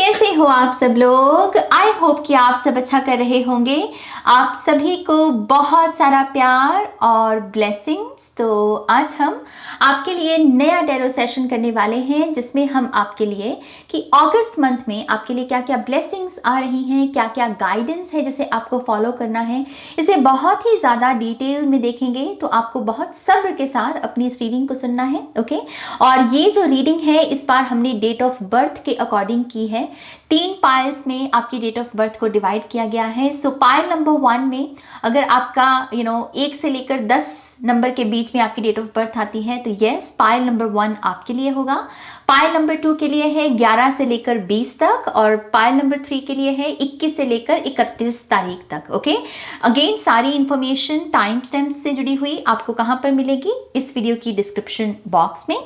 कैसे हो आप सब लोग? आई होप कि आप सब अच्छा कर रहे होंगे। आप सभी को बहुत सारा प्यार और ब्लेसिंग्स। तो आज हम आपके लिए नया टैरो सेशन करने वाले हैं, जिसमें हम आपके लिए कि अगस्त मंथ में आपके लिए क्या क्या ब्लेसिंग्स आ रही हैं, क्या क्या गाइडेंस है जिसे आपको फॉलो करना है, इसे बहुत ही ज़्यादा डिटेल में देखेंगे। तो आपको बहुत सब्र के साथ अपनी इस रीडिंग को सुनना है, ओके। और ये जो रीडिंग है इस बार हमने डेट ऑफ बर्थ के अकॉर्डिंग की है। 3 पाइल्स में आपकी डेट ऑफ बर्थ को डिवाइड किया गया है। सो पाइल नंबर 1 में अगर आपका 1 से लेकर 10 नंबर के बीच में आपकी डेट ऑफ बर्थ आती है तो यस, पाइल नंबर 1 आपके लिए होगा। पाइल नंबर 2 के लिए है 11 से लेकर 20 तक, और पाइल नंबर 3 के लिए है 21 से लेकर 31 तारीख तक, ओके। अगेन सारी इंफॉर्मेशन टाइम स्टैम्प्स से जुड़ी हुई आपको कहाँ पर मिलेगी? इस वीडियो की डिस्क्रिप्शन बॉक्स में।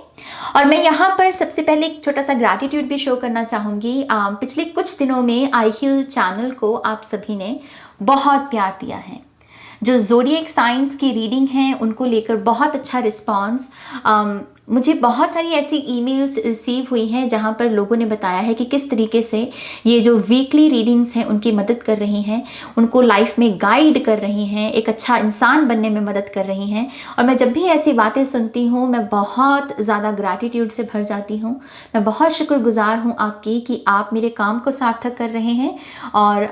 और मैं यहाँ पर सबसे पहले एक छोटा सा ग्रैटिट्यूड भी शो करना चाहूँगी। पिछले कुछ दिनों में आई हील चैनल को आप सभी ने बहुत प्यार दिया है। जो ज़ोडिएक साइंस की रीडिंग है उनको लेकर बहुत अच्छा रिस्पांस। मुझे बहुत सारी ऐसी ईमेल्स रिसीव हुई हैं जहां पर लोगों ने बताया है कि किस तरीके से ये जो वीकली रीडिंग्स हैं उनकी मदद कर रही हैं, उनको लाइफ में गाइड कर रही हैं, एक अच्छा इंसान बनने में मदद कर रही हैं। और मैं जब भी ऐसी बातें सुनती हूँ मैं बहुत ज़्यादा ग्रैटिट्यूड से भर जाती हूँ। मैं बहुत शुक्रगुजार हूँ आपकी कि आप मेरे काम को सार्थक कर रहे हैं। और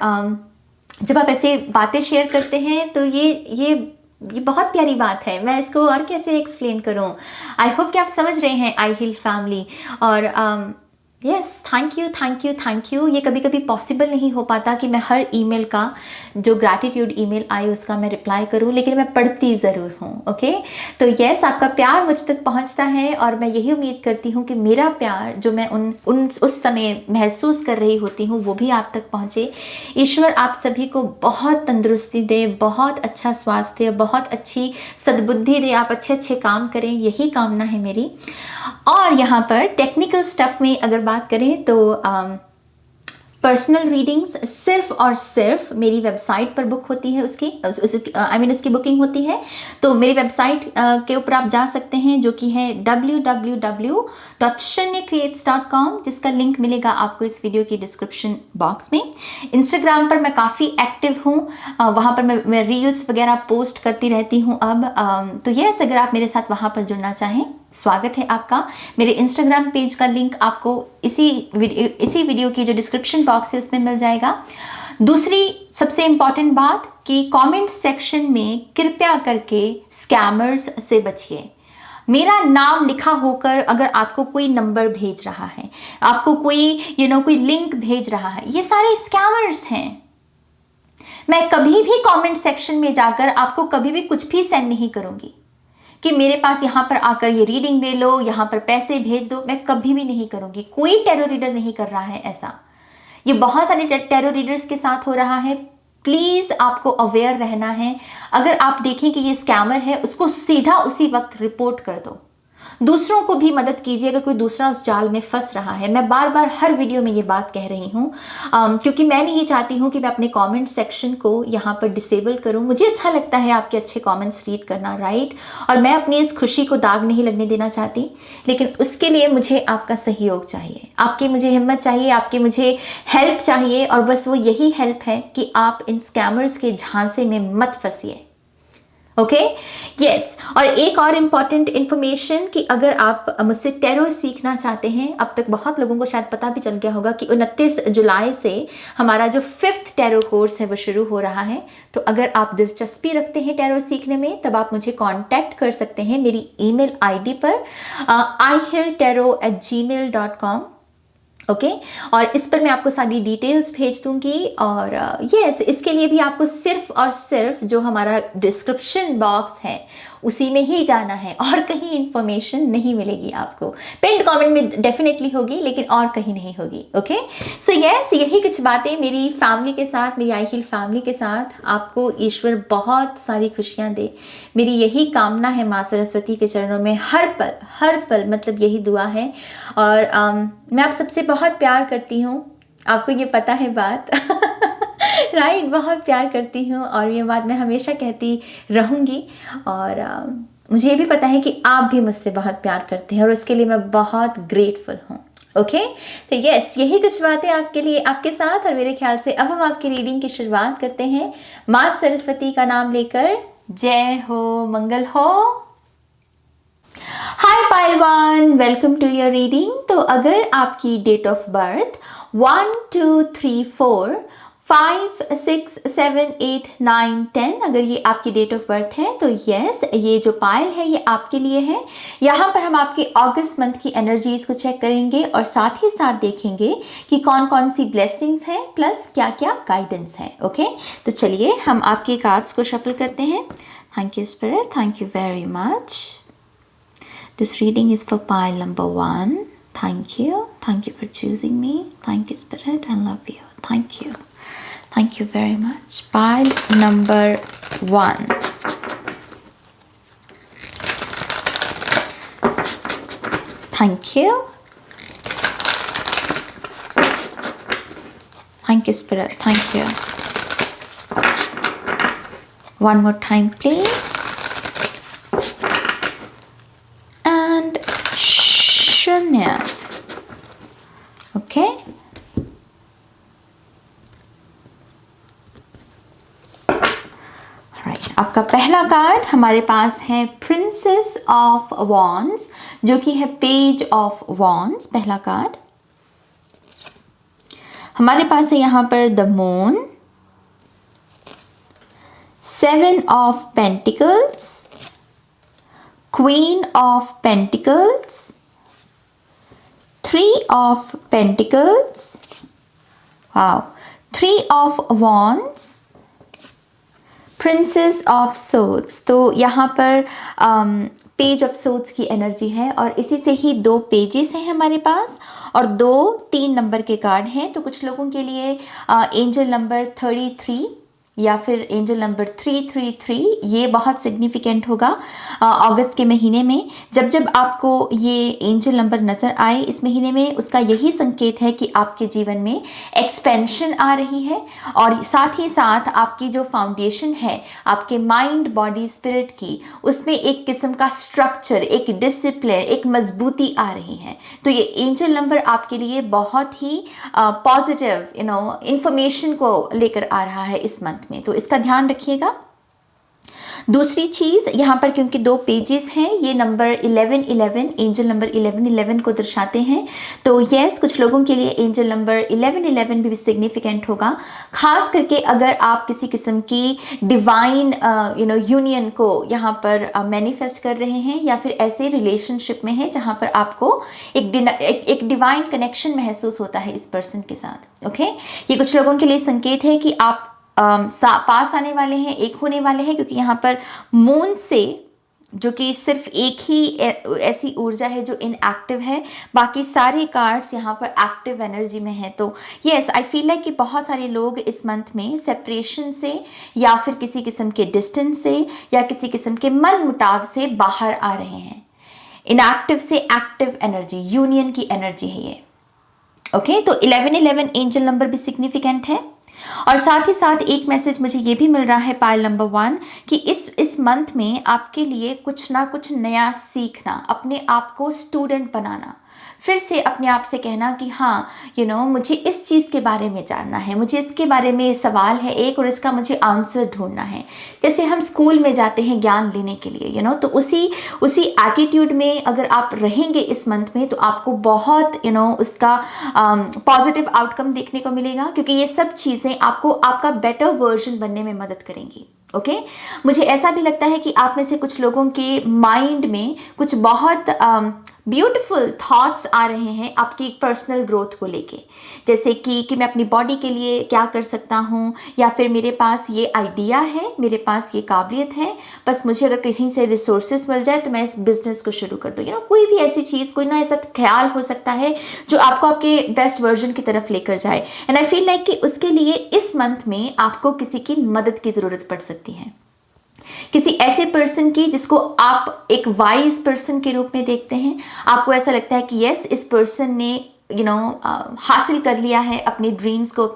जब आप ऐसे बातें शेयर करते हैं तो ये बहुत प्यारी बात है। मैं इसको और कैसे एक्सप्लेन करूं? आई होप कि आप समझ रहे हैं आई हील फैमिली। और yes, thank you thank you thank you. ये कभी कभी पॉसिबल नहीं हो पाता कि मैं हर ईमेल का जो ग्रैटिट्यूड ईमेल आई उसका मैं रिप्लाई करूं, लेकिन मैं पढ़ती ज़रूर हूं, ओके। तो यस, आपका प्यार मुझ तक पहुंचता है और मैं यही उम्मीद करती हूं कि मेरा प्यार जो मैं उस समय महसूस कर रही होती हूं वो भी आप तक पहुंचे। ईश्वर आप सभी को बहुत तंदुरुस्ती दे, बहुत अच्छा स्वास्थ्य, बहुत अच्छी सद्बुद्धि दे, आप अच्छे अच्छे काम करें, यही कामना है मेरी। और यहाँ पर टेक्निकल स्टफ में अगर बात करें तो पर्सनल रीडिंग्स सिर्फ और सिर्फ मेरी वेबसाइट पर बुक होती है, उसकी बुकिंग होती है। तो मेरी वेबसाइट के ऊपर आप जा सकते हैं जो कि है www.shanyacreates.com, जिसका लिंक मिलेगा आपको इस वीडियो की डिस्क्रिप्शन बॉक्स में। इंस्टाग्राम पर मैं काफ़ी एक्टिव हूँ, वहाँ पर मैं रील्स वगैरह पोस्ट करती रहती हूँ अब। तो यस, अगर आप मेरे साथ वहाँ पर जुड़ना चाहें स्वागत है आपका। मेरे इंस्टाग्राम पेज का लिंक आपको इसी वीडियो की जो डिस्क्रिप्शन बॉक्स है उसमें मिल जाएगा। दूसरी सबसे इम्पॉर्टेंट बात कि कमेंट सेक्शन में कृपया करके स्कैमर्स से बचिए। मेरा नाम लिखा होकर अगर आपको कोई नंबर भेज रहा है, आपको कोई कोई लिंक भेज रहा है, ये सारे स्कैमर्स हैं। मैं कभी भी कमेंट सेक्शन में जाकर आपको कभी भी कुछ भी सेंड नहीं करूंगी कि मेरे पास यहाँ पर आकर ये रीडिंग ले लो, यहाँ पर पैसे भेज दो। मैं कभी भी नहीं करूँगी। कोई टैरो रीडर नहीं कर रहा है ऐसा। ये बहुत सारे टैरो रीडर्स के साथ हो रहा है। प्लीज़ आपको अवेयर रहना है। अगर आप देखें कि ये स्कैमर है, उसको सीधा उसी वक्त रिपोर्ट कर दो। दूसरों को भी मदद कीजिए अगर कोई दूसरा उस जाल में फंस रहा है। मैं बार बार हर वीडियो में ये बात कह रही हूँ क्योंकि मैं नहीं चाहती हूँ कि मैं अपने कमेंट सेक्शन को यहाँ पर डिसेबल करूँ। मुझे अच्छा लगता है आपके अच्छे कमेंट्स रीड करना, राइट। और मैं अपनी इस खुशी को दाग नहीं लगने देना चाहती, लेकिन उसके लिए मुझे आपका सहयोग चाहिए, आपकी मुझे हिम्मत चाहिए, आपकी मुझे हेल्प चाहिए। और बस वो यही हेल्प है कि आप इन स्कैमर्स के झांसे में मत फंसिए, ओके। यस, और एक और इम्पॉर्टेंट इन्फॉर्मेशन कि अगर आप मुझसे टैरो सीखना चाहते हैं, अब तक बहुत लोगों को शायद पता भी चल गया होगा कि 29 जुलाई से हमारा जो 5th टैरो कोर्स है वो शुरू हो रहा है। तो अगर आप दिलचस्पी रखते हैं टैरो सीखने में तब आप मुझे कांटेक्ट कर सकते हैं मेरी ईमेल आईडी पर ihealtarot@gmail.com, ओके। और इस पर मैं आपको सारी डिटेल्स भेज दूंगी। और यस, इसके लिए भी आपको सिर्फ और सिर्फ जो हमारा डिस्क्रिप्शन बॉक्स है उसी में ही जाना है, और कहीं इंफॉर्मेशन नहीं मिलेगी आपको। पिन्ड कमेंट में डेफिनेटली होगी लेकिन और कहीं नहीं होगी, ओके। सो यस, यही कुछ बातें मेरी फैमिली के साथ, मेरी आई हील फैमिली के साथ। आपको ईश्वर बहुत सारी खुशियाँ दे, मेरी यही कामना है माँ सरस्वती के चरणों में हर पल, मतलब यही दुआ है। और मैं आप सबसे बहुत प्यार करती हूँ, आपको ये पता है बात राइट। बहुत प्यार करती हूँ और ये बात मैं हमेशा कहती रहूँगी। और मुझे ये भी पता है कि आप भी मुझसे बहुत प्यार करते हैं और उसके लिए मैं बहुत ग्रेटफुल हूँ। ओके तो यस, यही कुछ बातें आपके लिए आपके साथ, और मेरे ख्याल से अब हम आपकी रीडिंग की शुरुआत करते हैं माँ सरस्वती का नाम लेकर। जय हो, मंगल हो। हाय पाइलवान, वेलकम टू योर रीडिंग। तो अगर आपकी डेट ऑफ बर्थ 1 2 3 4 5 6 7 8 9 10 अगर ये आपकी डेट ऑफ बर्थ है तो यस, ये जो पायल है ये आपके लिए है। यहाँ पर हम आपके अगस्त मंथ की एनर्जीज को चेक करेंगे और साथ ही साथ देखेंगे कि कौन कौन सी ब्लेसिंग्स हैं प्लस क्या क्या गाइडेंस है। ओके तो चलिए हम आपके कार्ड्स को शफल करते हैं। Thank you spirit, thank you very much. This reading is for pile number 1. Thank you. Thank you for choosing me. Thank you, Spirit. I love you. Thank you. Thank you very much. Pile number 1. Thank you. Thank you, Spirit. Thank you. One more time, please. शून्य। Okay right, आपका पहला card हमारे पास है princess of wands, जो कि है page of wands. पहला कार्ड हमारे पास है यहाँ पर the moon, 7 of pentacles, Queen of Pentacles, 3 of Pentacles, wow, 3 of Wands, Princess of Swords। तो यहाँ पर पेज ऑफ सोर्ड्स की एनर्जी है और इसी से ही 2 पेजेस हैं हमारे पास और 2-3 नंबर के कार्ड हैं। तो कुछ लोगों के लिए एंजल नंबर 33 या फिर एंजल नंबर 333 ये बहुत सिग्निफिकेंट होगा अगस्त के महीने में। जब जब आपको ये एंजल नंबर नज़र आए इस महीने में, उसका यही संकेत है कि आपके जीवन में एक्सपेंशन आ रही है और साथ ही साथ आपकी जो फाउंडेशन है आपके माइंड, बॉडी, स्पिरिट की, उसमें एक किस्म का स्ट्रक्चर, एक डिसिप्लिन, एक मजबूती आ रही है। तो ये एंजल नंबर आपके लिए बहुत ही पॉजिटिव इंफॉर्मेशन को लेकर आ रहा है इस मंथ में, तो इसका ध्यान रखिएगा। दूसरी चीज़ यहाँ पर क्योंकि 2 पेजेस हैं, ये नंबर 1111 एंजल नंबर 1111 को दर्शाते हैं। तो यस, कुछ लोगों के लिए एंजल नंबर 1111 भी सिग्निफिकेंट होगा, खास करके अगर आप किसी किस्म की डिवाइन यूनियन को यहाँ पर मैनिफेस्ट कर रहे हैं या फिर ऐसे रिलेशनशिप में हैं जहाँ पर आपको एक डिवाइन कनेक्शन महसूस होता है इस पर्सन के साथ। ओके ये कुछ लोगों के लिए संकेत है कि आप पास आने वाले हैं, एक होने वाले हैं, क्योंकि यहाँ पर मून से, जो कि सिर्फ एक ही ऐसी ऊर्जा है जो इनएक्टिव है, बाकी सारे कार्ड्स यहाँ पर एक्टिव एनर्जी में हैं। तो यस, आई फील लाइक कि बहुत सारे लोग इस मंथ में सेपरेशन से या फिर किसी किस्म के डिस्टेंस से या किसी किस्म के मन मुटाव से बाहर आ रहे हैं। इनएक्टिव से एक्टिव एनर्जी, यूनियन की एनर्जी है ये। ओके तो 1111 एंजल नंबर भी सिग्निफिकेंट है और साथ ही साथ एक मैसेज मुझे ये भी मिल रहा है पाइल नंबर 1 कि इस मंथ में आपके लिए कुछ ना कुछ नया सीखना, अपने आप को स्टूडेंट बनाना, फिर से अपने आप से कहना कि हाँ मुझे इस चीज़ के बारे में जानना है, मुझे इसके बारे में सवाल है एक और इसका मुझे आंसर ढूंढना है। जैसे हम स्कूल में जाते हैं ज्ञान लेने के लिए तो उसी एटीट्यूड में अगर आप रहेंगे इस मंथ में तो आपको बहुत उसका पॉजिटिव आउटकम देखने को मिलेगा, क्योंकि ये सब चीज़ें आपको आपका बेटर वर्जन बनने में मदद करेंगी। ओके मुझे ऐसा भी लगता है कि आप में से कुछ लोगों के माइंड में कुछ बहुत ब्यूटीफुल थॉट्स आ रहे हैं आपकी पर्सनल ग्रोथ को लेके, जैसे कि मैं अपनी बॉडी के लिए क्या कर सकता हूँ, या फिर मेरे पास ये आइडिया है, मेरे पास ये काबिलियत है, बस मुझे अगर कहीं से रिसोर्सेज मिल जाए तो मैं इस बिजनेस को शुरू कर दूँ। कोई भी ऐसी चीज़, कोई ना ऐसा ख्याल हो सकता है जो आपको आपके बेस्ट वर्जन की तरफ लेकर जाए। एंड आई फील लाइक कि उसके लिए इस मंथ में आपको किसी की मदद की ज़रूरत पड़ सकती है, किसी ऐसे पर्सन की जिसको आप एक वाइज पर्सन के रूप में देखते हैं। आपको ऐसा लगता है कि यस, इस पर्सन ने हासिल कर लिया है, अपने ड्रीम्स को,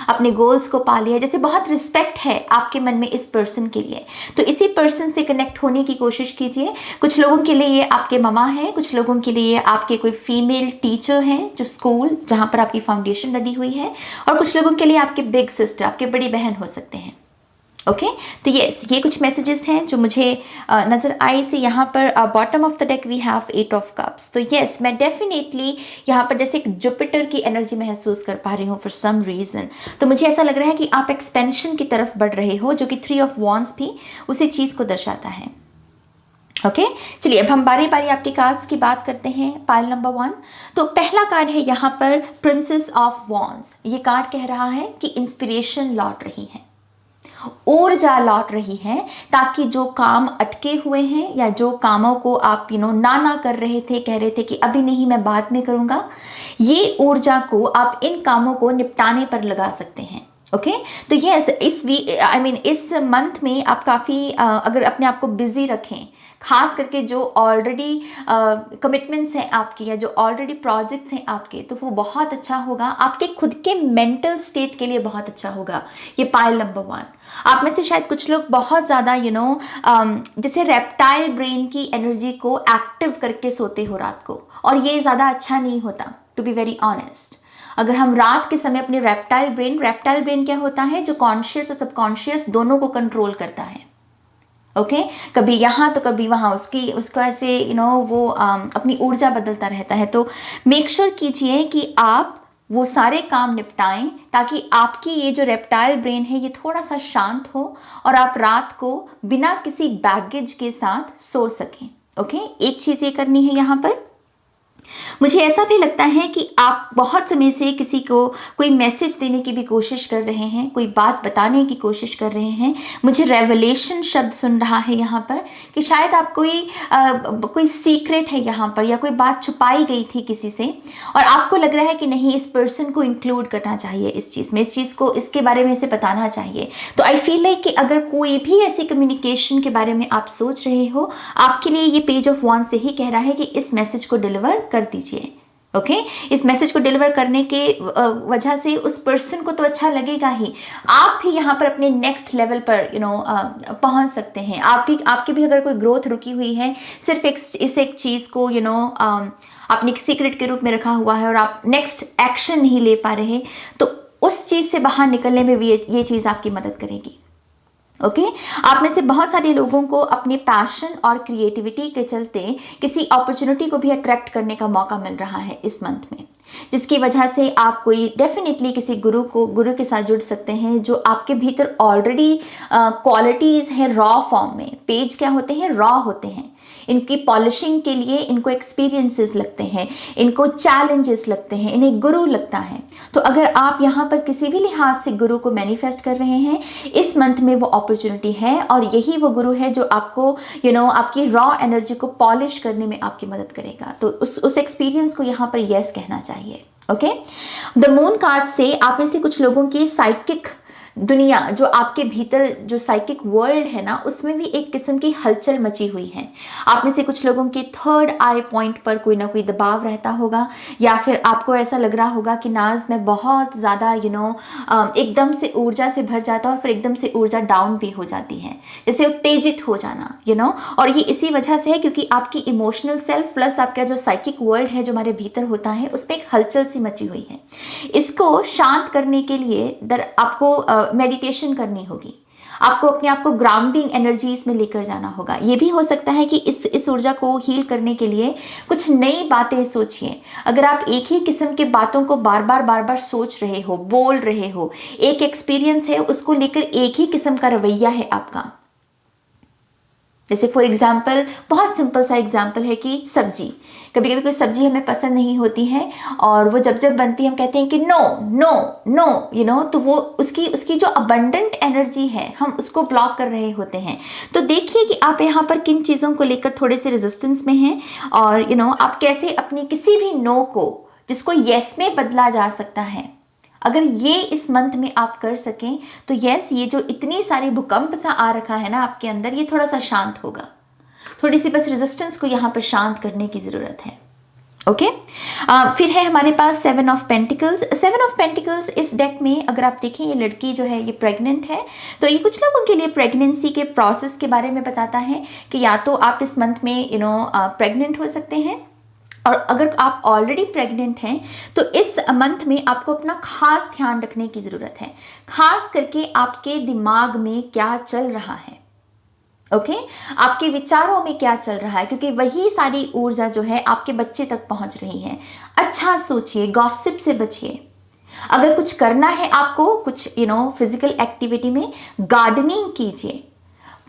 अपने गोल्स को पा लिया है, जैसे बहुत रिस्पेक्ट है आपके मन में इस पर्सन के लिए, तो इसी पर्सन से कनेक्ट होने की कोशिश कीजिए। कुछ लोगों के लिए ये आपके ममा हैं, कुछ लोगों के लिए आपके कोई फीमेल टीचर हैं जो स्कूल जहाँ पर आपकी फाउंडेशन रेडी हुई है, और कुछ लोगों के लिए आपके बिग सिस्टर, आपके बड़ी बहन हो सकते हैं। ओके तो यस, ये कुछ मैसेजेस हैं जो मुझे नज़र आए। से यहाँ पर bottom of the deck we have 8 of cups. तो यस, मैं डेफिनेटली यहाँ पर जैसे एक जुपिटर की एनर्जी महसूस कर पा रही हूँ फॉर सम रीज़न। तो मुझे ऐसा लग रहा है कि आप एक्सपेंशन की तरफ बढ़ रहे हो, जो कि 3 ऑफ वॉन्ड्स भी उसी चीज़ को दर्शाता है। ओके चलिए अब हम बारी बारी आपके कार्ड्स की बात करते हैं। पाइल नंबर 1, तो पहला कार्ड है यहाँ पर प्रिंसेस ऑफ वॉन्ड्स। ये कार्ड कह रहा है कि इंस्पिरेशन लौट रही है, ऊर्जा लौट रही है, ताकि जो काम अटके हुए हैं या जो कामों को आप ना कर रहे थे, कह रहे थे कि अभी नहीं मैं बाद में करूँगा, ये ऊर्जा को आप इन कामों को निपटाने पर लगा सकते हैं। ओके तो यस, इस मंथ में आप काफ़ी अगर अपने आप को बिजी रखें, खास करके जो ऑलरेडी कमिटमेंट्स हैं आपकी या जो ऑलरेडी प्रोजेक्ट्स हैं आपके, तो वो बहुत अच्छा होगा, आपके खुद के मेंटल स्टेट के लिए बहुत अच्छा होगा। ये पाइल नंबर 1, आप में से शायद कुछ लोग बहुत ज़्यादा जैसे रेप्टाइल ब्रेन की एनर्जी को एक्टिव करके सोते हो रात को, और ये ज़्यादा अच्छा नहीं होता, टू बी वेरी ऑनेस्ट। अगर हम रात के समय अपने रेप्टाइल ब्रेन क्या होता है, जो कॉन्शियस और सबकॉन्शियस दोनों को कंट्रोल करता है। ओके कभी यहाँ तो कभी वहाँ, उसको ऐसे वो अपनी ऊर्जा बदलता रहता है। तो मेक श्योर कीजिए कि आप वो सारे काम निपटाएं, ताकि आपकी ये जो रेप्टाइल ब्रेन है ये थोड़ा सा शांत हो और आप रात को बिना किसी बैगेज के साथ सो सकें। ओके एक चीज़ ये करनी है यहाँ पर। मुझे ऐसा भी लगता है कि आप बहुत समय से किसी को कोई मैसेज देने की भी कोशिश कर रहे हैं, कोई बात बताने की कोशिश कर रहे हैं। मुझे रेवलेशन शब्द सुन रहा है यहाँ पर कि शायद आप कोई सीक्रेट है यहाँ पर, या कोई बात छुपाई गई थी किसी से, और आपको लग रहा है कि नहीं, इस पर्सन को इंक्लूड करना चाहिए इस चीज़ में, इसके बारे में इसे बताना चाहिए। तो आई फील लाइक कि अगर कोई भी ऐसी कम्युनिकेशन के बारे में आप सोच रहे हो, आपके लिए ये पेज ऑफ वॉन्ड से ही कह रहा है कि इस मैसेज को डिलीवर कर दीजिए। ओके इस मैसेज को डिलीवर करने के वजह से उस पर्सन को तो अच्छा लगेगा ही, आप भी यहाँ पर अपने नेक्स्ट लेवल पर पहुँच सकते हैं। आपकी भी अगर कोई ग्रोथ रुकी हुई है, सिर्फ इस एक चीज़ को आपने सीक्रेट के रूप में रखा हुआ है और आप नेक्स्ट एक्शन नहीं ले पा रहे, तो उस चीज़ से बाहर निकलने में भी ये चीज़ आपकी मदद करेगी। ओके आप में से बहुत सारे लोगों को अपने पैशन और क्रिएटिविटी के चलते किसी अपॉर्चुनिटी को भी अट्रैक्ट करने का मौका मिल रहा है इस मंथ में, जिसकी वजह से आप कोई डेफिनेटली किसी गुरु के साथ जुड़ सकते हैं, जो आपके भीतर ऑलरेडी क्वालिटीज़ हैं रॉ फॉर्म में। पेज क्या होते हैं? रॉ होते हैं। इनकी पॉलिशिंग के लिए इनको एक्सपीरियंसेस लगते हैं, इनको चैलेंजेस लगते हैं, इन्हें गुरु लगता है। तो अगर आप यहाँ पर किसी भी लिहाज से गुरु को मैनिफेस्ट कर रहे हैं, इस मंथ में वो अपॉर्चुनिटी है, और यही वो गुरु है जो आपको आपकी रॉ एनर्जी को पॉलिश करने में आपकी मदद करेगा। तो उस एक्सपीरियंस को यहाँ पर यस कहना चाहिए। ओके द मून कार्ड से आप में से कुछ लोगों की साइकिक दुनिया, जो आपके भीतर जो साइकिक वर्ल्ड है ना, उसमें भी एक किस्म की हलचल मची हुई है। आप में से कुछ लोगों के थर्ड आई पॉइंट पर कोई ना कोई दबाव रहता होगा, या फिर आपको ऐसा लग रहा होगा कि नाज में बहुत ज़्यादा एकदम से ऊर्जा से भर जाता है और फिर एकदम से ऊर्जा डाउन भी हो जाती है, जैसे उत्तेजित हो जाना और ये इसी वजह से है क्योंकि आपकी इमोशनल सेल्फ प्लस आपका जो साइकिक वर्ल्ड है जो हमारे भीतर होता है, उस पर एक हलचल सी मची हुई है। इसको शांत करने के लिए आपको मेडिटेशन करनी होगी, आपको अपने आप को ग्राउंडिंग एनर्जीज में लेकर जाना होगा। ये भी हो सकता है कि इस ऊर्जा को हील करने के लिए कुछ नई बातें सोचिए। अगर आप एक ही किस्म के बातों को बार बार सोच रहे हो, बोल रहे हो, एक एक्सपीरियंस है उसको लेकर एक ही किस्म का रवैया है आपका, जैसे फॉर एग्जाम्पल, बहुत सिंपल सा एग्जाम्पल है कि सब्जी, कभी कभी कोई सब्जी हमें पसंद नहीं होती है और वो जब बनती है हम कहते हैं कि नो नो नो, तो वो उसकी जो अबंडेंट एनर्जी है हम उसको ब्लॉक कर रहे होते हैं। तो देखिए कि आप यहाँ पर किन चीज़ों को लेकर थोड़े से रेजिस्टेंस में हैं, और आप कैसे अपनी किसी भी नो को, जिसको येस में बदला जा सकता है, अगर ये इस मंथ में आप कर सकें तो यस, ये जो इतनी सारी भूकंप सा आ रखा है ना आपके अंदर, ये थोड़ा सा शांत होगा। थोड़ी सी बस रेजिस्टेंस को यहाँ पर शांत करने की ज़रूरत है। ओके फिर है हमारे पास 7 ऑफ पेंटिकल्स। 7 ऑफ पेंटिकल्स इस डेक में अगर आप देखें, ये लड़की जो है ये प्रेग्नेंट है, तो ये कुछ लोगों के लिए प्रेगनेंसी के प्रोसेस के बारे में बताता है कि या तो आप इस मंथ में प्रेग्नेंट हो सकते हैं, और अगर आप ऑलरेडी प्रेग्नेंट हैं तो इस मंथ में आपको अपना खास ध्यान रखने की ज़रूरत है, खास करके आपके दिमाग में क्या चल रहा है। ओके आपके विचारों में क्या चल रहा है, क्योंकि वही सारी ऊर्जा जो है आपके बच्चे तक पहुंच रही है। अच्छा सोचिए, गॉसिप से बचिए। अगर कुछ करना है आपको, कुछ फिजिकल एक्टिविटी में गार्डनिंग कीजिए,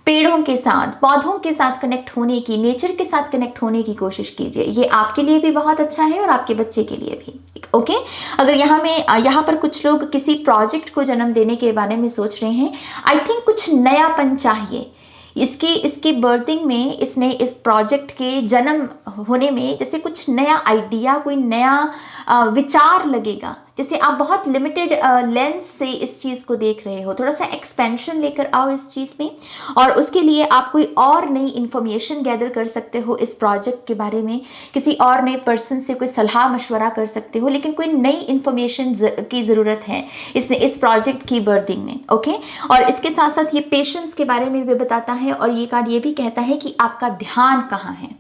पेड़ों के साथ, पौधों के साथ कनेक्ट होने की, नेचर के साथ कनेक्ट होने की कोशिश कीजिए। ये आपके लिए भी बहुत अच्छा है और आपके बच्चे के लिए भी। ओके अगर यहाँ पर कुछ लोग किसी प्रोजेक्ट को जन्म देने के बारे में सोच रहे हैं, आई थिंक कुछ नयापन चाहिए। इसकी बर्थिंग में, इसने इस प्रोजेक्ट के जन्म होने में जैसे कुछ नया आइडिया, कोई नया विचार लगेगा। जैसे आप बहुत लिमिटेड लेंस से इस चीज़ को देख रहे हो, थोड़ा सा एक्सपेंशन लेकर आओ इस चीज़ में, और उसके लिए आप कोई और नई इन्फॉर्मेशन गैदर कर सकते हो इस प्रोजेक्ट के बारे में, किसी और नए पर्सन से कोई सलाह मशवरा कर सकते हो, लेकिन कोई नई इन्फॉर्मेशन की ज़रूरत है इस प्रोजेक्ट की बर्थिंग में। ओके और इसके साथ साथ ये पेशेंस के बारे में भी बताता है, और ये कार्ड ये भी कहता है कि आपका ध्यान कहाँ है।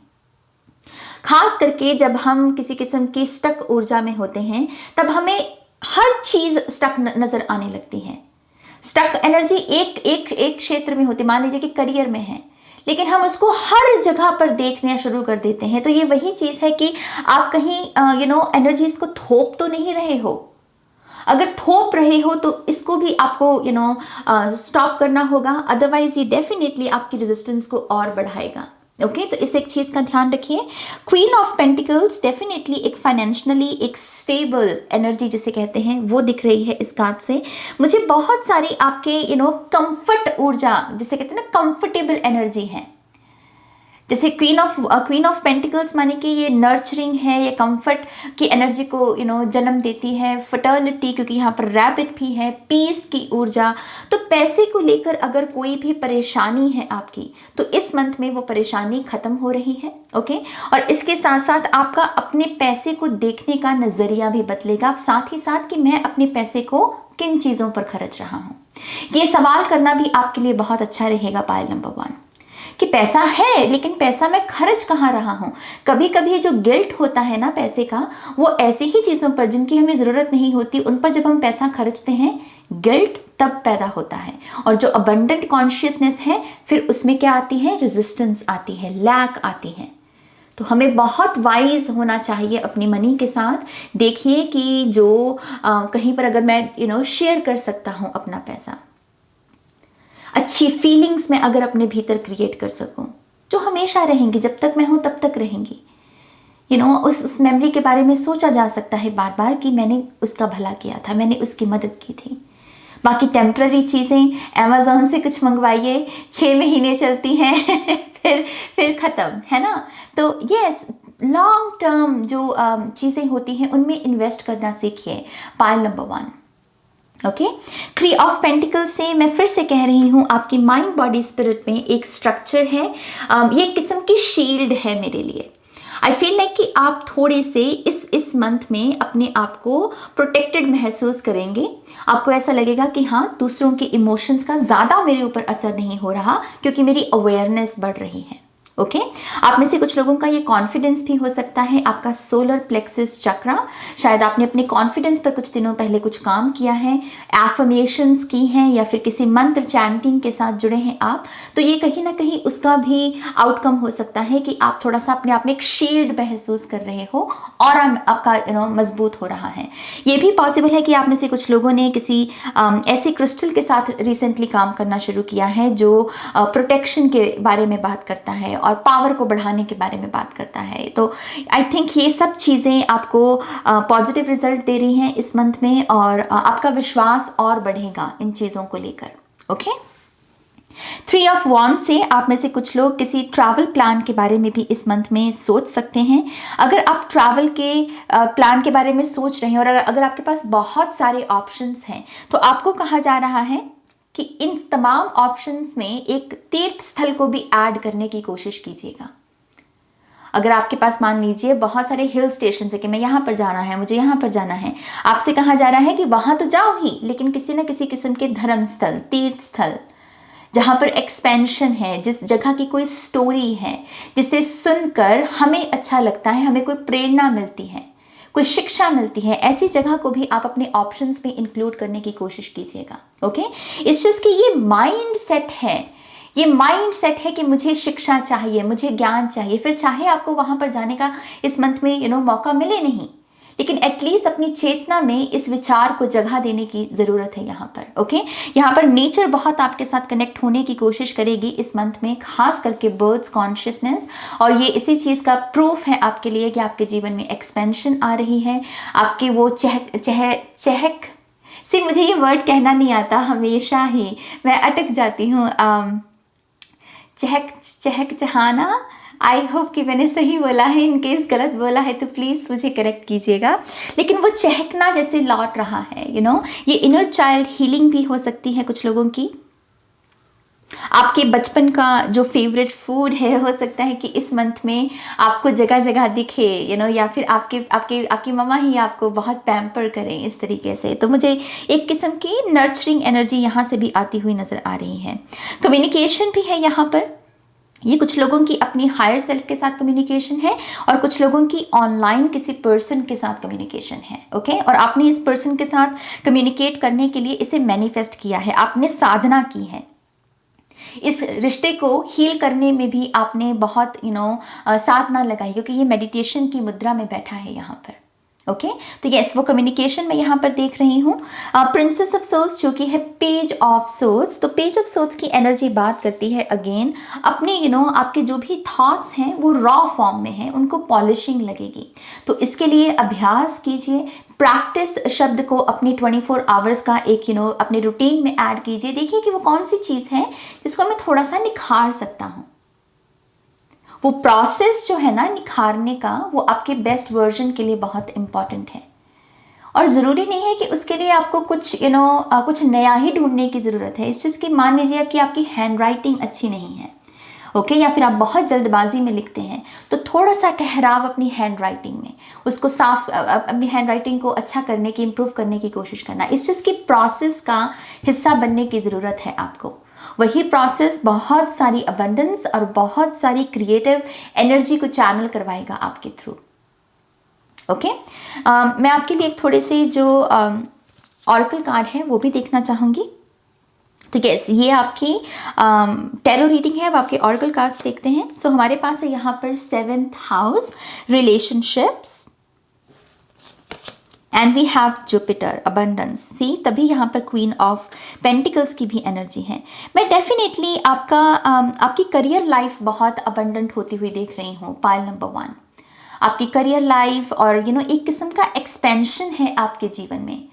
खास करके जब हम किसी किस्म की स्टक ऊर्जा में होते हैं, तब हमें हर चीज स्टक नजर आने लगती है। स्टक एनर्जी एक क्षेत्र में होती, मान लीजिए कि करियर में है, लेकिन हम उसको हर जगह पर देखना शुरू कर देते हैं। तो ये वही चीज है कि आप कहीं एनर्जीज को थोप तो नहीं रहे हो। अगर थोप रहे हो तो इसको भी आपको स्टॉप करना होगा, अदरवाइज ये डेफिनेटली आपकी रेजिस्टेंस को और बढ़ाएगा। ओके तो इस एक चीज़ का ध्यान रखिए। क्वीन ऑफ पेंटिकल्स डेफिनेटली एक फाइनेंशियली एक स्टेबल एनर्जी जिसे कहते हैं वो दिख रही है इस कार्ड से। मुझे बहुत सारी आपके कंफर्ट ऊर्जा जिसे कहते हैं ना, कंफर्टेबल एनर्जी है। जैसे क्वीन ऑफ पेंटिकल्स माने कि ये नर्चरिंग है, ये कंफर्ट की एनर्जी को जन्म देती है। फर्टिलिटी, क्योंकि यहाँ पर रैबिट भी है, पीस की ऊर्जा। तो पैसे को लेकर अगर कोई भी परेशानी है आपकी, तो इस मंथ में वो परेशानी खत्म हो रही है। ओके और इसके साथ साथ आपका अपने पैसे को देखने का नजरिया भी बदलेगा, साथ ही साथ कि मैं अपने पैसे को किन चीज़ों पर खर्च रहा हूँ, ये सवाल करना भी आपके लिए बहुत अच्छा रहेगा। पायल नंबर 1 कि पैसा है, लेकिन पैसा मैं खर्च कहाँ रहा हूँ। कभी कभी जो गिल्ट होता है ना पैसे का, वो ऐसी ही चीज़ों पर जिनकी हमें ज़रूरत नहीं होती, उन पर जब हम पैसा खर्चते हैं, गिल्ट तब पैदा होता है। और जो अबंडेंट कॉन्शियसनेस है, फिर उसमें क्या आती है, रेजिस्टेंस आती है, लैक आती है। तो हमें बहुत वाइज होना चाहिए अपनी मनी के साथ। देखिए कि जो कहीं पर अगर मैं शेयर कर सकता हूँ अपना पैसा, अच्छी फीलिंग्स में अगर अपने भीतर क्रिएट कर सकूं, जो हमेशा रहेंगी, जब तक मैं हूं तब तक रहेंगी। उस मेमोरी के बारे में सोचा जा सकता है बार बार कि मैंने उसका भला किया था, मैंने उसकी मदद की थी। बाकी टेम्पररी चीज़ें अमेज़ॉन से कुछ मंगवाइए, 6 महीने चलती हैं फिर ख़त्म, है ना। तो यस, लॉन्ग टर्म जो चीज़ें होती हैं उनमें इन्वेस्ट करना सीखिए। Pile number 1 okay 3 of pentacle से मैं फिर से कह रही हूँ, आपकी माइंड बॉडी स्पिरिट में एक स्ट्रक्चर है। ये एक किस्म की शील्ड है मेरे लिए। आई फील लाइक कि आप थोड़े से इस मंथ में अपने आप को प्रोटेक्टेड महसूस करेंगे। आपको ऐसा लगेगा कि हाँ, दूसरों के इमोशंस का ज़्यादा मेरे ऊपर असर नहीं हो रहा, क्योंकि मेरी अवेयरनेस बढ़ रही है। ओके आप में से कुछ लोगों का ये कॉन्फिडेंस भी हो सकता है, आपका सोलर प्लेक्सिस चक्रा। शायद आपने अपने कॉन्फिडेंस पर कुछ दिनों पहले कुछ काम किया है, एफर्मेशंस की हैं, या फिर किसी मंत्र चैंटिंग के साथ जुड़े हैं आप, तो ये कहीं ना कहीं उसका भी आउटकम हो सकता है कि आप थोड़ा सा अपने आप में एक शील्ड महसूस कर रहे हो और आपका मजबूत हो रहा है। ये भी पॉसिबल है कि आप में से कुछ लोगों ने किसी ऐसे क्रिस्टल के साथ रिसेंटली काम करना शुरू किया है जो प्रोटेक्शन के बारे में बात करता है और पावर को बढ़ाने के बारे में बात करता है। तो आई थिंक ये सब चीज़ें आपको पॉजिटिव रिजल्ट दे रही हैं इस मंथ में, और आपका विश्वास और बढ़ेगा इन चीज़ों को लेकर। ओके 3 ऑफ वॉन्ड्स से आप में से कुछ लोग किसी ट्रैवल प्लान के बारे में भी इस मंथ में सोच सकते हैं। अगर आप ट्रैवल के प्लान के बारे में सोच रहे हैं और अगर आपके पास बहुत सारे ऑप्शंस हैं, तो आपको कहा जा रहा है कि इन तमाम ऑप्शंस में एक तीर्थ स्थल को भी ऐड करने की कोशिश कीजिएगा। अगर आपके पास मान लीजिए बहुत सारे हिल स्टेशन है कि मैं यहाँ पर जाना है, मुझे यहाँ पर जाना है, आपसे कहा जा रहा है कि वहाँ तो जाओ ही, लेकिन किसी न किसी किस्म के धर्म स्थल, तीर्थ स्थल, जहाँ पर एक्सपेंशन है, जिस जगह की कोई स्टोरी है जिसे सुनकर हमें अच्छा लगता है, हमें कोई प्रेरणा मिलती है, कोई शिक्षा मिलती है, ऐसी जगह को भी आप अपने ऑप्शंस में इंक्लूड करने की कोशिश कीजिएगा। ओके, इस चीज़ की ये माइंड सेट है, ये माइंड सेट है कि मुझे शिक्षा चाहिए, मुझे ज्ञान चाहिए, फिर चाहे आपको वहाँ पर जाने का इस मंथ में मौका मिले नहीं, लेकिन एटलीस्ट अपनी चेतना में इस विचार को जगह देने की ज़रूरत है यहाँ पर। ओके, यहाँ पर नेचर बहुत आपके साथ कनेक्ट होने की कोशिश करेगी इस मंथ में, खास करके बर्ड्स कॉन्शियसनेस, और ये इसी चीज़ का प्रूफ है आपके लिए कि आपके जीवन में एक्सपेंशन आ रही है। आपके वो चहक से, मुझे ये वर्ड कहना नहीं आता, हमेशा ही मैं अटक जाती हूँ, चहक चहाना। आई होप कि मैंने सही बोला है, इन केस गलत बोला है तो प्लीज़ मुझे करेक्ट कीजिएगा। लेकिन वो चहकना जैसे लौट रहा है, ये इनर चाइल्ड हीलिंग भी हो सकती है कुछ लोगों की। आपके बचपन का जो फेवरेट फूड है, हो सकता है कि इस मंथ में आपको जगह जगह दिखे, या फिर आपकी मम्मा ही आपको बहुत पैम्पर करें इस तरीके से। तो मुझे एक किस्म की नर्चरिंग एनर्जी यहाँ से भी आती हुई नज़र आ रही है। कम्युनिकेशन भी है यहाँ पर, ये कुछ लोगों की अपनी हायर सेल्फ के साथ कम्युनिकेशन है, और कुछ लोगों की ऑनलाइन किसी पर्सन के साथ कम्युनिकेशन है। ओके, और आपने इस पर्सन के साथ कम्युनिकेट करने के लिए इसे मैनिफेस्ट किया है, आपने साधना की है, इस रिश्ते को हील करने में भी आपने बहुत साधना लगाई, क्योंकि ये मेडिटेशन की मुद्रा में बैठा है यहाँ पर। ओके, तो यस, वो कम्युनिकेशन मैं यहाँ पर देख रही हूँ। प्रिंसेस ऑफ सोर्ड्स जो कि है पेज ऑफ सोर्ड्स, तो पेज ऑफ सोर्ड्स की एनर्जी बात करती है अगेन अपने आपके जो भी थॉट्स हैं वो रॉ फॉर्म में हैं, उनको पॉलिशिंग लगेगी। तो इसके लिए अभ्यास कीजिए, प्रैक्टिस शब्द को अपनी 24 आवर्स का एक अपने रूटीन में ऐड कीजिए। देखिए कि वो कौन सी चीज़ है जिसको मैं थोड़ा सा निखार सकता हूँ। वो प्रोसेस जो है ना निखारने का, वो आपके बेस्ट वर्जन के लिए बहुत इंपॉर्टेंट है, और ज़रूरी नहीं है कि उसके लिए आपको कुछ कुछ नया ही ढूंढने की ज़रूरत है। इस चीज़ की, मान लीजिए कि आपकी हैंड राइटिंग अच्छी नहीं है, ओके, या फिर आप बहुत जल्दबाजी में लिखते हैं, तो थोड़ा सा ठहराव अपनी हैंड राइटिंग में, उसको साफ, अपनी हैंड राइटिंग को अच्छा करने की, इम्प्रूव करने की कोशिश करना, इस चीज़ की प्रोसेस का हिस्सा बनने की ज़रूरत है आपको। वही प्रोसेस बहुत सारी अबंडेंस और बहुत सारी क्रिएटिव एनर्जी को चैनल करवाएगा आपके थ्रू। ओके, मैं आपके लिए एक थोड़े से जो ऑरेकल कार्ड है वो भी देखना चाहूँगी। तो यस, ये आपकी टैरो रीडिंग है, अब आपके ऑरेकल कार्ड्स देखते हैं। सो हमारे पास है यहाँ पर 7th house relationships, and we have Jupiter abundance. See, तभी यहाँ पर क्वीन ऑफ पेंटिकल्स की भी एनर्जी है। मैं डेफिनेटली आपकी करियर लाइफ बहुत अबंडेंट होती हुई देख रही हूँ। पाइल नंबर 1, आपकी करियर लाइफ और एक किस्म का एक्सपेंशन है आपके जीवन में,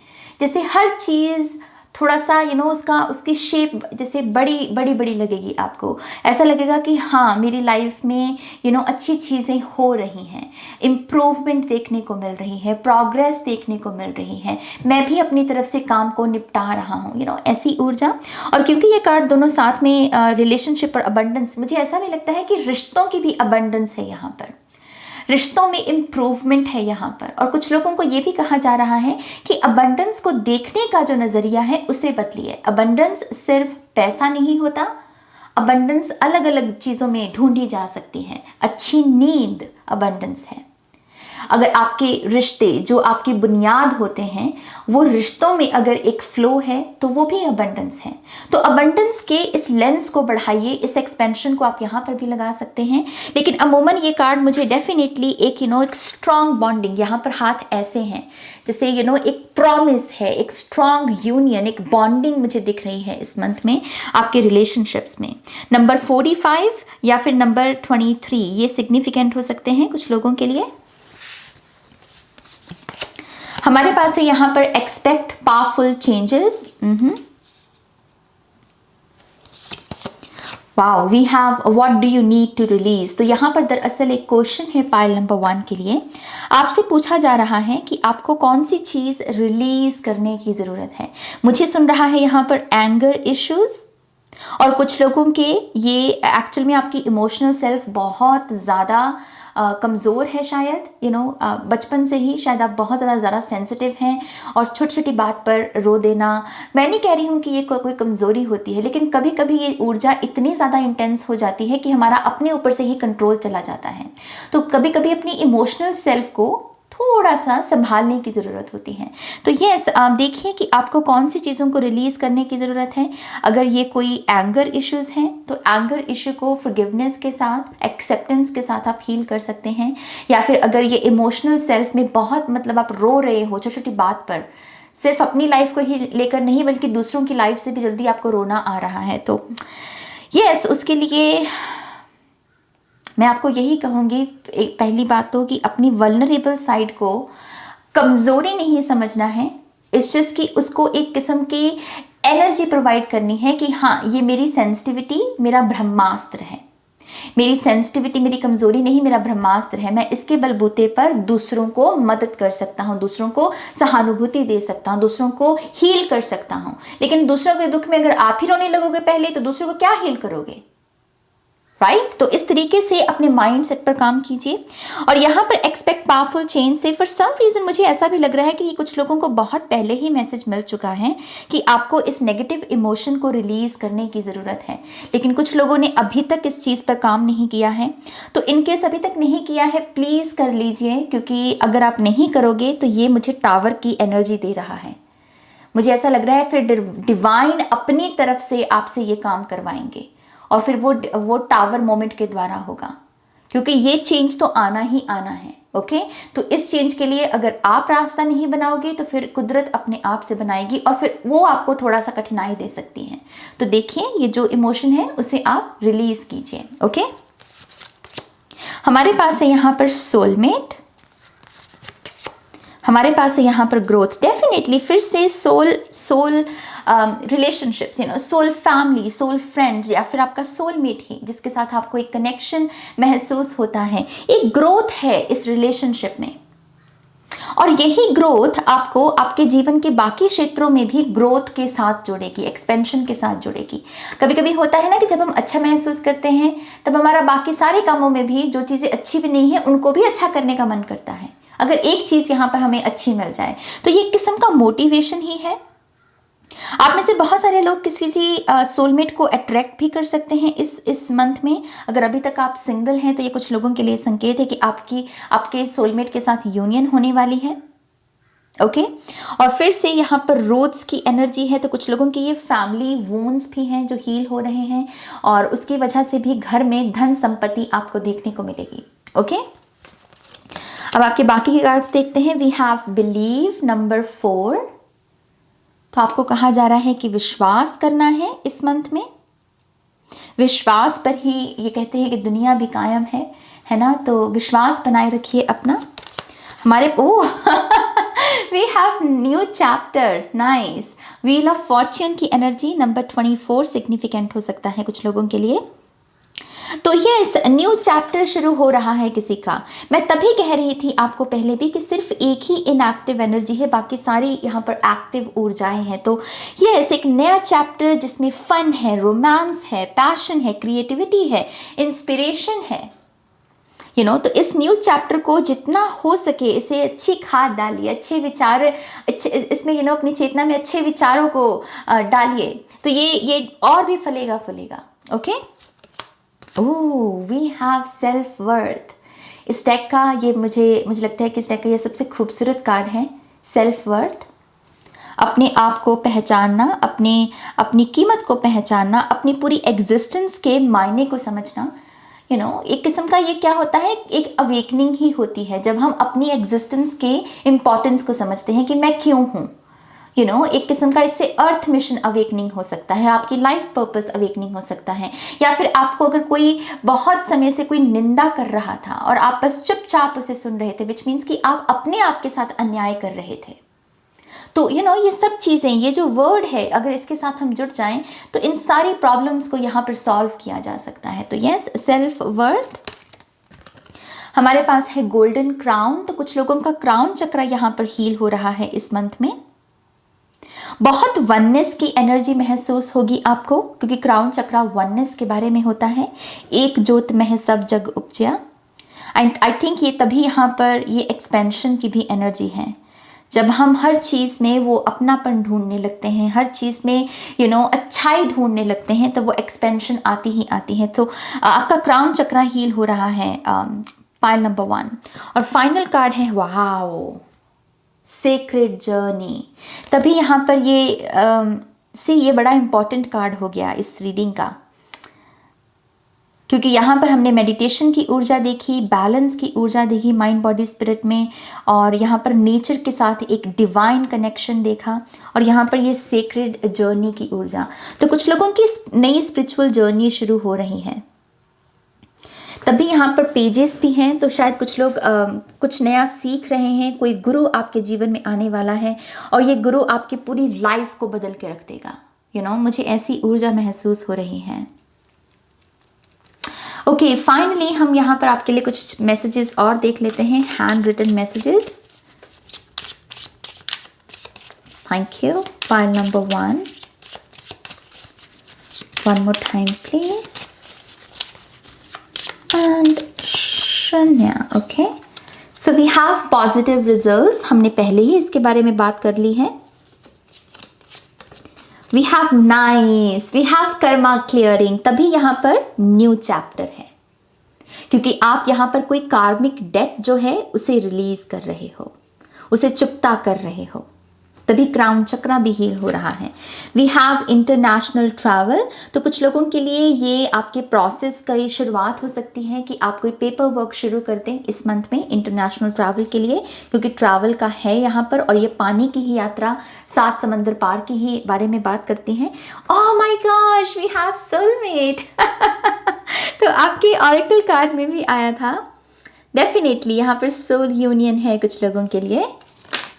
जैसे हर चीज़ थोड़ा सा उसकी शेप जैसे बड़ी लगेगी आपको। ऐसा लगेगा कि हाँ, मेरी लाइफ में अच्छी चीज़ें हो रही हैं, इम्प्रूवमेंट देखने को मिल रही है, प्रोग्रेस देखने को मिल रही है, मैं भी अपनी तरफ से काम को निपटा रहा हूँ, ऐसी ऊर्जा। और क्योंकि ये कार्ड दोनों साथ में रिलेशनशिप और अबंडेंस, मुझे ऐसा भी लगता है कि रिश्तों की भी अबंडेंस है यहाँ पर, रिश्तों में इम्प्रूवमेंट है यहाँ पर। और कुछ लोगों को ये भी कहा जा रहा है कि अबंडेंस को देखने का जो नज़रिया है उसे बदलिए। अबंडेंस सिर्फ पैसा नहीं होता, अबंडेंस अलग अलग चीज़ों में ढूंढी जा सकती है। अच्छी नींद अबंडेंस है। अगर आपके रिश्ते जो आपकी बुनियाद होते हैं, वो रिश्तों में अगर एक फ्लो है तो वो भी अबंडेंस है। तो अबंडेंस के इस लेंस को बढ़ाइए, इस एक्सपेंशन को आप यहाँ पर भी लगा सकते हैं। लेकिन अमूमन ये कार्ड मुझे डेफिनेटली एक एक स्ट्रॉन्ग बॉन्डिंग, यहाँ पर हाथ ऐसे हैं जैसे एक प्रॉमिस है, एक स्ट्रॉन्ग यूनियन, एक बॉन्डिंग मुझे दिख रही है इस मंथ में आपके रिलेशनशिप्स में। नंबर 45 या फिर नंबर 23 ये सिग्निफिकेंट हो सकते हैं कुछ लोगों के लिए। हमारे पास है यहाँ पर expect powerful changes. Wow, we have what do you need to release. तो यहाँ पर दरअसल एक क्वेश्चन है पाइल नंबर 1 के लिए। आपसे पूछा जा रहा है कि आपको कौन सी चीज़ रिलीज करने की ज़रूरत है। मुझे सुन रहा है यहाँ पर एंगर इश्यूज, और कुछ लोगों के ये एक्चुअल में आपकी इमोशनल सेल्फ बहुत ज़्यादा कमज़ोर है शायद, बचपन से ही शायद आप बहुत ज़्यादा सेंसिटिव हैं और छोटी छोटी बात पर रो देना। मैं नहीं कह रही हूँ कि ये कोई कमज़ोरी होती है, लेकिन कभी कभी ये ऊर्जा इतनी ज़्यादा इंटेंस हो जाती है कि हमारा अपने ऊपर से ही कंट्रोल चला जाता है। तो कभी कभी अपनी इमोशनल सेल्फ को थोड़ा सा संभालने की ज़रूरत होती है। तो यस, आप देखिए कि आपको कौन सी चीज़ों को रिलीज़ करने की ज़रूरत है। अगर ये कोई एंगर इश्यूज़ हैं तो एंगर इशू को फॉरगिवनेस के साथ, एक्सेप्टेंस के साथ आप हील कर सकते हैं। या फिर अगर ये इमोशनल सेल्फ में बहुत आप रो रहे हो छोटी छोटी बात पर, सिर्फ अपनी लाइफ को ही लेकर नहीं बल्कि दूसरों की लाइफ से भी जल्दी आपको रोना आ रहा है, तो यस, उसके लिए मैं आपको यही कहूँगी, एक पहली बात तो कि अपनी वल्नरेबल साइड को कमज़ोरी नहीं समझना है, इट्स जस्ट कि उसको एक किस्म की एनर्जी प्रोवाइड करनी है कि हाँ, ये मेरी सेंसिटिविटी मेरा ब्रह्मास्त्र है, मेरी सेंसिटिविटी मेरी कमज़ोरी नहीं, मेरा ब्रह्मास्त्र है। मैं इसके बलबूते पर दूसरों को मदद कर सकता हूँ, दूसरों को सहानुभूति दे सकता हूँ, दूसरों को हील कर सकता हूँ। लेकिन दूसरों के दुख में अगर आप ही रोने लगोगे पहले, तो दूसरों को क्या हील करोगे, राइट? तो इस तरीके से अपने माइंड सेट पर काम कीजिए। और यहाँ पर एक्सपेक्ट पावरफुल चेंज से फॉर सम रीज़न मुझे ऐसा भी लग रहा है कि कुछ लोगों को बहुत पहले ही मैसेज मिल चुका है कि आपको इस नेगेटिव इमोशन को रिलीज़ करने की ज़रूरत है, लेकिन कुछ लोगों ने अभी तक इस चीज़ पर काम नहीं किया है। तो इनकेस अभी तक नहीं किया है, प्लीज़ कर लीजिए, क्योंकि अगर आप नहीं करोगे तो ये मुझे टावर की एनर्जी दे रहा है। मुझे ऐसा लग रहा है फिर डिवाइन अपनी तरफ से आपसे ये काम करवाएंगे और फिर वो टावर मोमेंट के द्वारा होगा, क्योंकि ये चेंज तो आना ही आना है। ओके, तो इस चेंज के लिए अगर आप रास्ता नहीं बनाओगे तो फिर कुदरत अपने आप से बनाएगी और फिर वो आपको थोड़ा सा कठिनाई दे सकती है। तो देखिए, ये जो इमोशन है उसे आप रिलीज कीजिए। ओके, हमारे पास है यहाँ पर सोलमेट, हमारे पास है यहाँ पर ग्रोथ। डेफिनेटली फिर से soul relationships, soul family, soul friends, या फिर आपका सोलमेट ही जिसके साथ आपको एक कनेक्शन महसूस होता है, एक ग्रोथ है इस रिलेशनशिप में। और यही ग्रोथ आपको आपके जीवन के बाकी क्षेत्रों में भी ग्रोथ के साथ जोड़ेगी, एक्सपेंशन के साथ जोड़ेगी। कभी कभी होता है ना कि जब हम अच्छा महसूस करते हैं तब हमारा बाकी सारे कामों में भी जो चीज़ें अच्छी भी नहीं है उनको भी अच्छा करने का मन करता है। अगर एक चीज़ यहाँ पर हमें अच्छी मिल जाए तो ये एक किस्म का मोटिवेशन ही है। आप में से बहुत सारे लोग किसी सोलमेट को अट्रैक्ट भी कर सकते हैं इस मंथ में। अगर अभी तक आप सिंगल हैं तो ये कुछ लोगों के लिए संकेत है कि आपके सोलमेट के साथ यूनियन होने वाली है। ओके, और फिर से यहाँ पर रोड्स की एनर्जी है, तो कुछ लोगों के ये फैमिली वूंड्स भी हैं जो हील हो रहे हैं और उसकी वजह से भी घर में धन संपत्ति आपको देखने को मिलेगी। ओके, अब आपके बाकी के कार्ड्स देखते हैं। We have believe number 4। तो आपको कहा जा रहा है कि विश्वास करना है इस मंथ में। विश्वास पर ही ये कहते हैं कि दुनिया भी कायम है ना? तो विश्वास बनाए रखिए अपना। हमारे we have new chapter, nice. Wheel of fortune की एनर्जी नंबर 24 सिग्निफिकेंट हो सकता है कुछ लोगों के लिए। तो यस, न्यू चैप्टर शुरू हो रहा है किसी का। मैं तभी कह रही थी आपको पहले भी कि सिर्फ एक ही इनएक्टिव एनर्जी है, बाकी सारी यहाँ पर एक्टिव ऊर्जाएं हैं। तो यस, एक नया चैप्टर जिसमें फन है, रोमांस है, पैशन है, क्रिएटिविटी है, इंस्पिरेशन है। तो इस न्यू चैप्टर को जितना हो सके इसे अच्छी खाद डालिए, अच्छे विचार इसमें अपनी चेतना में अच्छे विचारों को डालिए, तो ये और भी फूलेगा। Okay, we have self worth. इस डेक का ये मुझे लगता है कि इस डेक का ये सबसे खूबसूरत कार्ड है, सेल्फ वर्थ। अपने आप को पहचानना, अपनी कीमत को पहचानना, अपनी पूरी एग्जिस्टेंस के मायने को समझना। एक किस्म का ये क्या होता है, एक अवेकनिंग ही होती है जब हम अपनी एग्जिस्टेंस के इम्पॉर्टेंस को समझते हैं कि मैं क्यों हूँ। एक किस्म का इससे अर्थ मिशन अवेकनिंग हो सकता है, आपकी लाइफ पर्पस अवेकनिंग हो सकता है, या फिर आपको अगर कोई बहुत समय से कोई निंदा कर रहा था और आप बस चुपचाप उसे सुन रहे थे, विच मीन्स कि आप अपने आप के साथ अन्याय कर रहे थे। तो ये सब चीज़ें, ये जो वर्ड है, अगर इसके साथ हम जुड़ जाएं तो इन सारी प्रॉब्लम्स को यहाँ पर सॉल्व किया जा सकता है। तो यस, सेल्फ वर्थ। हमारे पास है गोल्डन क्राउन। तो कुछ लोगों का क्राउन चक्र यहाँ पर हील हो रहा है इस मंथ में। बहुत वननेस की एनर्जी महसूस होगी आपको, क्योंकि क्राउन चक्र वननेस के बारे में होता है। एक जोत में सब जग उपजया। आई थिंक ये तभी यहाँ पर ये एक्सपेंशन की भी एनर्जी है। जब हम हर चीज़ में वो अपनापन ढूंढने लगते हैं, हर चीज़ में अच्छाई ढूंढने लगते हैं, तो वो एक्सपेंशन आती ही आती है। तो आपका क्राउन चक्रा हील हो रहा है पाइल नंबर 1। और फाइनल कार्ड है वाओ, सेक्रेड जर्नी। तभी यहाँ पर ये बड़ा इंपॉर्टेंट कार्ड हो गया इस रीडिंग का, क्योंकि यहाँ पर हमने मेडिटेशन की ऊर्जा देखी, बैलेंस की ऊर्जा देखी माइंड बॉडी स्पिरिट में, और यहाँ पर नेचर के साथ एक डिवाइन कनेक्शन देखा, और यहाँ पर ये सेक्रेड जर्नी की ऊर्जा। तो कुछ लोगों की नई स्पिरिचुअल जर्नी शुरू हो रही है। तभी यहाँ पर पेजेस भी हैं, तो शायद कुछ लोग कुछ नया सीख रहे हैं। कोई गुरु आपके जीवन में आने वाला है, और ये गुरु आपकी पूरी लाइफ को बदल के रख देगा। मुझे ऐसी ऊर्जा महसूस हो रही है। ओके, फाइनली हम यहाँ पर आपके लिए कुछ मैसेजेस और देख लेते हैं, hand written messages. Thank you. File number 1, one more time please, and शन्या। Okay, so we have positive results. हमने पहले ही इसके बारे में बात कर ली है। We have nice, we have karma clearing. तभी यहाँ पर न्यू चैप्टर है, क्योंकि आप यहाँ पर कोई कार्मिक डेट जो है उसे रिलीज कर रहे हो, उसे चुकता कर रहे हो। तभी क्राउन चक्रा भी हील हो रहा है। We have international travel. तो कुछ लोगों के लिए ये आपके प्रोसेस का ये शुरुआत हो सकती है कि आप कोई पेपर वर्क शुरू कर दें इस मंथ में इंटरनेशनल ट्रैवल के लिए, क्योंकि ट्रैवल का है यहाँ पर, और ये पानी की ही यात्रा, 7 समंदर पार की ही बारे में बात करते हैं। Oh my gosh, we have soulmate. तो आपके ऑरेकल कार्ड में भी आया था। डेफिनेटली यहाँ पर सोल यूनियन है कुछ लोगों के लिए।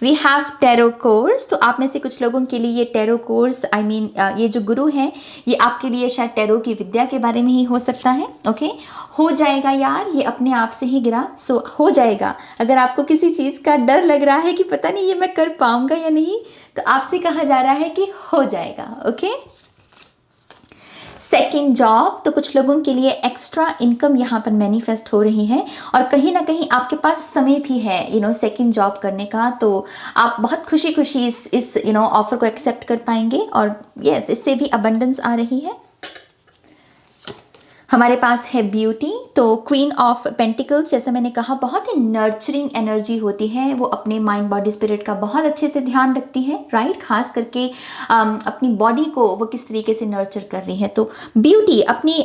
We have tarot course. तो आप में से कुछ लोगों के लिए ये टैरो कोर्स, ये जो गुरु है ये आपके लिए शायद टैरो की विद्या के बारे में ही हो सकता है। ओके, हो जाएगा यार, ये अपने आप से ही गिरा, सो हो जाएगा। अगर आपको किसी चीज़ का डर लग रहा है कि पता नहीं ये मैं कर पाऊंगा या नहीं, तो आपसे कहा जा रहा है कि हो जाएगा। Okay, second job. तो कुछ लोगों के लिए एक्स्ट्रा इनकम यहाँ पर मैनिफेस्ट हो रही है, और कहीं ना कहीं आपके पास समय भी है सेकेंड जॉब करने का। तो आप बहुत खुशी खुशी इस ऑफर को एक्सेप्ट कर पाएंगे, और यस, इससे भी अबंडेंस आ रही है। हमारे पास है ब्यूटी। तो क्वीन ऑफ पेंटिकल्स, जैसा मैंने कहा, बहुत ही नर्चरिंग एनर्जी होती है। वो अपने माइंड बॉडी स्पिरिट का बहुत अच्छे से ध्यान रखती है, राइट। खास करके अपनी बॉडी को वो किस तरीके से नर्चर कर रही है। तो ब्यूटी, अपने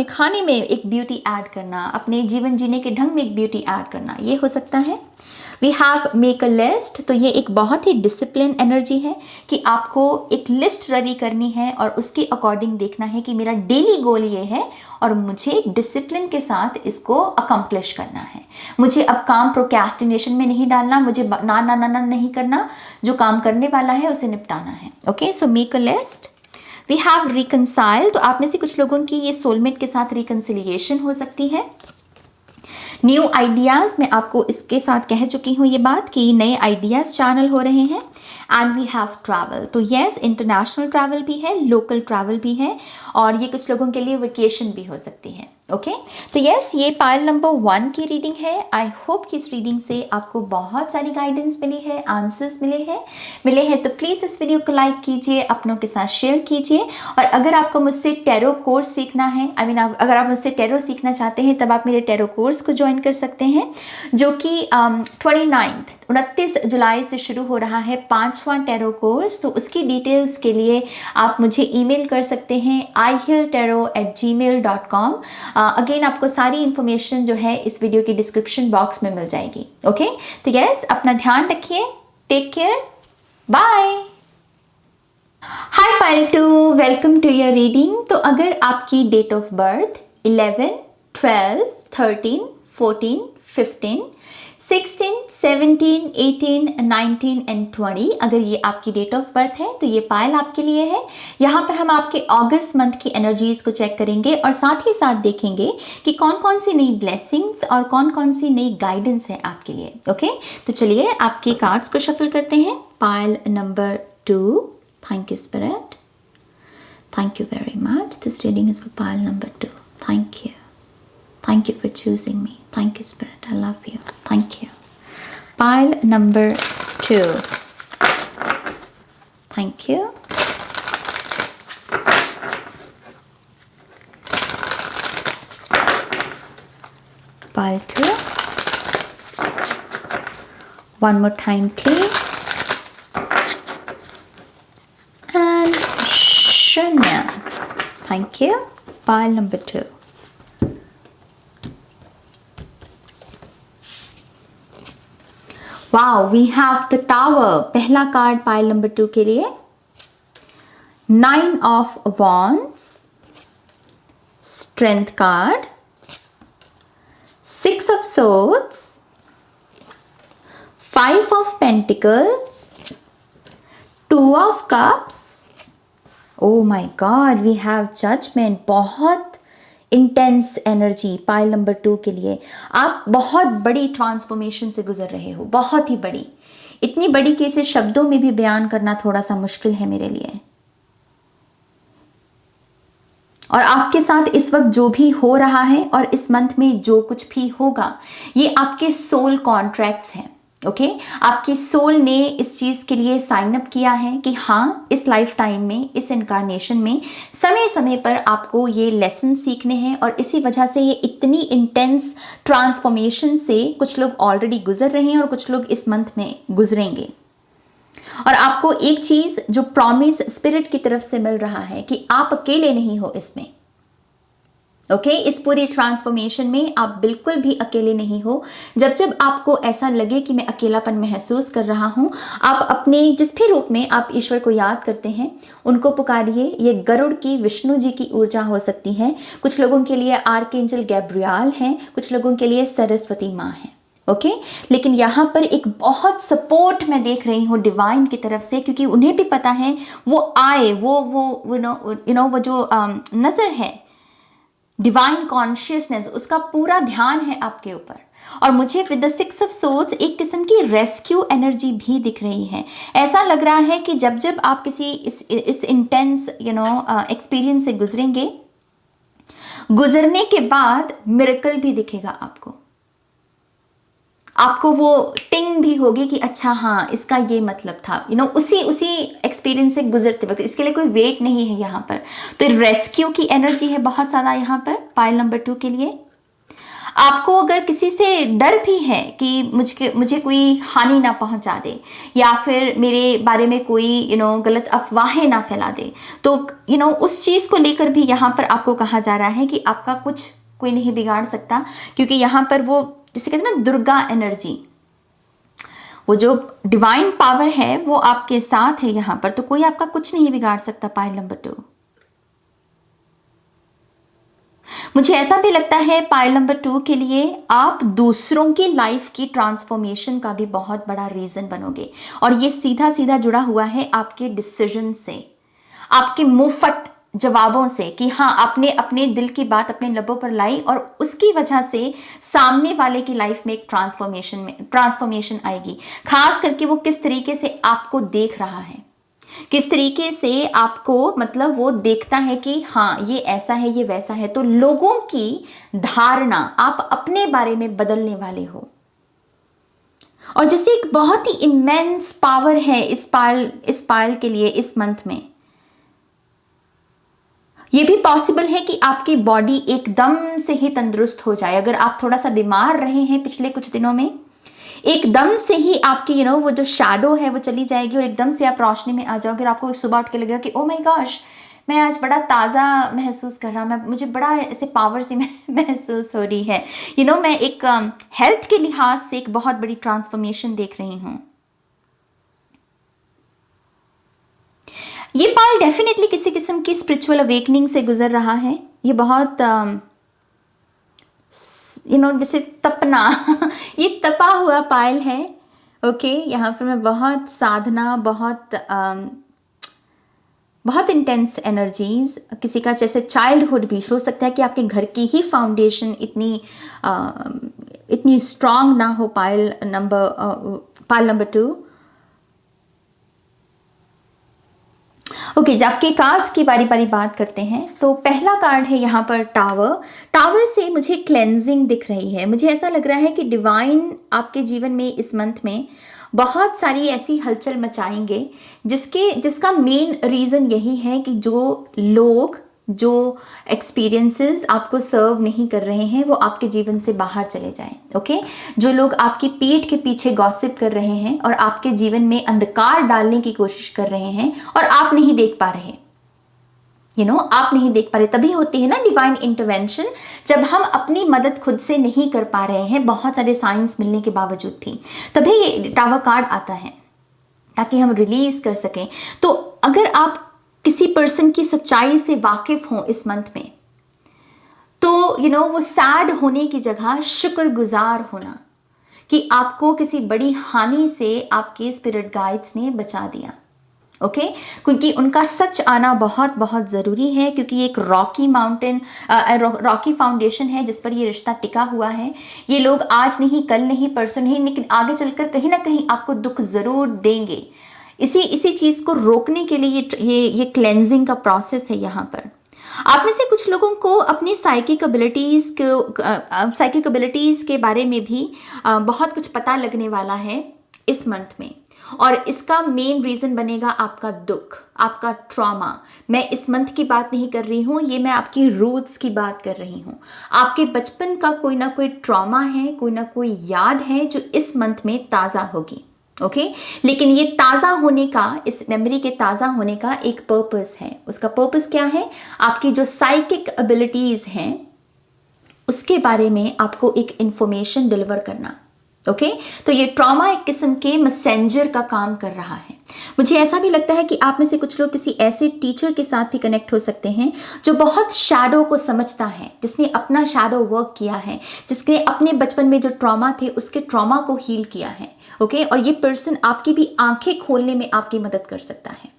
खाने में एक ब्यूटी ऐड करना, अपने जीवन जीने के ढंग में एक ब्यूटी ऐड करना, ये हो सकता है। We have make a list. तो ये एक बहुत ही डिसिप्लिन एनर्जी है कि आपको एक लिस्ट रेडी करनी है और उसके अकॉर्डिंग देखना है कि मेरा डेली गोल ये है और मुझे डिसिप्लिन के साथ इसको अकम्प्लिश करना है। मुझे अब काम प्रोक्रेस्टिनेशन में नहीं डालना, मुझे ना ना ना ना नहीं करना, जो काम करने वाला है उसे निपटाना है। Okay, so make a list. We have reconcile. तो आप में से कुछ लोगों की ये सोलमेट के साथ रिकनसिलिएशन हो सकती है। न्यू आइडियाज़, मैं आपको इसके साथ कह चुकी हूँ ये बात कि नए आइडियाज़ चैनल हो रहे हैं। And we have travel. तो येस, इंटरनेशनल ट्रैवल भी है, लोकल ट्रैवल भी है, और ये कुछ लोगों के लिए वेकेशन भी हो सकती है। ओके, तो येस, ये पाइल नंबर 1 की रीडिंग है। आई होप कि इस रीडिंग से आपको बहुत सारी गाइडेंस मिली है, आंसर्स मिले हैं। तो प्लीज़ इस वीडियो को लाइक कीजिए, अपनों के साथ शेयर कीजिए। और अगर आपको मुझसे टैरो कोर्स सीखना है, अगर आप मुझसे टैरो सीखना चाहते हैं, तब आप मेरे टैरो कोर्स को ज्वाइन कर सकते हैं, जो कि 29 जुलाई से शुरू हो रहा है, 5वां टैरो कोर्स। तो उसकी डिटेल्स के लिए आप मुझे ईमेल कर सकते हैं ihealtarot@gmail.com। अगेन आपको सारी इन्फॉर्मेशन जो है इस वीडियो की डिस्क्रिप्शन बॉक्स में मिल जाएगी। ओके, तो यस, अपना ध्यान रखिए, take care, bye. Hi pile 2, welcome to your reading. तो अगर आपकी डेट ऑफ बर्थ 11, 12, 13, 14, 15, 16, 17, 18, 19 एंड 20, अगर ये आपकी डेट ऑफ बर्थ है तो ये पाइल आपके लिए है। यहाँ पर हम आपके अगस्त मंथ की एनर्जीज को चेक करेंगे और साथ ही साथ देखेंगे कि कौन कौन सी नई ब्लेसिंग्स और कौन कौन सी नई गाइडेंस है आपके लिए। ओके, तो चलिए आपके कार्ड्स को शफल करते हैं। Pile number 2, thank you spirit, thank you very much. This reading is for pile number 2, thank you. Thank you for choosing me. Thank you, Spirit. I love you. Thank you. Pile number 2. Thank you. Pile 2. One more time, please. And Shunya. Thank you. Pile number 2. Wow, we have the Tower. पहला card pile number 2 के लिए 9 of Wands, Strength card, 6 of Swords, 5 of Pentacles, 2 of Cups. Oh my God, we have Judgment. बहुत intense energy pile number 2 के लिए। आप बहुत बड़ी transformation से गुजर रहे हो, बहुत ही बड़ी, इतनी बड़ी कि इसे शब्दों में भी बयान करना थोड़ा सा मुश्किल है मेरे लिए। और आपके साथ इस वक्त जो भी हो रहा है और इस मंथ में जो कुछ भी होगा, ये आपके सोल कॉन्ट्रैक्ट्स हैं। ओके, आपकी सोल ने इस चीज के लिए साइन अप किया है कि हाँ, इस लाइफ टाइम में, इस इनकारनेशन में समय समय पर आपको ये लेसन सीखने हैं। और इसी वजह से ये इतनी इंटेंस ट्रांसफॉर्मेशन से कुछ लोग ऑलरेडी गुजर रहे हैं और कुछ लोग इस मंथ में गुजरेंगे। और आपको एक चीज जो प्रॉमिस स्पिरिट की तरफ से मिल रहा है कि आप अकेले नहीं हो इसमें। ओके, इस पूरी ट्रांसफॉर्मेशन में आप बिल्कुल भी अकेले नहीं हो। जब जब आपको ऐसा लगे कि मैं अकेलापन महसूस कर रहा हूं, आप अपने जिस भी रूप में आप ईश्वर को याद करते हैं उनको पुकारिए। ये गरुड़ की, विष्णु जी की ऊर्जा हो सकती है। कुछ लोगों के लिए आर्कएंजल गैब्रियल हैं, कुछ लोगों के लिए सरस्वती माँ है। ओके, लेकिन यहाँ पर एक बहुत सपोर्ट मैं देख रही हूँ डिवाइन की तरफ से, क्योंकि उन्हें भी पता है वो आए, वो जो नजर है, डिवाइन कॉन्शियसनेस, उसका पूरा ध्यान है आपके ऊपर। और मुझे विद द 6 ऑफ सोर्ड्स एक किस्म की रेस्क्यू एनर्जी भी दिख रही है। ऐसा लग रहा है कि जब जब आप किसी इस इंटेंस एक्सपीरियंस से गुजरेंगे, गुजरने के बाद मिरेकल भी दिखेगा आपको वो टिंग भी होगी कि अच्छा हाँ, इसका ये मतलब था। उसी एक्सपीरियंस से गुजरते वक्त, इसके लिए कोई वेट नहीं है यहाँ पर। तो रेस्क्यू की एनर्जी है बहुत ज़्यादा यहाँ पर पाइल नंबर 2 के लिए। आपको अगर किसी से डर भी है कि मुझे कोई हानि ना पहुंचा दे, या फिर मेरे बारे में कोई गलत अफवाहें ना फैला दे, तो उस चीज़ को लेकर भी यहाँ पर आपको कहा जा रहा है कि आपका कुछ कोई नहीं बिगाड़ सकता। क्योंकि यहाँ पर वो जिसे कहते हैं ना दुर्गा एनर्जी, वो जो डिवाइन पावर है वो आपके साथ है यहाँ पर, तो कोई आपका कुछ नहीं बिगाड़ सकता पाइल नंबर 2। मुझे ऐसा भी लगता है पाइल नंबर 2 के लिए आप दूसरों की लाइफ की ट्रांसफॉर्मेशन का भी बहुत बड़ा रीजन बनोगे। और ये सीधा सीधा जुड़ा हुआ है आपके डिसीजन से, आपके मुंहफट जवाबों से कि हाँ, आपने अपने दिल की बात अपने लबों पर लाई और उसकी वजह से सामने वाले की लाइफ में एक ट्रांसफॉर्मेशन आएगी। खास करके वो किस तरीके से आपको देख रहा है, किस तरीके से आपको मतलब वो देखता है कि हाँ, ये ऐसा है, ये वैसा है। तो लोगों की धारणा आप अपने बारे में बदलने वाले हो। और जैसे एक बहुत ही इमेंस पावर है इस पायल के लिए इस मंथ में। ये भी पॉसिबल है कि आपकी बॉडी एकदम से ही तंदुरुस्त हो जाए। अगर आप थोड़ा सा बीमार रहे हैं पिछले कुछ दिनों में, एकदम से ही आपकी वो जो शैडो है वो चली जाएगी और एकदम से आप रोशनी में आ जाओगे। आपको सुबह उठ के लगेगा कि ओ माय गॉश, मैं आज बड़ा ताज़ा महसूस कर रहा हूँ, मुझे बड़ा ऐसे पावर से महसूस हो रही है। मैं एक हेल्थ के लिहाज से एक बहुत बड़ी ट्रांसफॉर्मेशन देख रही हूँ। ये पाल डेफिनेटली किसी किस्म की स्पिरिचुअल अवेकनिंग से गुजर रहा है। ये बहुत जैसे तपना ये तपा हुआ पायल है। ओके, यहाँ पर मैं बहुत साधना, बहुत इंटेंस एनर्जीज, किसी का जैसे चाइल्डहुड भी हो सकता है कि आपके घर की ही फाउंडेशन इतनी स्ट्रांग ना हो। पायल नंबर 2 ओके, जब आपके कार्ड्स की बारी बारी बात करते हैं तो पहला कार्ड है यहाँ पर टावर। टावर से मुझे क्लेंजिंग दिख रही है। मुझे ऐसा लग रहा है कि डिवाइन आपके जीवन में इस मंथ में बहुत सारी ऐसी हलचल मचाएंगे जिसका मेन रीज़न यही है कि जो लोग, जो एक्सपीरियंसेस आपको सर्व नहीं कर रहे हैं वो आपके जीवन से बाहर चले जाएं। ओके, जो लोग आपकी पीठ के पीछे गॉसिप कर रहे हैं और आपके जीवन में अंधकार डालने की कोशिश कर रहे हैं और आप नहीं देख पा रहे, आप नहीं देख पा रहे, तभी होती है ना डिवाइन इंटरवेंशन, जब हम अपनी मदद खुद से नहीं कर पा रहे हैं बहुत सारे साइंस मिलने के बावजूद भी, तभी ये टावर कार्ड आता है ताकि हम रिलीज कर सकें। तो अगर आप किसी पर्सन की सच्चाई से वाकिफ हों इस मंथ में, तो वो सैड होने की जगह शुक्रगुजार होना कि आपको किसी बड़ी हानि से आपके स्पिरिट गाइड्स ने बचा दिया। ओके, क्योंकि उनका सच आना बहुत बहुत ज़रूरी है, क्योंकि एक रॉकी फाउंडेशन है जिस पर ये रिश्ता टिका हुआ है। ये लोग आज नहीं, कल नहीं, परसों नहीं, लेकिन आगे चलकर कहीं ना कहीं आपको दुख ज़रूर देंगे। इसी चीज़ को रोकने के लिए ये क्लेंजिंग का प्रोसेस है यहाँ पर। आप में से कुछ लोगों को अपनी साइकिक एबिलिटीज़ के बारे में भी बहुत कुछ पता लगने वाला है इस मंथ में, और इसका मेन रीज़न बनेगा आपका दुख, आपका ट्रॉमा। मैं इस मंथ की बात नहीं कर रही हूँ, ये मैं आपकी रूट्स की बात कर रही हूँ। आपके बचपन का कोई ना कोई ट्रॉमा है, कोई ना कोई याद है जो इस मंथ में ताज़ा होगी। ओके, लेकिन ये ताज़ा होने का, इस मेमोरी के ताज़ा होने का एक पर्पस है। उसका पर्पस क्या है? आपकी जो साइकिक एबिलिटीज़ हैं उसके बारे में आपको एक इंफॉर्मेशन डिलीवर करना। ओके, तो ये ट्रॉमा एक किस्म के मैसेंजर का काम कर रहा है। मुझे ऐसा भी लगता है कि आप में से कुछ लोग किसी ऐसे टीचर के साथ भी कनेक्ट हो सकते हैं जो बहुत शैडो को समझता है, जिसने अपना शैडो वर्क किया है, जिसने अपने बचपन में जो ट्रॉमा थे उसके ट्रॉमा को हील किया है। ओके, और ये पर्सन आपकी भी आंखें खोलने में आपकी मदद कर सकता है।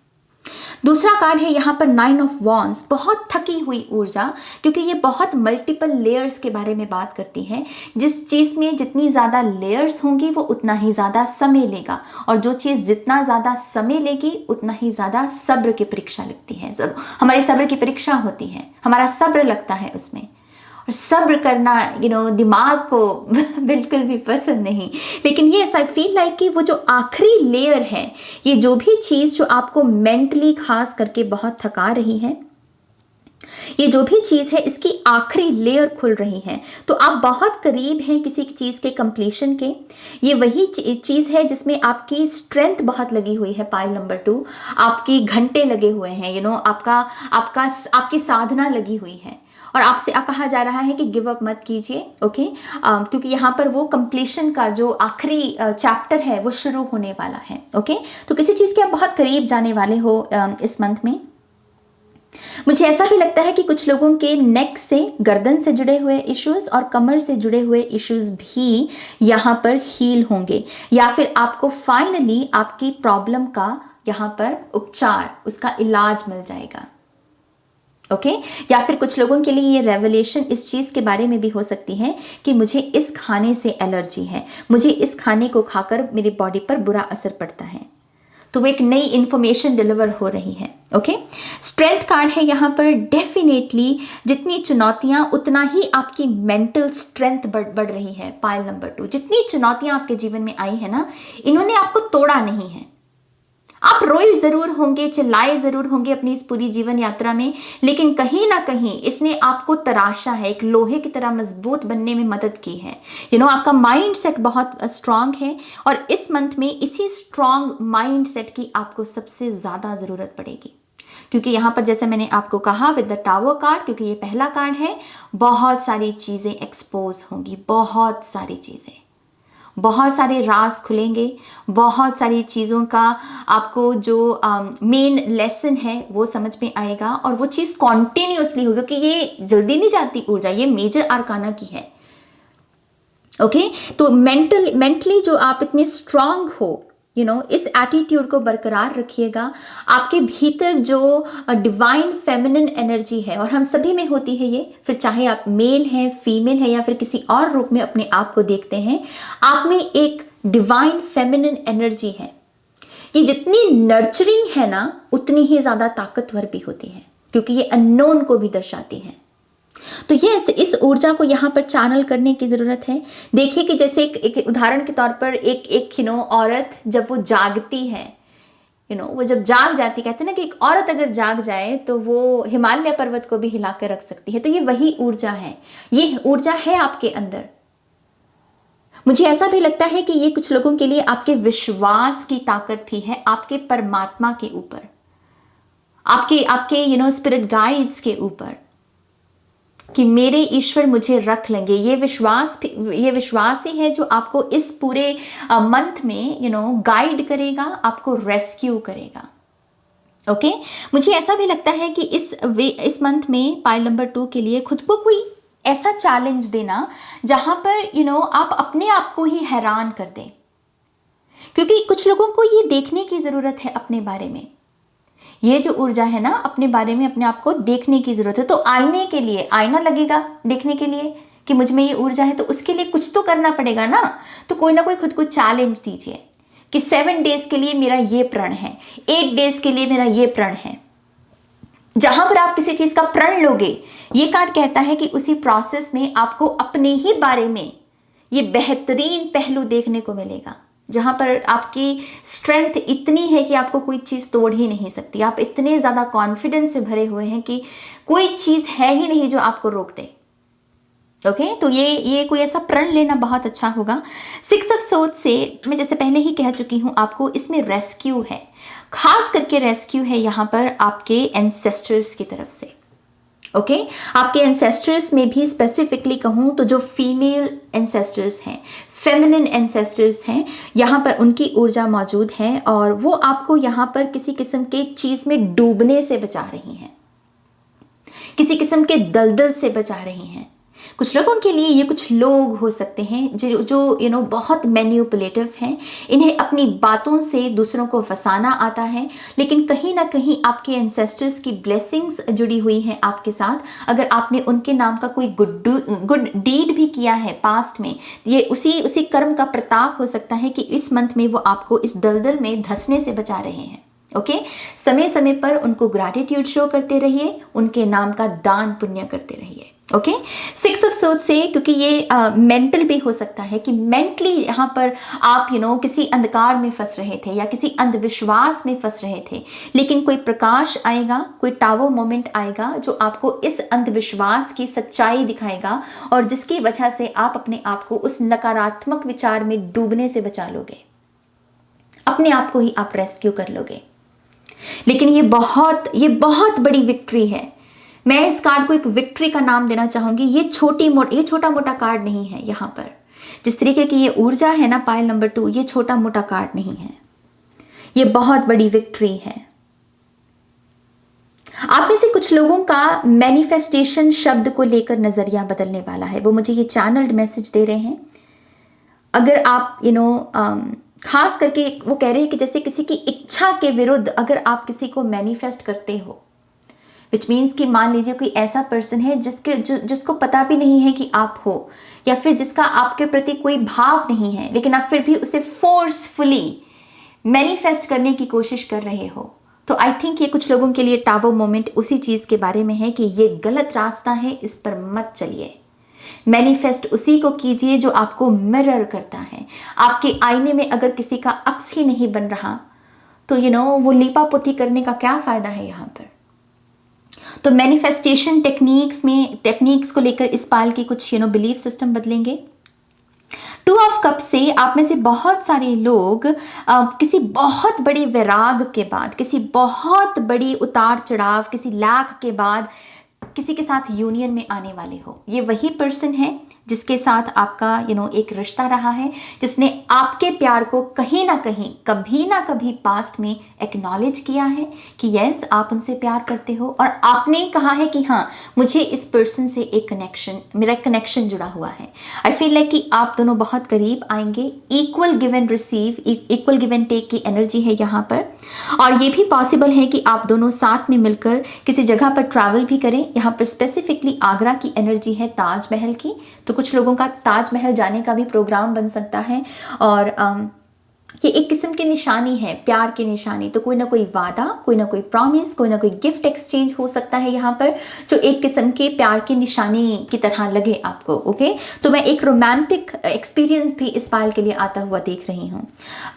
दूसरा कार्ड है यहाँ पर 9 ऑफ वॉन्ड्स, बहुत थकी हुई ऊर्जा, क्योंकि ये बहुत मल्टीपल लेयर्स के बारे में बात करती है। जिस चीज़ में जितनी ज़्यादा लेयर्स होंगी वो उतना ही ज़्यादा समय लेगा, और जो चीज़ जितना ज़्यादा समय लेगी उतना ही ज़्यादा सब्र की परीक्षा लगती है। हमारी सब्र की परीक्षा होती है, हमारा सब्र लगता है उसमें, और सब्र करना दिमाग को बिल्कुल भी पसंद नहीं। लेकिन ये ऐसा फील लाइक कि वो जो आखिरी लेयर है, ये जो भी चीज़ जो आपको मेंटली खास करके बहुत थका रही है, ये जो भी चीज़ है इसकी आखिरी लेयर खुल रही है, तो आप बहुत करीब हैं किसी चीज़ के कंप्लीशन के। ये वही चीज़ है जिसमें आपकी स्ट्रेंथ बहुत लगी हुई है। पाइल नंबर 2, आपकी घंटे लगे हुए हैं, आपकी साधना लगी हुई है, और आपसे कहा जा रहा है कि गिव अप मत कीजिए। ओके, क्योंकि यहाँ पर वो कंप्लीशन का जो आखिरी चैप्टर है वो शुरू होने वाला है। ओके, तो किसी चीज़ के आप बहुत करीब जाने वाले हो इस मंथ में। मुझे ऐसा भी लगता है कि कुछ लोगों के नेक से, गर्दन से जुड़े हुए इश्यूज और कमर से जुड़े हुए इश्यूज भी यहाँ पर हील होंगे, या फिर आपको फाइनली आपकी प्रॉब्लम का यहाँ पर उपचार, उसका इलाज मिल जाएगा। ओके, या फिर कुछ लोगों के लिए ये रेवलेशन इस चीज़ के बारे में भी हो सकती है कि मुझे इस खाने से एलर्जी है, मुझे इस खाने को खाकर मेरी बॉडी पर बुरा असर पड़ता है, तो वो एक नई इंफॉर्मेशन डिलीवर हो रही है। ओके, स्ट्रेंथ कार्ड है यहाँ पर। डेफिनेटली जितनी चुनौतियाँ उतना ही आपकी मेंटल स्ट्रेंथ बढ़ रही है। पाइल नंबर 2, जितनी चुनौतियाँ आपके जीवन में आई है ना, इन्होंने आपको तोड़ा नहीं है। आप रोए ज़रूर होंगे, चिल्लाए ज़रूर होंगे अपनी इस पूरी जीवन यात्रा में, लेकिन कहीं ना कहीं इसने आपको तराशा है, एक लोहे की तरह मजबूत बनने में मदद की है। आपका माइंड सेट बहुत स्ट्रांग है, और इस मंथ में इसी स्ट्रांग माइंड सेट की आपको सबसे ज़्यादा ज़रूरत पड़ेगी, क्योंकि यहाँ पर जैसे मैंने आपको कहा विद द टावर कार्ड, क्योंकि ये पहला कार्ड है, बहुत सारी चीज़ें एक्सपोज होंगी, बहुत सारी चीज़ें, बहुत सारे राज खुलेंगे, बहुत सारी चीज़ों का आपको जो मेन लेसन है वो समझ में आएगा, और वो चीज़ कॉन्टिन्यूसली होगी, क्योंकि ये जल्दी नहीं जाती ऊर्जा, ये मेजर आर्काना की है। ओके, तो मेंटली जो आप इतने स्ट्रांग हो, इस एटीट्यूड को बरकरार रखिएगा। आपके भीतर जो डिवाइन फेमिनिन एनर्जी है, और हम सभी में होती है ये, फिर चाहे आप मेल हैं, फीमेल हैं, या फिर किसी और रूप में अपने आप को देखते हैं, आप में एक डिवाइन फेमिनिन एनर्जी है। कि जितनी नर्चरिंग है ना उतनी ही ज़्यादा ताकतवर भी होती है, क्योंकि ये अननोन को भी दर्शाती है। तो ये इस ऊर्जा को यहाँ पर चैनल करने की ज़रूरत है। देखिए कि जैसे एक उदाहरण के तौर पर एक औरत जब वो जागती है, वो जब जाग जाती, कहते हैं ना कि एक औरत अगर जाग जाए तो वो हिमालय पर्वत को भी हिला कर रख सकती है। तो ये वही ऊर्जा है, ये ऊर्जा है आपके अंदर। मुझे ऐसा भी लगता है कि ये कुछ लोगों के लिए आपके विश्वास की ताकत भी है, आपके परमात्मा के ऊपर, आपके स्पिरिट गाइड्स के ऊपर, कि मेरे ईश्वर मुझे रख लेंगे। ये विश्वास ही है जो आपको इस पूरे मंथ में गाइड करेगा, आपको रेस्क्यू करेगा। ओके मुझे ऐसा भी लगता है कि इस मंथ में पाइल नंबर 2 के लिए खुद को कोई ऐसा चैलेंज देना जहां पर आप अपने आप को ही हैरान कर दें, क्योंकि कुछ लोगों को ये देखने की जरूरत है अपने बारे में। ये जो ऊर्जा है ना, अपने बारे में अपने आप को देखने की जरूरत है। तो आईने के लिए आईना लगेगा देखने के लिए कि मुझ में ये ऊर्जा है, तो उसके लिए कुछ तो करना पड़ेगा ना। तो कोई ना कोई खुद को चैलेंज दीजिए कि 7 डेज के लिए मेरा ये प्रण है, 8 डेज के लिए मेरा ये प्रण है। जहां पर आप किसी चीज का प्रण लोगे, ये कार्ड कहता है कि उसी प्रोसेस में आपको अपने ही बारे में ये बेहतरीन पहलू देखने को मिलेगा, जहां पर आपकी स्ट्रेंथ इतनी है कि आपको कोई चीज तोड़ ही नहीं सकती। आप इतने ज्यादा कॉन्फिडेंस से भरे हुए हैं कि कोई चीज है ही नहीं जो आपको रोक दे। ओके तो ये कोई ऐसा प्रण लेना बहुत अच्छा होगा। 6 ऑफ सोर्ड्स से मैं जैसे पहले ही कह चुकी हूं आपको, इसमें रेस्क्यू है, खास करके रेस्क्यू है यहाँ पर आपके एंसेस्टर्स की तरफ से। ओके आपके एंसेस्टर्स में भी स्पेसिफिकली कहूँ तो जो फीमेल एंसेस्टर्स हैं, फेमिनिन एंसेस्टर्स हैं, यहाँ पर उनकी ऊर्जा मौजूद है और वो आपको यहाँ पर किसी किस्म के चीज़ में डूबने से बचा रही हैं, किसी किस्म के दलदल से बचा रही हैं। कुछ लोगों के लिए ये कुछ लोग हो सकते हैं जो बहुत मैनिपुलेटिव हैं, इन्हें अपनी बातों से दूसरों को फंसाना आता है, लेकिन कहीं ना कहीं आपके एंसेस्टर्स की ब्लेसिंग्स जुड़ी हुई हैं आपके साथ। अगर आपने उनके नाम का कोई गुड डीड भी किया है पास्ट में, ये उसी कर्म का प्रताप हो सकता है कि इस मंथ में वो आपको इस दलदल में धंसने से बचा रहे हैं। ओके समय समय पर उनको ग्रैटिट्यूड शो करते रहिए, उनके नाम का दान पुण्य करते रहिए। ओके 6 ऑफ सोर्ड्स से, क्योंकि ये मेंटल भी हो सकता है कि मेंटली यहाँ पर आप किसी अंधकार में फंस रहे थे या किसी अंधविश्वास में फंस रहे थे, लेकिन कोई प्रकाश आएगा, कोई टावो मोमेंट आएगा जो आपको इस अंधविश्वास की सच्चाई दिखाएगा और जिसकी वजह से आप अपने आप को उस नकारात्मक विचार में डूबने से बचा लोगे, अपने आप को ही आप रेस्क्यू कर लोगे। लेकिन ये बहुत बड़ी विक्ट्री है। मैं इस कार्ड को एक विक्ट्री का नाम देना चाहूंगी। ये छोटा मोटा कार्ड नहीं है। यहाँ पर जिस तरीके की ये ऊर्जा है ना पाइल नंबर 2, ये छोटा मोटा कार्ड नहीं है, ये बहुत बड़ी विक्ट्री है। आप में से कुछ लोगों का मैनिफेस्टेशन शब्द को लेकर नजरिया बदलने वाला है। वो मुझे ये चैनल्ड मैसेज दे रहे हैं। अगर आप खास करके वो कह रहे हैं कि जैसे किसी की इच्छा के विरुद्ध अगर आप किसी को मैनिफेस्ट करते हो, विच मीन्स कि मान लीजिए कोई ऐसा पर्सन है जिसको पता भी नहीं है कि आप हो, या फिर जिसका आपके प्रति कोई भाव नहीं है, लेकिन आप फिर भी उसे फोर्सफुली मैनिफेस्ट करने की कोशिश कर रहे हो, तो आई थिंक ये कुछ लोगों के लिए टावो मोमेंट उसी चीज़ के बारे में है कि ये गलत रास्ता है, इस पर मत चलिए। मैनिफेस्ट उसी को कीजिए जो आपको मिरर करता है। आपके आईने में अगर किसी का अक्स ही नहीं बन रहा तो वो लीपापोती करने का क्या फ़ायदा है यहाँ पर। तो मैनिफेस्टेशन टेक्निक्स को लेकर इस पाल की कुछ बिलीफ सिस्टम बदलेंगे। 2 ऑफ कप से आप में से बहुत सारे लोग किसी बहुत बड़ी वैराग के बाद, किसी बहुत बड़ी उतार चढ़ाव, किसी लैक के बाद किसी के साथ यूनियन में आने वाले हो। ये वही पर्सन है जिसके साथ आपका एक रिश्ता रहा है, जिसने आपके प्यार को कहीं ना कहीं कभी ना कभी पास्ट में एक्नॉलेज किया है कि यस आप उनसे प्यार करते हो, और आपने कहा है कि हाँ मुझे इस पर्सन से मेरा कनेक्शन जुड़ा हुआ है। आई फील लाइक कि आप दोनों बहुत करीब आएंगे। Equal give and receive, equal give and take की एनर्जी है यहाँ पर, और ये भी पॉसिबल है कि आप दोनों साथ में मिलकर किसी जगह पर ट्रैवल भी करें। यहाँ पर स्पेसिफिकली आगरा की एनर्जी है, ताजमहल की, तो कुछ लोगों का ताजमहल जाने का भी प्रोग्राम बन सकता है। और ये एक किस्म की निशानी है, प्यार की निशानी। तो कोई ना कोई वादा, कोई ना कोई प्रॉमिस, कोई ना कोई गिफ्ट एक्सचेंज हो सकता है यहाँ पर, जो एक किस्म के प्यार की निशानी की तरह लगे आपको। ओके, तो मैं एक रोमांटिक एक्सपीरियंस भी इस पायल के लिए आता हुआ देख रही हूँ।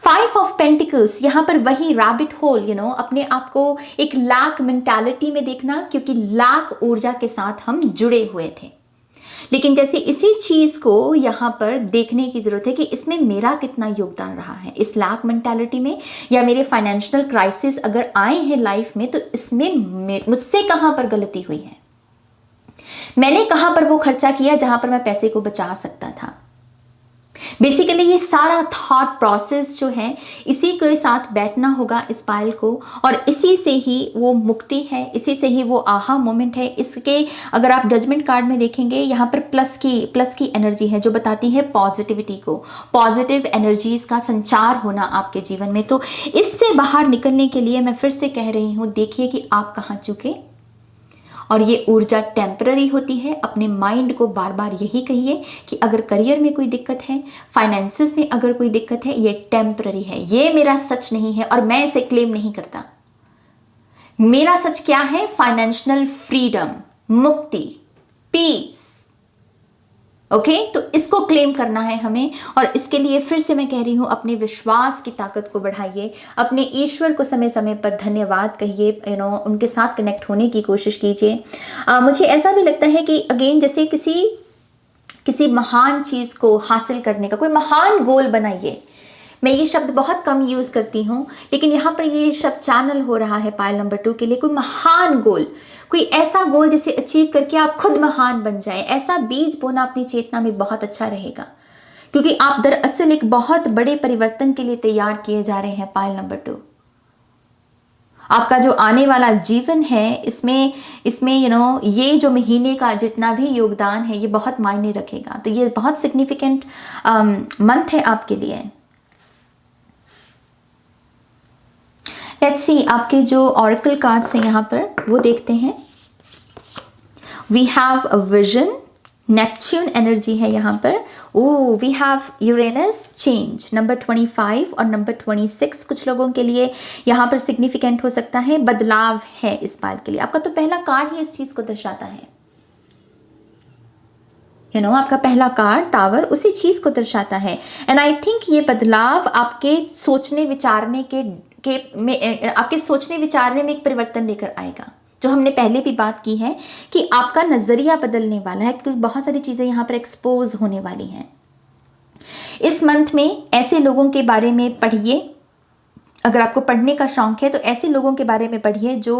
5 ऑफ पेंटिकल्स, यहाँ पर वही रैबिट होल, अपने आप को एक लैक मेंटालिटी में देखना, क्योंकि लैक ऊर्जा के साथ हम जुड़े हुए थे। लेकिन जैसे इसी चीज को यहाँ पर देखने की जरूरत है कि इसमें मेरा कितना योगदान रहा है, इस लैक मेंटालिटी में, या मेरे फाइनेंशियल क्राइसिस अगर आए हैं लाइफ में तो इसमें मुझसे कहाँ पर गलती हुई है, मैंने कहाँ पर वो खर्चा किया जहां पर मैं पैसे को बचा सकता था। बेसिकली ये सारा थॉट प्रोसेस जो है, इसी के साथ बैठना होगा इस पायल को, और इसी से ही वो मुक्ति है, इसी से ही वो आहा मोमेंट है। इसके अगर आप जजमेंट कार्ड में देखेंगे, यहाँ पर प्लस की एनर्जी है जो बताती है पॉजिटिविटी को, पॉजिटिव एनर्जीज का संचार होना आपके जीवन में। तो इससे बाहर निकलने के लिए मैं फिर से कह रही हूँ, देखिए कि आप कहाँ चुके, और ये ऊर्जा टेम्पररी होती है। अपने माइंड को बार बार यही कहिए कि अगर करियर में कोई दिक्कत है, फाइनेंसेस में अगर कोई दिक्कत है, ये टेम्पररी है, ये मेरा सच नहीं है और मैं इसे क्लेम नहीं करता। मेरा सच क्या है? फाइनेंशियल फ्रीडम, मुक्ति, पीस। ओके, तो इसको क्लेम करना है हमें, और इसके लिए फिर से मैं कह रही हूं, अपने विश्वास की ताकत को बढ़ाइए, अपने ईश्वर को समय समय पर धन्यवाद कहिए, उनके साथ कनेक्ट होने की कोशिश कीजिए। मुझे ऐसा भी लगता है कि अगेन, जैसे किसी महान चीज को हासिल करने का कोई महान गोल बनाइए। मैं ये शब्द बहुत कम यूज करती हूँ, लेकिन यहाँ पर ये शब्द चैनल हो रहा है पायल नंबर 2 के लिए। कोई महान गोल, कोई ऐसा गोल जिसे अचीव करके आप खुद महान बन जाएं, ऐसा बीज बोना अपनी चेतना में बहुत अच्छा रहेगा, क्योंकि आप दरअसल एक बहुत बड़े परिवर्तन के लिए तैयार किए जा रहे हैं। पायल नंबर 2, आपका जो आने वाला जीवन है, इसमें ये जो महीने का जितना भी योगदान है, ये बहुत मायने रखेगा। तो ये बहुत सिग्निफिकेंट मंथ है आपके लिए। लेट्स सी, आपके जो ऑरेकल कार्ड्स हैं यहाँ पर वो देखते हैं। We have a vision, Neptune energy है यहाँ पर। Oh, we have Uranus, change, number 25 और नंबर 26 कुछ लोगों के लिए यहाँ पर सिग्निफिकेंट हो सकता है, बदलाव है इस पायल के लिए। आपका तो पहला कार्ड ही इस चीज को दर्शाता है, आपका पहला कार्ड टावर उसी चीज को दर्शाता है। एंड आई थिंक ये बदलाव आपके सोचने विचारने आपके सोचने विचारने में एक परिवर्तन लेकर आएगा, जो हमने पहले भी बात की है कि आपका नजरिया बदलने वाला है, क्योंकि बहुत सारी चीजें यहाँ पर एक्सपोज होने वाली हैं। इस मंथ में ऐसे लोगों के बारे में पढ़िए, अगर आपको पढ़ने का शौक है तो ऐसे लोगों के बारे में पढ़िए जो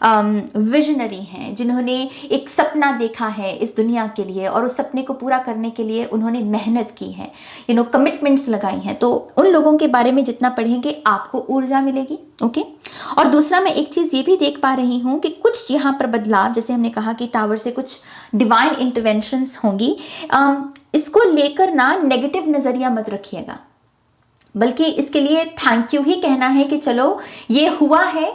विजनरी हैं, जिन्होंने एक सपना देखा है इस दुनिया के लिए, और उस सपने को पूरा करने के लिए उन्होंने मेहनत की है, कमिटमेंट्स लगाई हैं। तो उन लोगों के बारे में जितना पढ़ेंगे आपको ऊर्जा मिलेगी। ओके, और दूसरा मैं एक चीज़ ये भी देख पा रही हूँ कि कुछ यहाँ पर बदलाव, जैसे हमने कहा कि टावर से कुछ डिवाइन इंटरवेंशंस होंगी, इसको लेकर ना नेगेटिव नज़रिया मत रखिएगा, बल्कि इसके लिए थैंक यू ही कहना है कि चलो ये हुआ है,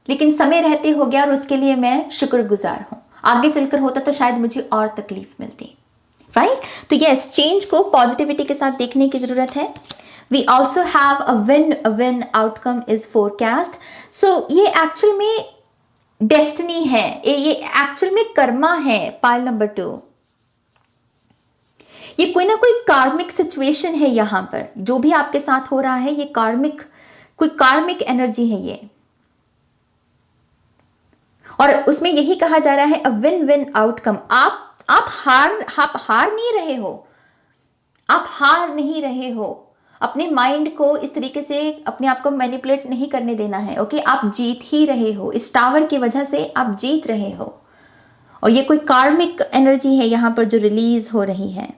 लेकिन समय रहते हो गया और उसके लिए मैं शुक्रगुजार हूं। आगे चलकर होता तो शायद मुझे और तकलीफ मिलती, राइट? तो यस, चेंज को पॉजिटिविटी के साथ देखने की जरूरत है। We also have a win outcome is forecast. So ये एक्चुअल में डेस्टिनी है, ये एक्चुअल में कर्मा है। पायल नंबर 2, ये कोई ना कोई कार्मिक सिचुएशन है यहाँ पर, जो भी आपके साथ हो रहा है ये कोई कार्मिक एनर्जी है ये, और उसमें यही कहा जा रहा है अ विन आउटकम। आप हार नहीं रहे हो, आप हार नहीं रहे हो। अपने माइंड को इस तरीके से अपने आप को मैनिपुलेट नहीं करने देना है। ओके, आप जीत ही रहे हो, इस टावर की वजह से आप जीत रहे हो, और ये कोई कार्मिक एनर्जी है यहाँ पर जो रिलीज हो रही है।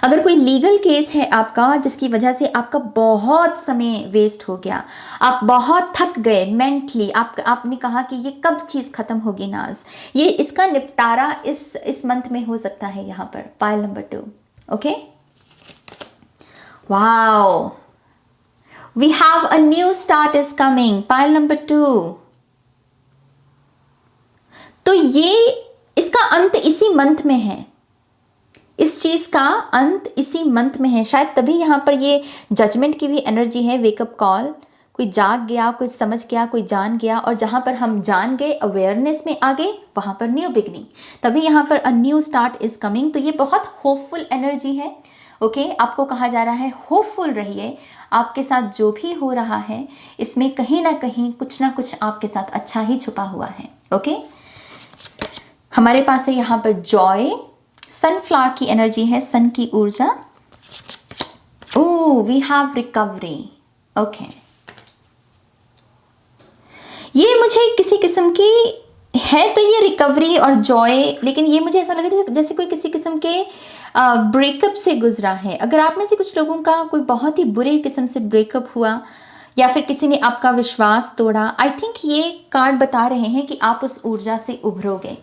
अगर कोई लीगल केस है आपका, जिसकी वजह से आपका बहुत समय वेस्ट हो गया, आप बहुत थक गए मेंटली, आपने कहा कि ये कब चीज़ खत्म होगी नाज, ये इसका निपटारा इस मंथ में हो सकता है यहाँ पर। Pile number 2, okay, wow, we have a new start is coming. Pile number 2, तो ये इसका अंत इसी मंथ में है, इस चीज़ का अंत इसी मंथ में है, शायद तभी यहाँ पर ये जजमेंट की भी एनर्जी है, वेकअप कॉल। कोई जाग गया, कोई समझ गया, कोई जान गया, और जहाँ पर हम जान गए, अवेयरनेस में आ गए, वहाँ पर न्यू बिगनिंग, तभी यहाँ पर अ न्यू स्टार्ट इज कमिंग। तो ये बहुत होपफुल एनर्जी है। ओके, आपको कहा जा रहा है होपफुल रहिए। आपके साथ जो भी हो रहा है इसमें कहीं ना कहीं कुछ ना कुछ आपके साथ अच्छा ही छुपा हुआ है। ओके, हमारे पास है यहाँ पर जॉय, सनफ्लावर की एनर्जी है, सन की ऊर्जा। ओह, वी हैव रिकवरी। ओके, ये मुझे किसी किस्म की है, तो ये रिकवरी और जॉय, लेकिन ये मुझे ऐसा लग रहा है जैसे कोई किसी किस्म के ब्रेकअप से गुजरा है। अगर आप में से कुछ लोगों का कोई बहुत ही बुरे किस्म से ब्रेकअप हुआ, या फिर किसी ने आपका विश्वास तोड़ा, आई थिंक ये कार्ड बता रहे हैं कि आप उस ऊर्जा से उभरोगे।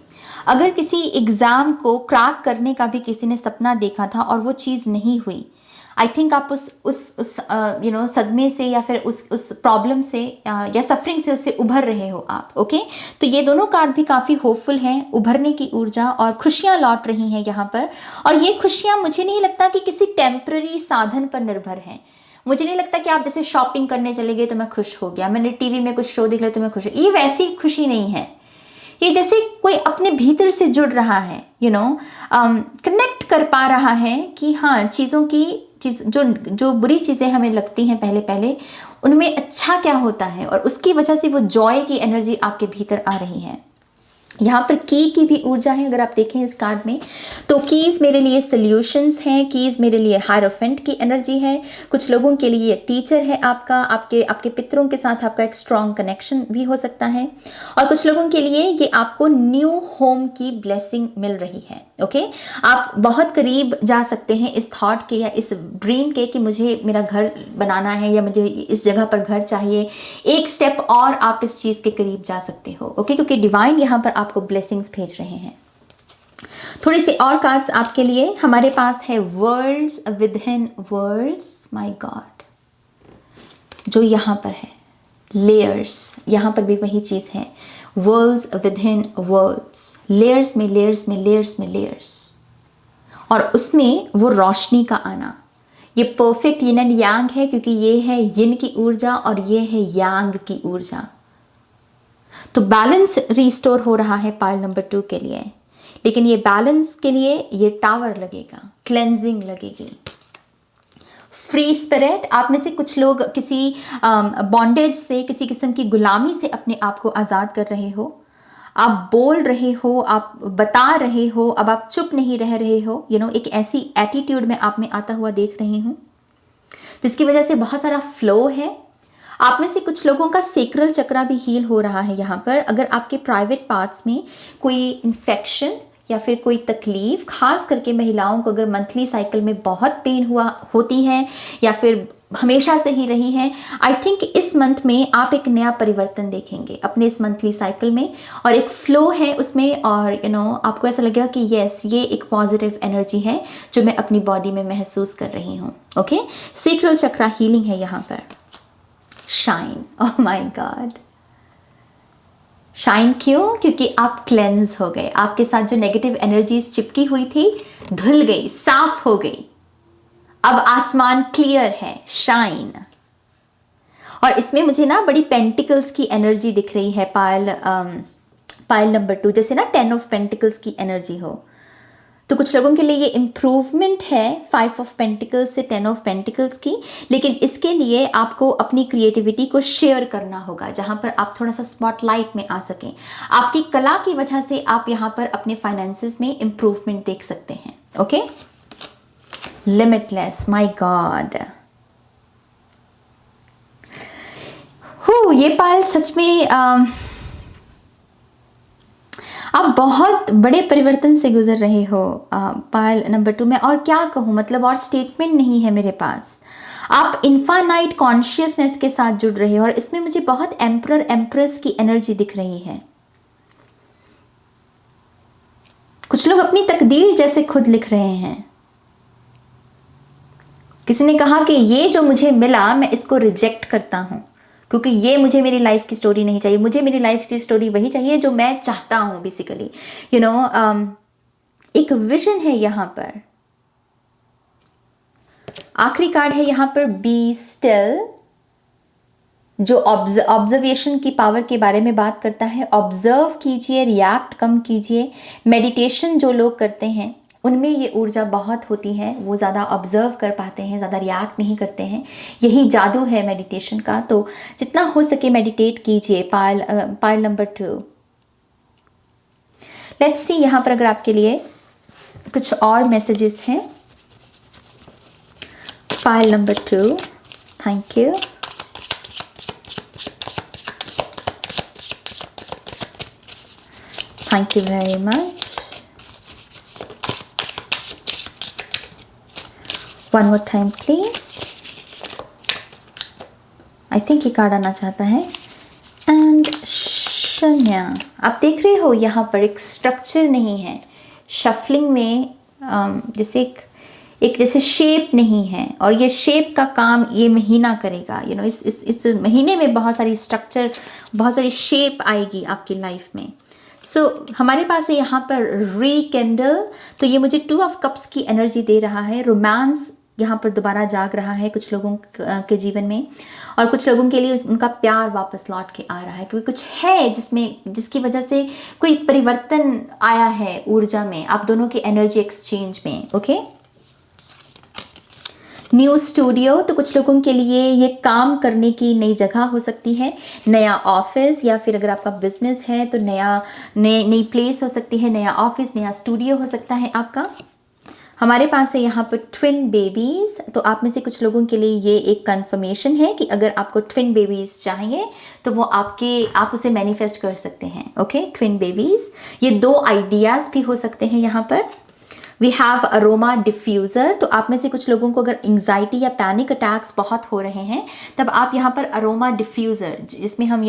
अगर किसी एग्ज़ाम को क्रैक करने का भी किसी ने सपना देखा था और वो चीज़ नहीं हुई, आई थिंक आप उस सदमे से या फिर उस प्रॉब्लम से या सफरिंग से उससे उभर रहे हो आप। ओके, तो ये दोनों कार्ड भी काफ़ी होपफुल हैं, उभरने की ऊर्जा और खुशियाँ लौट रही हैं यहाँ पर। और ये खुशियाँ मुझे नहीं लगता कि किसी टेम्पररी साधन पर निर्भर हैं। मुझे नहीं लगता कि आप जैसे शॉपिंग करने चले गए तो मैं खुश हो गया, मैंने टीवी में कुछ शो देख लिया तो मैं खुश, ये वैसी खुशी नहीं है। ये जैसे कोई अपने भीतर से जुड़ रहा है, कनेक्ट कर पा रहा है कि हाँ, जो बुरी चीज़ें हमें लगती हैं पहले पहले, उनमें अच्छा क्या होता है, और उसकी वजह से वो जॉय की एनर्जी आपके भीतर आ रही है। यहाँ पर की भी ऊर्जा है। अगर आप देखें इस कार्ड में, तो कीज़ मेरे लिए सॉल्यूशंस हैं, कीज़ मेरे लिए हायरोफेंट की एनर्जी है। कुछ लोगों के लिए टीचर है आपका, आपके पितरों के साथ आपका एक स्ट्रॉन्ग कनेक्शन भी हो सकता है। और कुछ लोगों के लिए ये आपको न्यू होम की ब्लेसिंग मिल रही है। ओके, आप बहुत करीब जा सकते हैं इस थॉट के या इस ड्रीम के कि मुझे मेरा घर बनाना है या मुझे इस जगह पर घर चाहिए। एक स्टेप और आप इस चीज़ के करीब जा सकते हो। ओके, क्योंकि डिवाइन यहाँ पर आपको ब्लेसिंग्स भेज रहे हैं। थोड़ी सी और कार्ड्स आपके लिए। हमारे पास है worlds within worlds, my god, जो यहाँ पर है लेयर्स, यहाँ पर भी वही चीज़ है, वर्ल्ड्स विदिन वर्ल्ड्स, लेयर्स में लेयर्स में लेयर्स में लेयर्स, और उसमें वो रोशनी का आना। ये परफेक्ट यिन एंड यांग है, क्योंकि ये है यिन की ऊर्जा और ये है यांग की ऊर्जा। तो बैलेंस रिस्टोर हो रहा है पाइल नंबर 2 के लिए, लेकिन ये बैलेंस के लिए ये टावर लगेगा, क्लेंजिंग लगेगी। फ्री स्पिरिट, आप में से कुछ लोग किसी बॉन्डेज से, किसी किस्म की गुलामी से अपने आप को आज़ाद कर रहे हो। आप बोल रहे हो, आप बता रहे हो, अब आप चुप नहीं रह रहे हो। एक ऐसी एटीट्यूड में आप में आता हुआ देख रही हूँ, जिसकी वजह से बहुत सारा फ्लो है। आप में से कुछ लोगों का सेक्रल चक्रा भी हील हो रहा है यहाँ पर। अगर आपके प्राइवेट पार्ट्स में कोई इन्फेक्शन या फिर कोई तकलीफ, खास करके महिलाओं को अगर मंथली साइकिल में बहुत पेन होती है या फिर हमेशा से ही रही है, आई थिंक इस मंथ में आप एक नया परिवर्तन देखेंगे अपने इस मंथली साइकिल में, और एक फ्लो है उसमें, और आपको ऐसा लगेगा कि यस, ये एक पॉजिटिव एनर्जी है जो मैं अपनी बॉडी में महसूस कर रही हूँ। ओके, सेक्रल चक्रा हीलिंग है यहाँ पर। Shine, oh my God, shine क्यों? क्योंकि आप क्लेंज हो गए। आपके साथ जो नेगेटिव एनर्जीज चिपकी हुई थी धुल गई, साफ हो गई। अब आसमान क्लियर है, शाइन। और इसमें मुझे ना बड़ी पेंटिकल्स की एनर्जी दिख रही है पाइल नंबर 2, जैसे ना 10 ऑफ पेंटिकल्स की एनर्जी हो। तो कुछ लोगों के लिए ये इम्प्रूवमेंट है 5 ऑफ पेंटिकल्स से 10 ऑफ पेंटिकल्स की, लेकिन इसके लिए आपको अपनी क्रिएटिविटी को शेयर करना होगा, जहाँ पर आप थोड़ा सा स्पॉटलाइट में आ सकें। आपकी कला की वजह से आप यहाँ पर अपने फाइनेंसेस में इम्प्रूवमेंट देख सकते हैं। ओके, लिमिटलेस, माय गॉड, ये पाल सच में आप बहुत बड़े परिवर्तन से गुजर रहे हो पायल नंबर 2 में। और क्या कहूँ, मतलब और स्टेटमेंट नहीं है मेरे पास। आप इन्फानाइट कॉन्शियसनेस के साथ जुड़ रहे हो, और इसमें मुझे बहुत एम्परर एम्प्रेस की एनर्जी दिख रही है। कुछ लोग अपनी तकदीर जैसे खुद लिख रहे हैं। किसी ने कहा कि ये जो मुझे मिला मैं इसको रिजेक्ट करता हूँ, क्योंकि ये मुझे मेरी लाइफ की स्टोरी नहीं चाहिए। मुझे मेरी लाइफ की स्टोरी वही चाहिए जो मैं चाहता हूँ बेसिकली। एक विजन है यहाँ पर। आखिरी कार्ड है यहाँ पर बी स्टिल, जो ऑब्जर्वेशन की पावर के बारे में बात करता है। ऑब्जर्व कीजिए, रिएक्ट कम कीजिए। मेडिटेशन जो लोग करते हैं उनमें ये ऊर्जा बहुत होती है, वो ज़्यादा ऑब्जर्व कर पाते हैं, ज़्यादा रिएक्ट नहीं करते हैं। यही जादू है मेडिटेशन का। तो जितना हो सके मेडिटेट कीजिए। Pile number 2। लेट्स सी यहाँ पर अगर आपके लिए कुछ और मैसेजेस हैं। Pile number 2, thank you. Thank you very much. One more time please. I think ये कार्ड आना चाहता है। And शन्या, आप देख रहे हो यहाँ पर एक स्ट्रक्चर नहीं है। शफलिंग में जैसे एक जैसे शेप नहीं है, और ये शेप का काम ये महीना करेगा। यू नो इस महीने में बहुत सारी स्ट्रक्चर, बहुत सारी शेप आएगी आपकी लाइफ में। हमारे पास है यहाँ पर रीकेंडल। तो ये मुझे 2 ऑफ कप्स की एनर्जी दे रहा है। रोमांस यहाँ पर दोबारा जाग रहा है कुछ लोगों के जीवन में, और कुछ लोगों के लिए उनका प्यार वापस लौट के आ रहा है, क्योंकि कुछ है जिसकी वजह से कोई परिवर्तन आया है ऊर्जा में, आप दोनों की एनर्जी एक्सचेंज में। ओके, न्यू स्टूडियो, तो कुछ लोगों के लिए ये काम करने की नई जगह हो सकती है, नया ऑफिस, या फिर अगर आपका बिजनेस है तो नई प्लेस हो सकती है, नया ऑफिस, नया स्टूडियो हो सकता है आपका। हमारे पास है यहाँ पर ट्विन बेबीज़। तो आप में से कुछ लोगों के लिए ये एक कंफर्मेशन है कि अगर आपको ट्विन बेबीज़ चाहिए तो वो आप उसे मैनिफेस्ट कर सकते हैं। ओके, ट्विन बेबीज़, ये 2 आइडियाज़ भी हो सकते हैं यहाँ पर। We have aroma diffuser. तो आप में से कुछ लोगों को अगर एंग्जाइटी या पैनिक अटैक्स बहुत हो रहे हैं, तब आप यहाँ पर अरोमा डिफ्यूज़र, जिसमें हम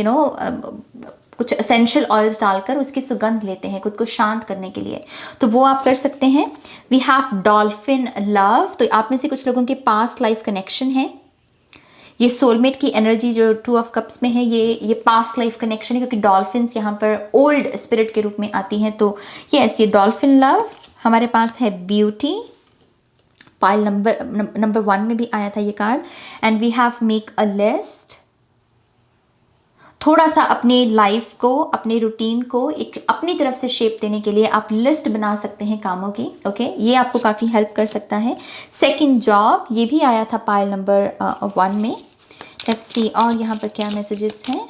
कुछ एसेंशियल ऑयल्स डालकर उसकी सुगंध लेते हैं खुद को शांत करने के लिए, तो वो आप कर सकते हैं। We have dolphin love. तो आप में से कुछ लोगों के पास्ट लाइफ कनेक्शन है। ये सोलमेट की एनर्जी जो 2 ऑफ कप्स में है, ये पास्ट लाइफ कनेक्शन है, क्योंकि डॉल्फिन्स यहाँ पर ओल्ड स्पिरिट के रूप में आती हैं। तो यस, ये डॉल्फिन लव। हमारे पास है ब्यूटी। पाइल नंबर 1 में भी आया था ये card. And we have make a list. थोड़ा सा अपनी लाइफ को, अपने रूटीन को एक अपनी तरफ से शेप देने के लिए आप लिस्ट बना सकते हैं कामों की। ओके, ये आपको काफ़ी हेल्प कर सकता है। सेकंड जॉब, ये भी आया था पाइल नंबर 1 में। लेट्स सी और यहाँ पर क्या मैसेजेस हैं।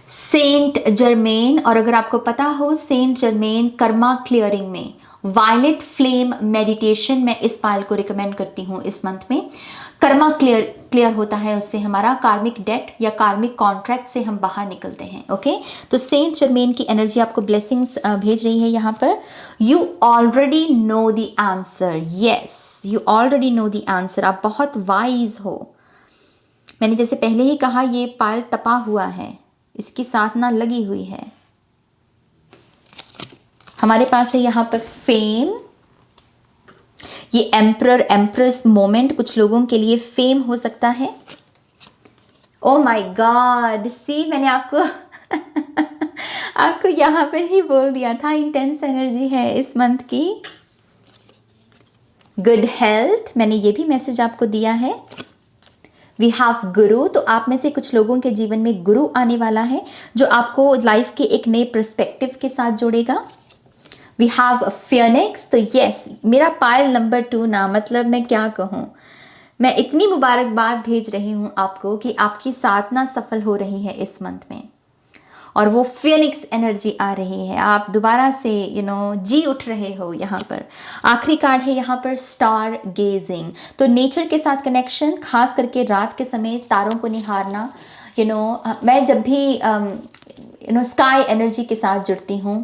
सेंट जर्मेन, और अगर आपको पता हो सेंट जर्मेन कर्मा क्लियरिंग में वायलेट फ्लेम मेडिटेशन मैं इस पाइल को रिकमेंड करती हूँ इस मंथ में। कर्मा क्लियर होता है, उससे हमारा कार्मिक डेट या कार्मिक कॉन्ट्रैक्ट से हम बाहर निकलते हैं। ओके, तो सेंट जर्मेन की एनर्जी आपको ब्लेसिंग्स भेज रही है यहाँ पर। You already know the answer. Yes, you already know the answer. आप बहुत वाइज हो। मैंने जैसे पहले ही कहा, ये पाइल तपा हुआ है, इसकी साधना लगी हुई है। हमारे पास है यहाँ पर फेम। ये एम्परर एम्प्रेस मोमेंट कुछ लोगों के लिए फेम हो सकता है। ओ माय गॉड, सी मैंने आपको यहाँ पर ही बोल दिया था, इंटेंस एनर्जी है इस मंथ की। गुड हेल्थ, मैंने ये भी मैसेज आपको दिया है। वी हैव गुरु, तो आप में से कुछ लोगों के जीवन में गुरु आने वाला है जो आपको लाइफ के एक नए पर्सपेक्टिव के साथ जोड़ेगा। वी हैव फियनिक्स, तो यस, मेरा पाइल नंबर 2 ना, मतलब मैं क्या कहूँ, मैं इतनी मुबारकबाद भेज रही हूँ आपको कि आपकी साधना सफल हो रही है इस मंथ में, और वो फियनिक्स एनर्जी आ रही है। आप दोबारा से जी उठ रहे हो यहाँ पर। आखिरी कार्ड है यहाँ पर स्टार गेजिंग, तो नेचर के साथ कनेक्शन, खास करके रात के समय तारों को निहारना। मैं जब भी स्काई एनर्जी के साथ जुड़ती हूँ,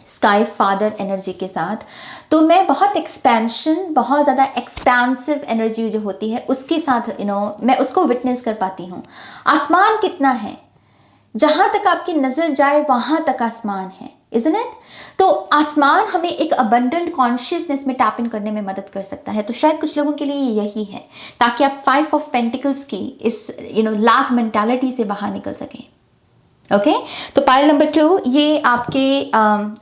स्काई फादर एनर्जी के साथ, तो मैं बहुत एक्सपेंशन, बहुत ज़्यादा एक्सपेंसिव एनर्जी जो होती है उसके साथ मैं उसको विटनेस कर पाती हूँ। आसमान कितना है, जहाँ तक आपकी नज़र जाए वहाँ तक आसमान है, इज़न्ट इट? तो आसमान हमें एक अबंडेंट कॉन्शियसनेस में टैप इन करने में मदद कर सकता है। तो शायद कुछ लोगों के लिए यही है, ताकि आप 5 ऑफ पेंटिकल्स की इस लैक मेंटालिटी से बाहर निकल सकें। ओके तो पाइल नंबर 2, ये आपके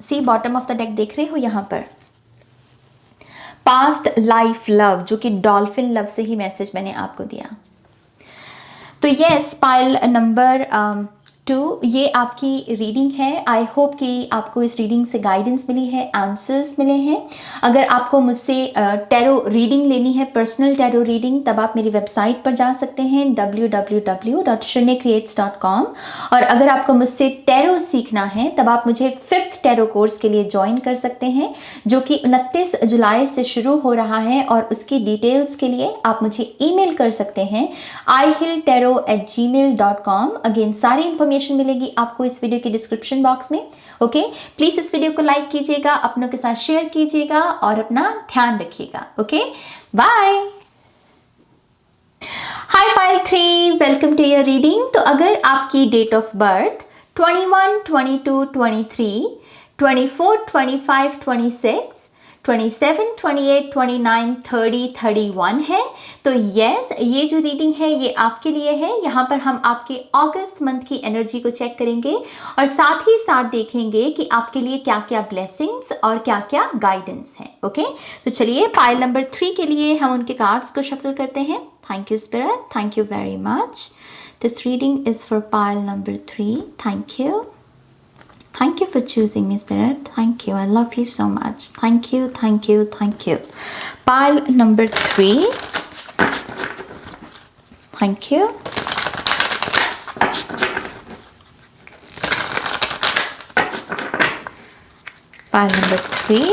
सी बॉटम ऑफ द डेक देख रहे हो यहाँ पर पास्ट लाइफ लव, जो कि डॉल्फिन लव से ही मैसेज मैंने आपको दिया। तो यस पाइल नंबर 2, ये आपकी रीडिंग है। आई होप कि आपको इस रीडिंग से गाइडेंस मिली है, आंसर्स मिले हैं। अगर आपको मुझसे टैरो रीडिंग लेनी है, पर्सनल टैरो रीडिंग, तब आप मेरी वेबसाइट पर जा सकते हैं www.shunyacreates.com। और अगर आपको मुझसे टैरो सीखना है तब आप मुझे 5th टैरो कोर्स के लिए ज्वाइन कर सकते हैं, जो कि 29 जुलाई से शुरू हो रहा है। और उसकी डिटेल्स के लिए आप मुझे ईमेल कर सकते हैं ihilltarot@gmail.com। अगेन सारी इंफॉर्मेशन मिलेगी आपको इस वीडियो के डिस्क्रिप्शन बॉक्स में। ओके प्लीज इस वीडियो को लाइक कीजिएगा, अपनों के साथ शेयर कीजिएगा और अपना ध्यान रखिएगा। Okay bye. Hi pile 3, welcome to your reading. तो अगर आपकी डेट ऑफ बर्थ 21, 22, 23, 24, 25, 26, 27, 28, 29, 30, 31 है तो यस ये जो रीडिंग है ये आपके लिए है। यहाँ पर हम आपके अगस्त मंथ की एनर्जी को चेक करेंगे और साथ ही साथ देखेंगे कि आपके लिए क्या क्या ब्लेसिंग्स और क्या क्या गाइडेंस है। ओके तो चलिए पाइल नंबर 3 के लिए हम उनके कार्ड्स को शफल करते हैं। Thank you spirit, thank you very much. This reading is for pile number 3। Thank you. Thank you for choosing me, Spirit. Thank you. I love you so much. Thank you, thank you, thank you. Pile number 3. Thank you. Pile number 3.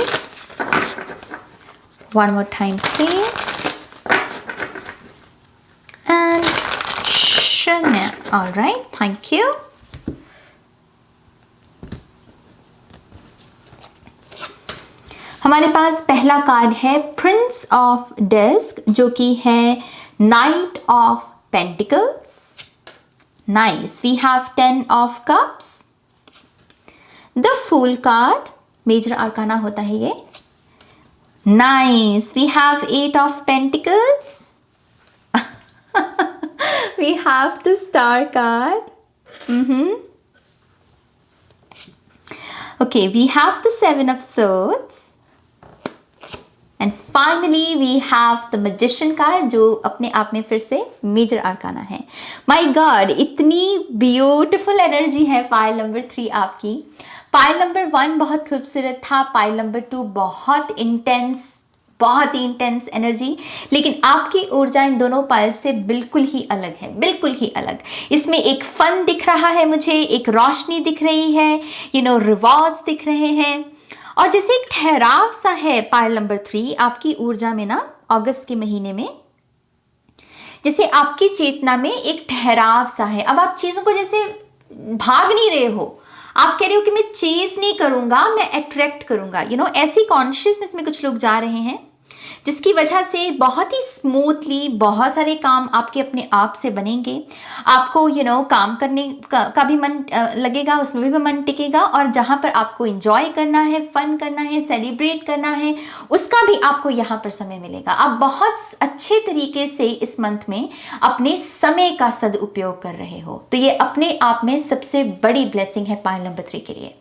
One more time, please. And Shania. All right. Thank you. हमारे पास पहला card है Prince of disc, जो कि है knight of pentacles. Nice. We have 10 of cups. The fool card, major arcana होता है ये। Nice. We have 8 of pentacles. We have the star card. Okay we have the 7 of swords। And finally we have the magician card, जो अपने आप में फिर से major arcana है। माय गॉड, इतनी ब्यूटीफुल एनर्जी है पाइल नंबर 3 आपकी। पाइल नंबर 1 बहुत खूबसूरत था, पाइल नंबर 2 बहुत ही इंटेंस एनर्जी, लेकिन आपकी ऊर्जा इन दोनों पाइल से बिल्कुल ही अलग है, बिल्कुल ही अलग। इसमें एक फन दिख रहा है मुझे, एक रोशनी दिख रही है, रिवॉर्ड्स दिख रहे हैं और जैसे एक ठहराव सा है पाइल नंबर 3 आपकी ऊर्जा में ना। अगस्त के महीने में जैसे आपकी चेतना में एक ठहराव सा है। अब आप चीजों को जैसे भाग नहीं रहे हो, आप कह रहे हो कि मैं चेज नहीं करूंगा, मैं अट्रैक्ट करूंगा। ऐसी कॉन्शियसनेस में कुछ लोग जा रहे हैं, जिसकी वजह से बहुत ही स्मूथली बहुत सारे काम आपके अपने आप से बनेंगे। आपको काम करने का भी मन लगेगा, उसमें भी मन टिकेगा, और जहाँ पर आपको एंजॉय करना है, फन करना है, सेलिब्रेट करना है, उसका भी आपको यहाँ पर समय मिलेगा। आप बहुत अच्छे तरीके से इस मंथ में अपने समय का सदुपयोग कर रहे हो, तो ये अपने आप में सबसे बड़ी ब्लेसिंग है पाइल नंबर 3 के लिए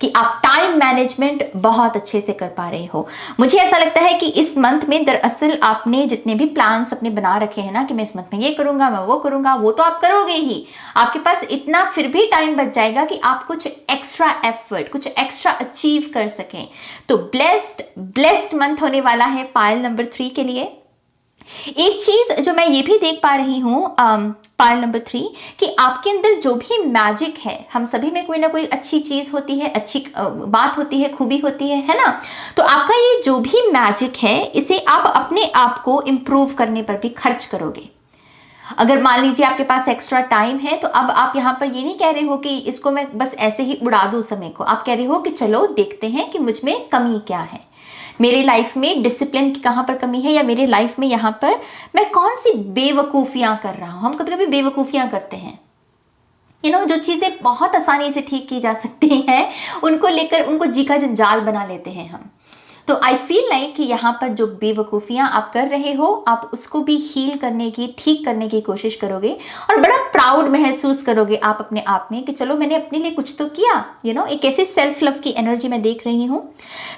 कि आप टाइम मैनेजमेंट बहुत अच्छे से कर पा रहे हो। मुझे ऐसा लगता है कि इस मंथ में दरअसल आपने जितने भी प्लान्स अपने बना रखे हैं ना कि मैं इस मंथ में ये करूंगा, मैं वो करूंगा, वो तो आप करोगे ही। आपके पास इतना फिर भी टाइम बच जाएगा कि आप कुछ एक्स्ट्रा एफर्ट, कुछ एक्स्ट्रा अचीव कर सकें। तो ब्लेस्ड मंथ होने वाला है पाइल नंबर 3 के लिए। एक चीज जो मैं ये भी देख पा रही हूँ पाइल नंबर 3 कि आपके अंदर जो भी मैजिक है, हम सभी में कोई ना कोई अच्छी चीज होती है, अच्छी बात होती है, खूबी होती है ना। तो आपका ये जो भी मैजिक है, इसे आप अपने आप को इम्प्रूव करने पर भी खर्च करोगे। अगर मान लीजिए आपके पास एक्स्ट्रा टाइम है, तो अब आप यहाँ पर ये नहीं कह रहे हो कि इसको मैं बस ऐसे ही उड़ा दूं समय को। आप कह रहे हो कि चलो देखते हैं कि मुझ में कमी क्या है, मेरे लाइफ में डिसिप्लिन की कहाँ पर कमी है, या मेरे लाइफ में यहाँ पर मैं कौन सी बेवकूफ़ियाँ कर रहा हूँ। हम कभी कभी बेवकूफ़ियाँ करते हैं, जो चीज़ें बहुत आसानी से ठीक की जा सकती हैं, उनको लेकर उनको जी का जंजाल बना लेते हैं हम। तो आई फील लाइक कि यहाँ पर जो बेवकूफ़ियाँ आप कर रहे हो, आप उसको भी हील करने की, ठीक करने की कोशिश करोगे और बड़ा प्राउड महसूस करोगे आप अपने आप में कि चलो मैंने अपने लिए कुछ तो किया। एक ऐसे सेल्फ लव की एनर्जी मैं देख रही हूँ।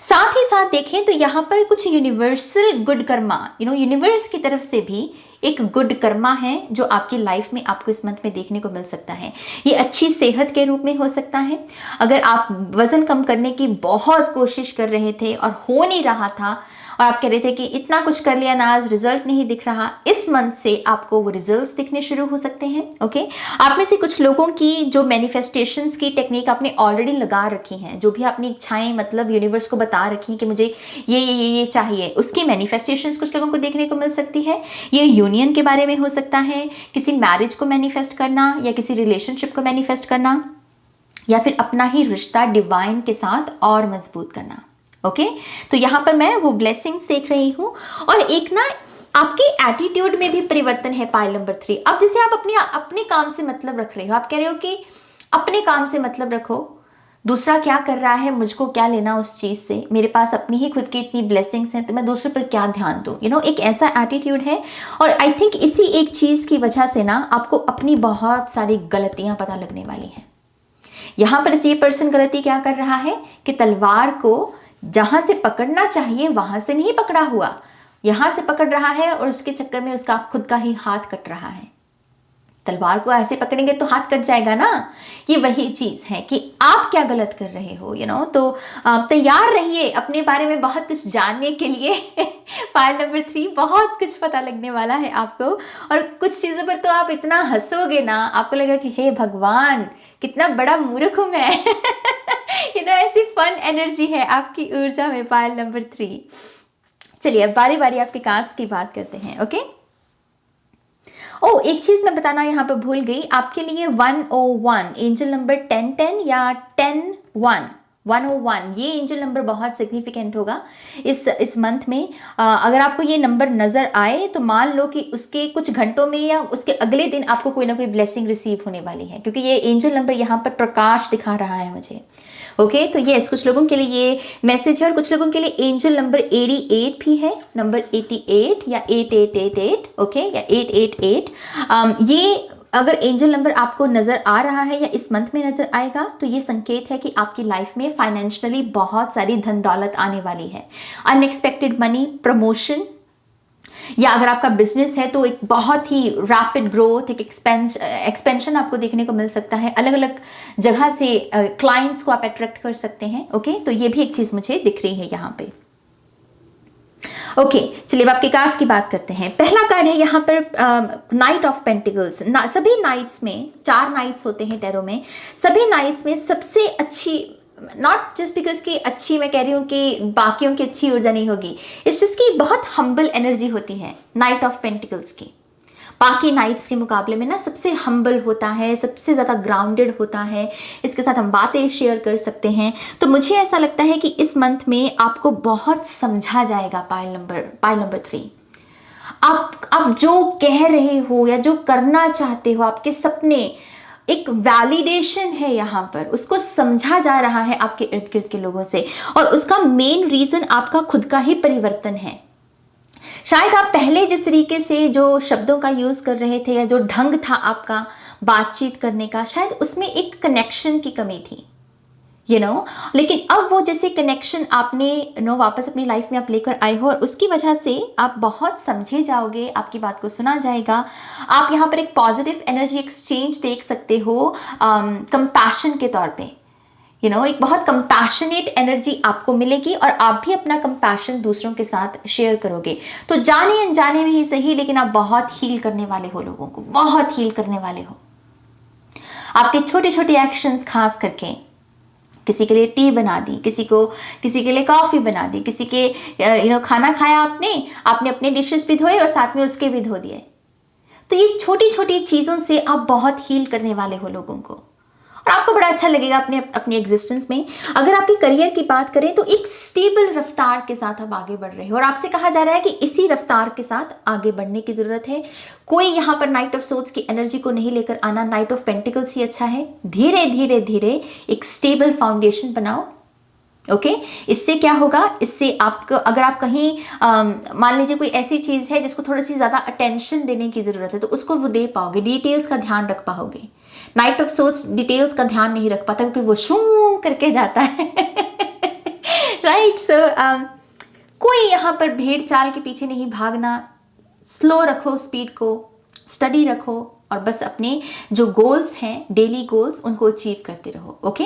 साथ ही साथ देखें तो यहाँ पर कुछ यूनिवर्सल गुड कर्मा, यूनिवर्स की तरफ से भी एक गुड कर्मा है जो आपकी लाइफ में आपको इस मंथ में देखने को मिल सकता है। ये अच्छी सेहत के रूप में हो सकता है। अगर आप वजन कम करने की बहुत कोशिश कर रहे थे और हो नहीं रहा था और आप कह रहे थे कि इतना कुछ कर लिया नाज, रिजल्ट नहीं दिख रहा, इस मंथ से आपको वो रिजल्ट्स दिखने शुरू हो सकते हैं। ओके, आप में से कुछ लोगों की जो मैनिफेस्टेशंस की टेक्निक आपने ऑलरेडी लगा रखी हैं, जो भी अपनी इच्छाएं मतलब यूनिवर्स को बता रखी हैं कि मुझे ये चाहिए, उसकी मैनिफेस्टेशंस कुछ लोगों को देखने को मिल सकती है। ये यूनियन के बारे में हो सकता है, किसी मैरिज को मैनिफेस्ट करना या किसी रिलेशनशिप को मैनिफेस्ट करना, या फिर अपना ही रिश्ता डिवाइन के साथ और मजबूत करना। ओके, तो यहाँ पर मैं वो ब्लेसिंग्स देख रही हूँ। और एक ना आपके एटीट्यूड में भी परिवर्तन है पाइल नंबर 3। अब जैसे आप अपने काम से मतलब रख रहे हो, आप कह रहे हो कि अपने काम से मतलब रखो, दूसरा क्या कर रहा है मुझको क्या लेना उस चीज़ से, मेरे पास अपनी ही खुद की इतनी ब्लेसिंग्स हैं तो मैं दूसरे पर क्या ध्यान दूँ। एक ऐसा एटीट्यूड है। और आई थिंक इसी एक चीज़ की वजह से ना आपको अपनी बहुत सारी गलतियाँ पता लगने वाली हैं। यहाँ पर ये पर्सन गलती क्या कर रहा है कि तलवार को जहां से पकड़ना चाहिए वहां से नहीं पकड़ा हुआ, यहां से पकड़ रहा है और उसके चक्कर में उसका खुद का ही हाथ कट रहा है। तलवार को ऐसे पकड़ेंगे तो हाथ कट जाएगा ना। ये वही चीज है कि आप क्या गलत कर रहे हो। तो तैयार रहिए अपने बारे में बहुत कुछ जानने के लिए। पाइल नंबर 3, बहुत कुछ पता लगने वाला है आपको और कुछ चीजों पर तो आप इतना हंसोगे ना, आपको लगेगा कि हे भगवान कितना बड़ा मूर्ख हूं मैं। ऐसी फन एनर्जी है आपकी ऊर्जा में पाइल नंबर 3। चलिए अब बारी बारी आपके कार्ड्स की बात करते हैं। ओके, एक चीज मैं बताना यहाँ पर भूल गई, आपके लिए 101 एंजल नंबर 1010 या 101 ये एंजल नंबर बहुत सिग्निफिकेंट होगा इस मंथ में। अगर आपको ये नंबर नजर आए तो मान लो कि उसके कुछ घंटों में या उसके अगले दिन आपको कोई ना कोई ब्लेसिंग रिसीव होने वाली है, क्योंकि ये एंजल नंबर यहाँ पर प्रकाश दिखा रहा है मुझे। ओके, तो यस, कुछ लोगों के लिए ये मैसेज है और कुछ लोगों के लिए एंजल नंबर 88 भी है, नंबर 88 या 8888। ओके, या 888। ये अगर एंजल नंबर आपको नजर आ रहा है या इस मंथ में नजर आएगा तो ये संकेत है कि आपकी लाइफ में फाइनेंशियली बहुत सारी धन दौलत आने वाली है। अनएक्सपेक्टेड मनी, प्रमोशन, या अगर आपका बिजनेस है तो एक बहुत ही रैपिड ग्रोथ, एक एक्सपेंशन आपको देखने को मिल सकता है। अलग अलग जगह से क्लाइंट्स को आप अट्रैक्ट कर सकते हैं। ओके, तो ये भी एक चीज मुझे दिख रही है यहाँ पे। ओके, चलिए अब आपके कार्ड्स की बात करते हैं। पहला कार्ड है यहाँ पर नाइट ऑफ पेंटिकल्स। सभी नाइट्स में 4 नाइट्स होते हैं टैरो में, सभी नाइट्स में सबसे अच्छी, नॉट जस्ट बिकॉज कि अच्छी मैं कह रही हूँ कि बाकियों की अच्छी ऊर्जा नहीं होगी, इस चीज की बहुत हम्बल एनर्जी होती है नाइट ऑफ पेंटिकल्स की। बाकी नाइट्स के मुकाबले में ना सबसे हम्बल होता है, सबसे ज़्यादा ग्राउंडेड होता है, इसके साथ हम बातें शेयर कर सकते हैं। तो मुझे ऐसा लगता है कि इस मंथ में आपको बहुत समझा जाएगा पाइल नंबर 3। आप जो कह रहे हो या जो करना चाहते हो, आपके सपने, एक वैलिडेशन है यहाँ पर, उसको समझा जा रहा है आपके इर्द गिर्द के लोगों से। और उसका मेन रीजन आपका खुद का ही परिवर्तन है। शायद आप पहले जिस तरीके से जो शब्दों का यूज कर रहे थे या जो ढंग था आपका बातचीत करने का, शायद उसमें एक कनेक्शन की कमी थी, लेकिन अब वो जैसे कनेक्शन आपने वापस अपनी लाइफ में आप लेकर आए हो और उसकी वजह से आप बहुत समझे जाओगे, आपकी बात को सुना जाएगा। आप यहाँ पर एक पॉजिटिव एनर्जी एक्सचेंज देख सकते हो कंपैशन के तौर पे। एक बहुत कंपैशनेट एनर्जी आपको मिलेगी और आप भी अपना कंपैशन दूसरों के साथ शेयर करोगे। तो जाने अनजाने में ही सही, लेकिन आप बहुत हील करने वाले हो, लोगों को बहुत हील करने वाले हो। आपके छोटे छोटे एक्शंस, खास करके किसी के लिए टी बना दी, किसी के लिए कॉफी बना दी, किसी के खाना खाया आपने अपने डिशेस भी धोए और साथ में उसके भी धो दिए। तो ये छोटी छोटी चीजों से आप बहुत हील करने वाले हो लोगों को और आपको बड़ा अच्छा लगेगा अपने एग्जिस्टेंस में। अगर आपके करियर की बात करें तो एक स्टेबल रफ्तार के साथ आप आगे बढ़ रहे हो और आपसे कहा जा रहा है कि इसी रफ्तार के साथ आगे बढ़ने की जरूरत है। कोई यहाँ पर नाइट ऑफ सोर्ड्स की एनर्जी को नहीं लेकर आना, नाइट ऑफ पेंटिकल्स ही अच्छा है। धीरे धीरे धीरे एक स्टेबल फाउंडेशन बनाओ ओके इससे क्या होगा, इससे आपको अगर आप कहीं मान लीजिए कोई ऐसी चीज़ है जिसको थोड़ी सी ज़्यादा अटेंशन देने की ज़रूरत है तो उसको वो दे पाओगे, डिटेल्स का ध्यान रख पाओगे। नाइट ऑफ सोल्स डिटेल्स का ध्यान नहीं रख पाता क्योंकि वो शू करके जाता है राइट। सो कोई यहाँ पर भेड़ चाल के पीछे नहीं भागना, स्लो रखो स्पीड को, स्टडी रखो और बस अपने जो गोल्स हैं, डेली गोल्स, उनको अचीव करते रहो। ओके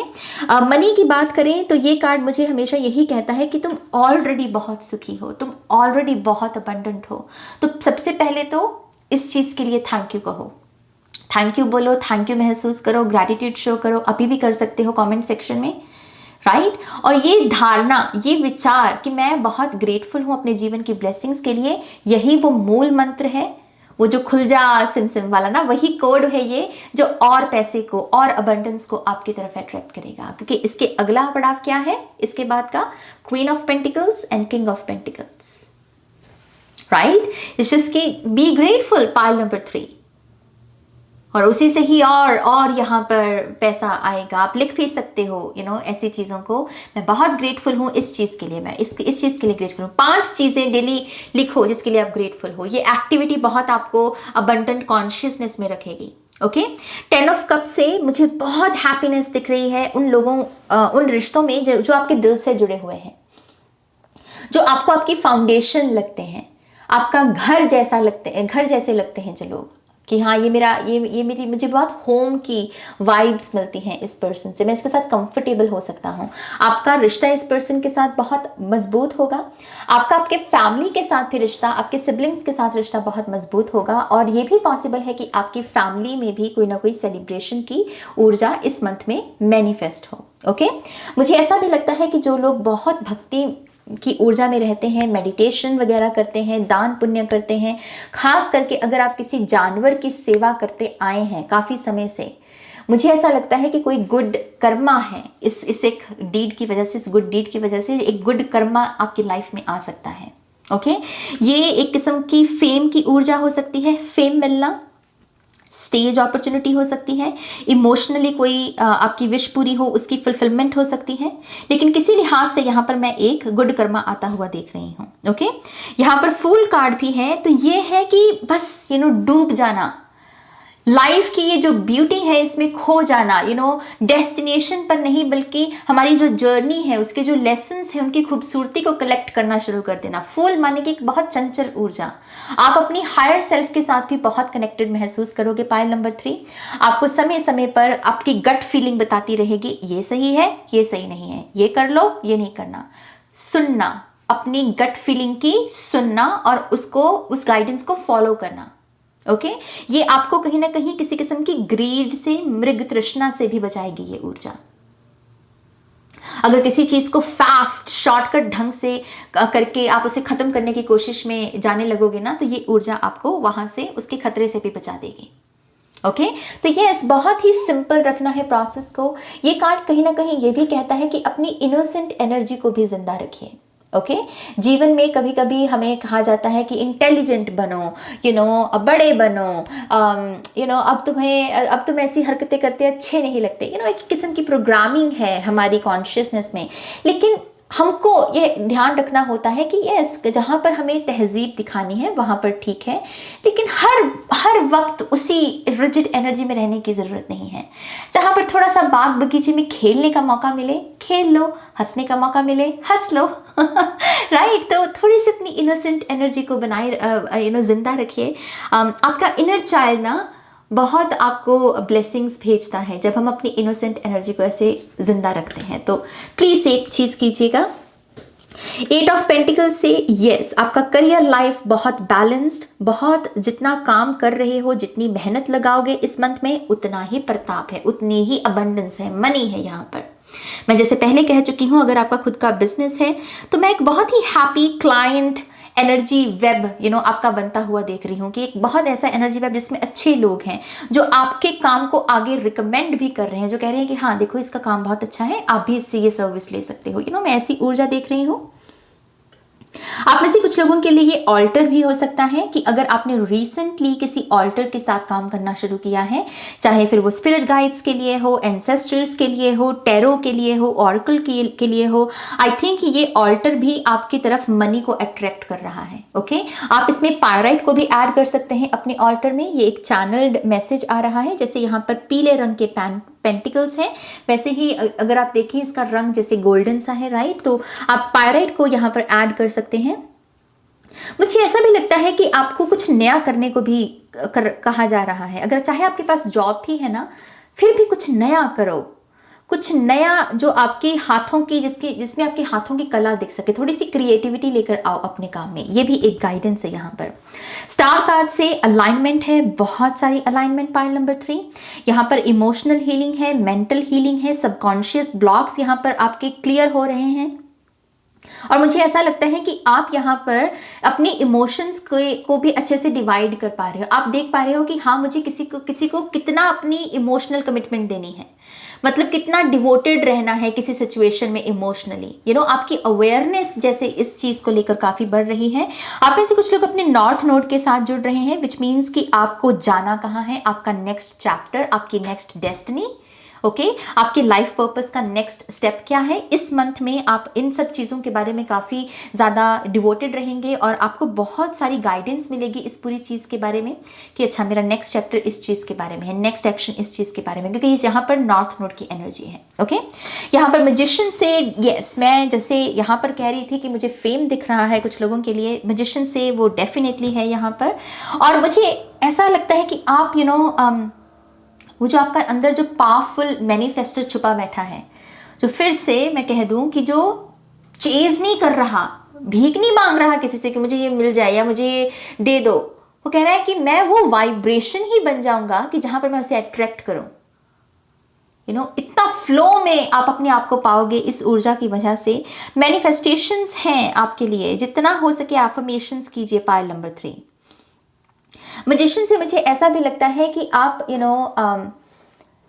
मनी की बात करें तो ये कार्ड मुझे हमेशा यही कहता है कि तुम ऑलरेडी बहुत सुखी हो, तुम ऑलरेडी बहुत अबंडेंट हो। तो सबसे पहले तो इस चीज़ के लिए थैंक यू कहो, थैंक यू बोलो, थैंक यू महसूस करो, ग्रैटिट्यूड शो करो। अभी भी कर सकते हो कमेंट सेक्शन में, राइट। और ये धारणा, ये विचार कि मैं बहुत ग्रेटफुल हूँ अपने जीवन की ब्लेसिंग्स के लिए, यही वो मूल मंत्र है, वो जो खुल जा सिम सिम वाला ना, वही कोड है ये जो और पैसे को और अबंडेंस को आपकी तरफ अट्रैक्ट करेगा। क्योंकि इसके अगला पड़ाव क्या है इसके बाद का, queen of pentacles and king of pentacles, right. It's just कि बी ग्रेटफुल, पाइल नंबर 3, और उसी से ही और यहाँ पर पैसा आएगा। आप लिख भी सकते हो ऐसी चीज़ों को, मैं बहुत ग्रेटफुल हूँ इस चीज़ के लिए, मैं इस चीज़ के लिए ग्रेटफुल हूँ। 5 चीज़ें डेली लिखो जिसके लिए आप ग्रेटफुल हो। ये एक्टिविटी बहुत आपको अबंडेंट कॉन्शियसनेस में रखेगी। ओके 10 ऑफ कप से मुझे बहुत हैप्पीनेस दिख रही है उन लोगों, उन रिश्तों में जो आपके दिल से जुड़े हुए हैं, जो आपको आपकी फाउंडेशन लगते हैं, आपका घर जैसा लगते हैं, घर जैसे लगते हैं जो लोग, कि हाँ ये मेरी मुझे बहुत होम की वाइब्स मिलती हैं इस पर्सन से, मैं इसके साथ कंफर्टेबल हो सकता हूँ। आपका रिश्ता इस पर्सन के साथ बहुत मजबूत होगा। आपका आपके फैमिली के साथ भी रिश्ता, आपके सिबलिंग्स के साथ रिश्ता बहुत मजबूत होगा। और ये भी पॉसिबल है कि आपकी फैमिली में भी कोई ना कोई सेलिब्रेशन की ऊर्जा इस मंथ में मैनिफेस्ट हो। ओके मुझे ऐसा भी लगता है कि जो लोग बहुत भक्ति की ऊर्जा में रहते हैं, मेडिटेशन वगैरह करते हैं, दान पुण्य करते हैं, खास करके अगर आप किसी जानवर की सेवा करते आए हैं काफ़ी समय से, मुझे ऐसा लगता है कि कोई गुड कर्मा है इस एक डीड की वजह से, इस गुड डीड की वजह से एक गुड कर्मा आपकी लाइफ में आ सकता है। ओके ये एक किस्म की फेम की ऊर्जा हो सकती है, फेम मिलना, स्टेज अपॉर्चुनिटी हो सकती है, इमोशनली कोई आपकी विश पूरी हो, उसकी फुलफिलमेंट हो सकती है। लेकिन किसी लिहाज से यहाँ पर मैं एक गुड कर्मा आता हुआ देख रही हूँ। ओके यहाँ पर फूल कार्ड भी है, तो ये है कि बस डूब जाना, लाइफ की ये जो ब्यूटी है इसमें खो जाना, डेस्टिनेशन पर नहीं बल्कि हमारी जो जर्नी है उसके जो लेसन्स हैं उनकी खूबसूरती को कलेक्ट करना शुरू कर देना। फूल माने कि एक बहुत चंचल ऊर्जा, आप अपनी हायर सेल्फ के साथ भी बहुत कनेक्टेड महसूस करोगे। पाइल नंबर 3 आपको समय समय पर आपकी गट फीलिंग बताती रहेगी, ये सही है, ये सही नहीं है, ये कर लो, ये नहीं करना। सुनना, अपनी गट फीलिंग की सुनना और उसको, उस गाइडेंस को फॉलो करना। ओके ये आपको कहीं ना कहीं किसी किस्म की ग्रीड से, मृग तृष्णा से भी बचाएगी ये ऊर्जा। अगर किसी चीज को फास्ट शॉर्टकट ढंग से करके आप उसे खत्म करने की कोशिश में जाने लगोगे ना, तो ये ऊर्जा आपको वहां से, उसके खतरे से भी बचा देगी। ओके तो यस बहुत ही सिंपल रखना है प्रोसेस को। ये कार्ड कहीं ना कहीं ये भी कहता है कि अपनी इनोसेंट एनर्जी को भी जिंदा रखिए। ओके जीवन में कभी कभी हमें कहा जाता है कि इंटेलिजेंट बनो, बड़े बनो, अब तुम ऐसी हरकतें करते अच्छे नहीं लगते, एक किस्म की प्रोग्रामिंग है हमारी कॉन्शियसनेस में। लेकिन हमको ये ध्यान रखना होता है कि यस जहाँ पर हमें तहजीब दिखानी है वहाँ पर ठीक है, लेकिन हर वक्त उसी रिजिड एनर्जी में रहने की ज़रूरत नहीं है। जहाँ पर थोड़ा सा बाग बगीचे में खेलने का मौका मिले खेल लो, हंसने का मौका मिले हंस लो राइट। तो थोड़ी सी अपनी इनोसेंट एनर्जी को बनाए जिंदा रखिए। आपका इनर चाइल्ड ना बहुत आपको ब्लेसिंग्स भेजता है जब हम अपनी इनोसेंट एनर्जी को ऐसे जिंदा रखते हैं। तो प्लीज़ एक चीज़ कीजिएगा, 8 ऑफ पेंटिकल्स से यस आपका करियर लाइफ बहुत बैलेंस्ड, बहुत जितना काम कर रहे हो, जितनी मेहनत लगाओगे इस मंथ में उतना ही प्रताप है, उतनी ही अबंडेंस है, मनी है। यहाँ पर मैं जैसे पहले कह चुकी हूँ, अगर आपका खुद का बिजनेस है तो मैं एक बहुत ही हैप्पी क्लाइंट एनर्जी वेब आपका बनता हुआ देख रही हूँ कि एक बहुत ऐसा एनर्जी वेब जिसमें अच्छे लोग हैं जो आपके काम को आगे रिकमेंड भी कर रहे हैं, जो कह रहे हैं कि हाँ देखो इसका काम बहुत अच्छा है, आप भी इससे ये सर्विस ले सकते हो। मैं ऐसी ऊर्जा देख रही हूँ। आप में से कुछ लोगों के लिए ये ऑल्टर भी हो सकता है कि अगर आपने रिसेंटली किसी ऑल्टर के साथ काम करना शुरू किया है, चाहे फिर वो स्पिरिट गाइड्स के लिए हो, एंसेस्टर्स के लिए हो, टैरो के लिए हो, ऑरेकल के लिए हो, आई थिंक ये ऑल्टर भी आपकी तरफ मनी को अट्रैक्ट कर रहा है। ओके, आप इसमें पायराइट को भी ऐड कर सकते हैं अपने ऑल्टर में। ये एक चैनल्ड मैसेज आ रहा है, जैसे यहाँ पर पीले रंग के पेंटिकल्स हैं, वैसे ही अगर आप देखें इसका रंग जैसे गोल्डन सा है, राइट, तो आप पायराइट को यहाँ पर ऐड कर सकते हैं। मुझे ऐसा भी लगता है कि आपको कुछ नया करने को भी कहा जा रहा है। अगर चाहे आपके पास जॉब भी है ना, फिर भी कुछ नया करो, कुछ नया जो आपके हाथों की जिसमें आपके हाथों की कला दिख सके, थोड़ी सी क्रिएटिविटी लेकर आओ अपने काम में। ये भी एक गाइडेंस है। यहाँ पर स्टार कार्ड से अलाइनमेंट है, बहुत सारी अलाइनमेंट। पाइल नंबर 3 यहाँ पर इमोशनल हीलिंग है, मेंटल हीलिंग है, सबकॉन्शियस ब्लॉक्स यहाँ पर आपके क्लियर हो रहे हैं। और मुझे ऐसा लगता है कि आप यहाँ पर अपने इमोशंस को भी अच्छे से डिवाइड कर पा रहे हो। आप देख पा रहे हो कि हाँ, मुझे किसी को कितना अपनी इमोशनल कमिटमेंट देनी है, मतलब कितना डिवोटेड रहना है किसी सिचुएशन में इमोशनली। आपकी अवेयरनेस जैसे इस चीज को लेकर काफी बढ़ रही है। आप में से कुछ लोग अपने नॉर्थ नोड के साथ जुड़ रहे हैं, विच मीन्स कि आपको जाना कहाँ है, आपका नेक्स्ट चैप्टर, आपकी नेक्स्ट डेस्टिनी। ओके, आपके लाइफ पर्पस का नेक्स्ट स्टेप क्या है। इस मंथ में आप इन सब चीज़ों के बारे में काफ़ी ज़्यादा डिवोटेड रहेंगे और आपको बहुत सारी गाइडेंस मिलेगी इस पूरी चीज़ के बारे में कि अच्छा, मेरा नेक्स्ट चैप्टर इस चीज़ के बारे में है, नेक्स्ट एक्शन इस चीज़ के बारे में, क्योंकि यहाँ पर नॉर्थ नोड की एनर्जी है। ओके, यहाँ पर मैजिशियन से, यस, मैं जैसे यहाँ पर कह रही थी कि मुझे फेम दिख रहा है कुछ लोगों के लिए, मैजिशियन से वो डेफिनेटली है यहाँ पर। और मुझे ऐसा लगता है कि आप वो जो आपका अंदर जो पावरफुल मैनिफेस्टर छुपा बैठा है, जो फिर से मैं कह दूं कि जो चेज नहीं कर रहा, भीख नहीं मांग रहा किसी से कि मुझे ये मिल जाए या मुझे ये दे दो, वो कह रहा है कि मैं वो वाइब्रेशन ही बन जाऊंगा कि जहां पर मैं उसे अट्रैक्ट करूं। इतना फ्लो में आप अपने आप को पाओगे इस ऊर्जा की वजह से। मैनिफेस्टेशंस हैं आपके लिए, जितना हो सके एफर्मेशंस कीजिए। पाइल नंबर 3 मैजिशियन से मुझे ऐसा भी लगता है कि आप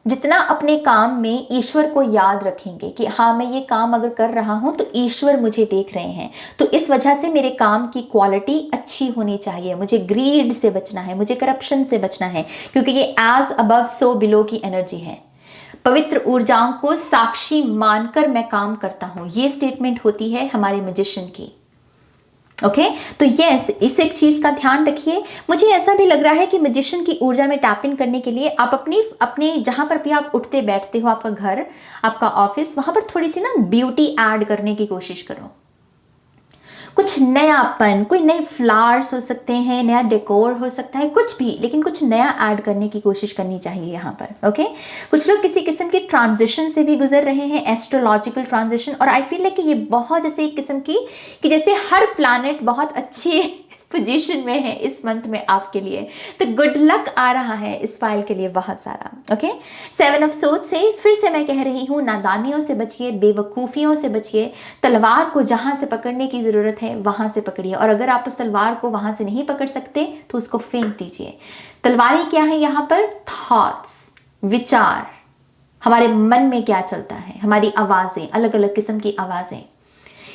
जितना अपने काम में ईश्वर को याद रखेंगे कि हाँ, मैं ये काम अगर कर रहा हूँ तो ईश्वर मुझे देख रहे हैं, तो इस वजह से मेरे काम की क्वालिटी अच्छी होनी चाहिए। मुझे ग्रीड से बचना है, मुझे करप्शन से बचना है, क्योंकि ये एज अबव सो बिलो की एनर्जी है। पवित्र ऊर्जाओं को साक्षी मानकर मैं काम करता हूँ, ये स्टेटमेंट होती है हमारे मैजिशियन की। ओके, तो यस, इस एक चीज का ध्यान रखिए। मुझे ऐसा भी लग रहा है कि मैजिशियन की ऊर्जा में टैप इन करने के लिए आप अपने जहां पर भी आप उठते बैठते हो, आपका घर, आपका ऑफिस, वहां पर थोड़ी सी ना ब्यूटी ऐड करने की कोशिश करो। कुछ नयापन, कोई नए फ्लावर्स हो सकते हैं, नया डेकोर हो सकता है, कुछ भी, लेकिन कुछ नया ऐड करने की कोशिश करनी चाहिए यहाँ पर। ओके, कुछ लोग किसी किस्म के ट्रांजिशन से भी गुजर रहे हैं, एस्ट्रोलॉजिकल ट्रांजिशन, और आई फील लाइक कि ये बहुत जैसे एक किस्म की कि जैसे हर प्लैनेट बहुत अच्छे पोजीशन में है इस मंथ में आपके लिए, तो गुड लक आ रहा है इस फाइल के लिए बहुत सारा। ओके, 7 ऑफ सोर्ड्स से फिर से मैं कह रही हूँ, नादानियों से बचिए, बेवकूफ़ियों से बचिए। तलवार को जहाँ से पकड़ने की ज़रूरत है वहाँ से पकड़िए, और अगर आप उस तलवार को वहाँ से नहीं पकड़ सकते तो उसको फेंक दीजिए। तलवारी क्या है यहाँ पर? थॉट्स, विचार, हमारे मन में क्या चलता है, हमारी आवाज़ें, अलग अलग किस्म की आवाज़ें।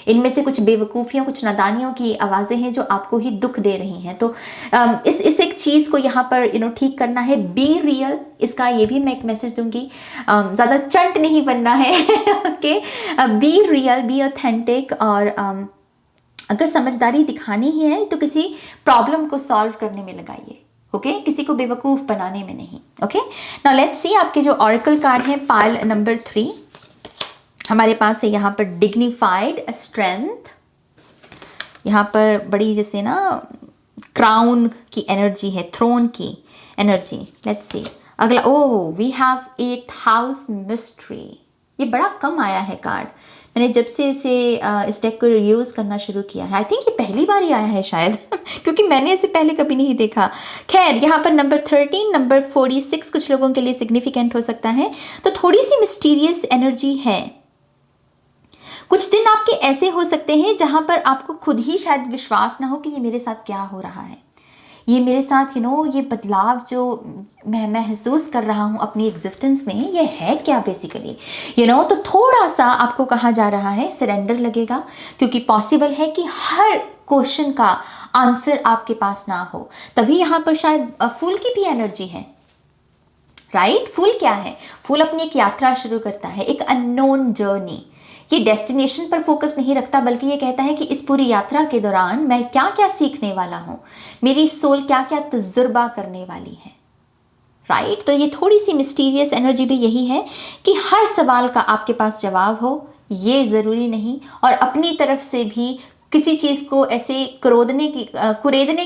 इनमें से कुछ बेवकूफ़ियों, कुछ नादानियों की आवाज़ें हैं जो आपको ही दुख दे रही हैं। तो इस एक चीज़ को यहाँ पर ठीक करना है। बी रियल, इसका ये भी मैं एक मैसेज दूंगी, ज़्यादा चंट नहीं बनना है। Okay, be real, be authentic, और अगर समझदारी दिखानी ही है तो किसी प्रॉब्लम को सॉल्व करने में लगाइए। ओके, किसी को बेवकूफ़ बनाने में नहीं। ओके, नाउ लेट्स सी आपके जो ऑरेकल कार्ड है पाइल नंबर 3 हमारे पास है यहाँ पर डिग्निफाइड स्ट्रेंथ, यहाँ पर बड़ी जैसे ना क्राउन की एनर्जी है, थ्रोन की एनर्जी। लेट्स सी अगला, oh we have 8th house mystery. ये बड़ा कम आया है कार्ड, मैंने जब से इस डेक को यूज़ करना शुरू किया है। आई थिंक ये पहली बार ही आया है शायद क्योंकि मैंने इसे पहले कभी नहीं देखा। खैर, यहाँ पर नंबर 13, नंबर 46 कुछ लोगों के लिए सिग्निफिकेंट हो सकता है, तो थोड़ी सी मिस्टीरियस एनर्जी है। कुछ दिन आपके ऐसे हो सकते हैं जहां पर आपको खुद ही शायद विश्वास ना हो कि ये मेरे साथ क्या हो रहा है। ये मेरे साथ ये बदलाव जो मैं महसूस कर रहा हूँ अपनी एग्जिस्टेंस में, ये है क्या बेसिकली, तो थोड़ा सा आपको कहा जा रहा है सरेंडर लगेगा, क्योंकि पॉसिबल है कि हर क्वेश्चन का आंसर आपके पास ना हो। तभी यहाँ पर शायद फूल की भी एनर्जी है, राइट? फूल क्या है? फूल अपनी एक यात्रा शुरू करता है, एक अननोन जर्नी। ये डेस्टिनेशन पर फोकस नहीं रखता, बल्कि ये कहता है कि इस पूरी यात्रा के दौरान मैं क्या क्या सीखने वाला हूँ, मेरी सोल क्या क्या तजुर्बा करने वाली है, राइट? तो ये थोड़ी सी मिस्टीरियस एनर्जी भी यही है कि हर सवाल का आपके पास जवाब हो, ये ज़रूरी नहीं, और अपनी तरफ से भी किसी चीज़ को ऐसे कुरेदने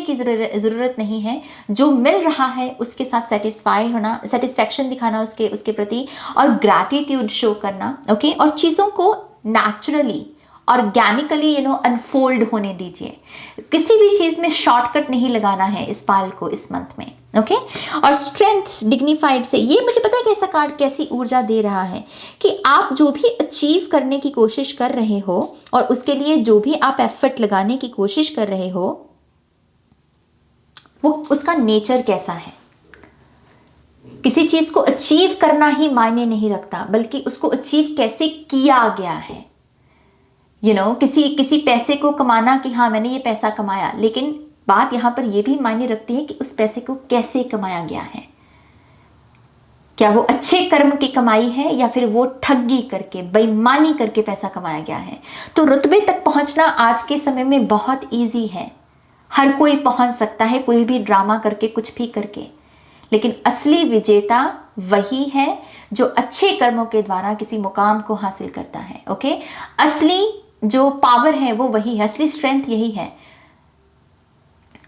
की ज़रूरत नहीं है। जो मिल रहा है उसके साथ सेटिस्फाई होना, सेटिस्फैक्शन दिखाना उसके प्रति, और ग्रैटिट्यूड शो करना, ओके? और चीज़ों को नेचुरली, ऑर्गेनिकली अनफोल्ड होने दीजिए। किसी भी चीज़ में शॉर्टकट नहीं लगाना है इस पाल को, इस मंथ में, ओके? और स्ट्रेंथ डिग्निफाइड से, ये मुझे पता है कैसा कार्ड कैसी ऊर्जा दे रहा है कि आप जो भी अचीव करने की कोशिश कर रहे हो और उसके लिए जो भी आप एफर्ट लगाने की कोशिश कर रहे हो, वो उसका नेचर कैसा है। किसी चीज़ को अचीव करना ही मायने नहीं रखता, बल्कि उसको अचीव कैसे किया गया है। किसी पैसे को कमाना कि हाँ मैंने ये पैसा कमाया, लेकिन बात यहाँ पर यह भी मायने रखती है कि उस पैसे को कैसे कमाया गया है। क्या वो अच्छे कर्म की कमाई है या फिर वो ठगी करके, बेईमानी करके पैसा कमाया गया है। तो रुतबे तक पहुंचना आज के समय में बहुत इजी है, हर कोई पहुंच सकता है, कोई भी ड्रामा करके, कुछ भी करके। लेकिन असली विजेता वही है जो अच्छे कर्मों के द्वारा किसी मुकाम को हासिल करता है, ओके? असली जो पावर है वो वही है, असली स्ट्रेंथ यही है,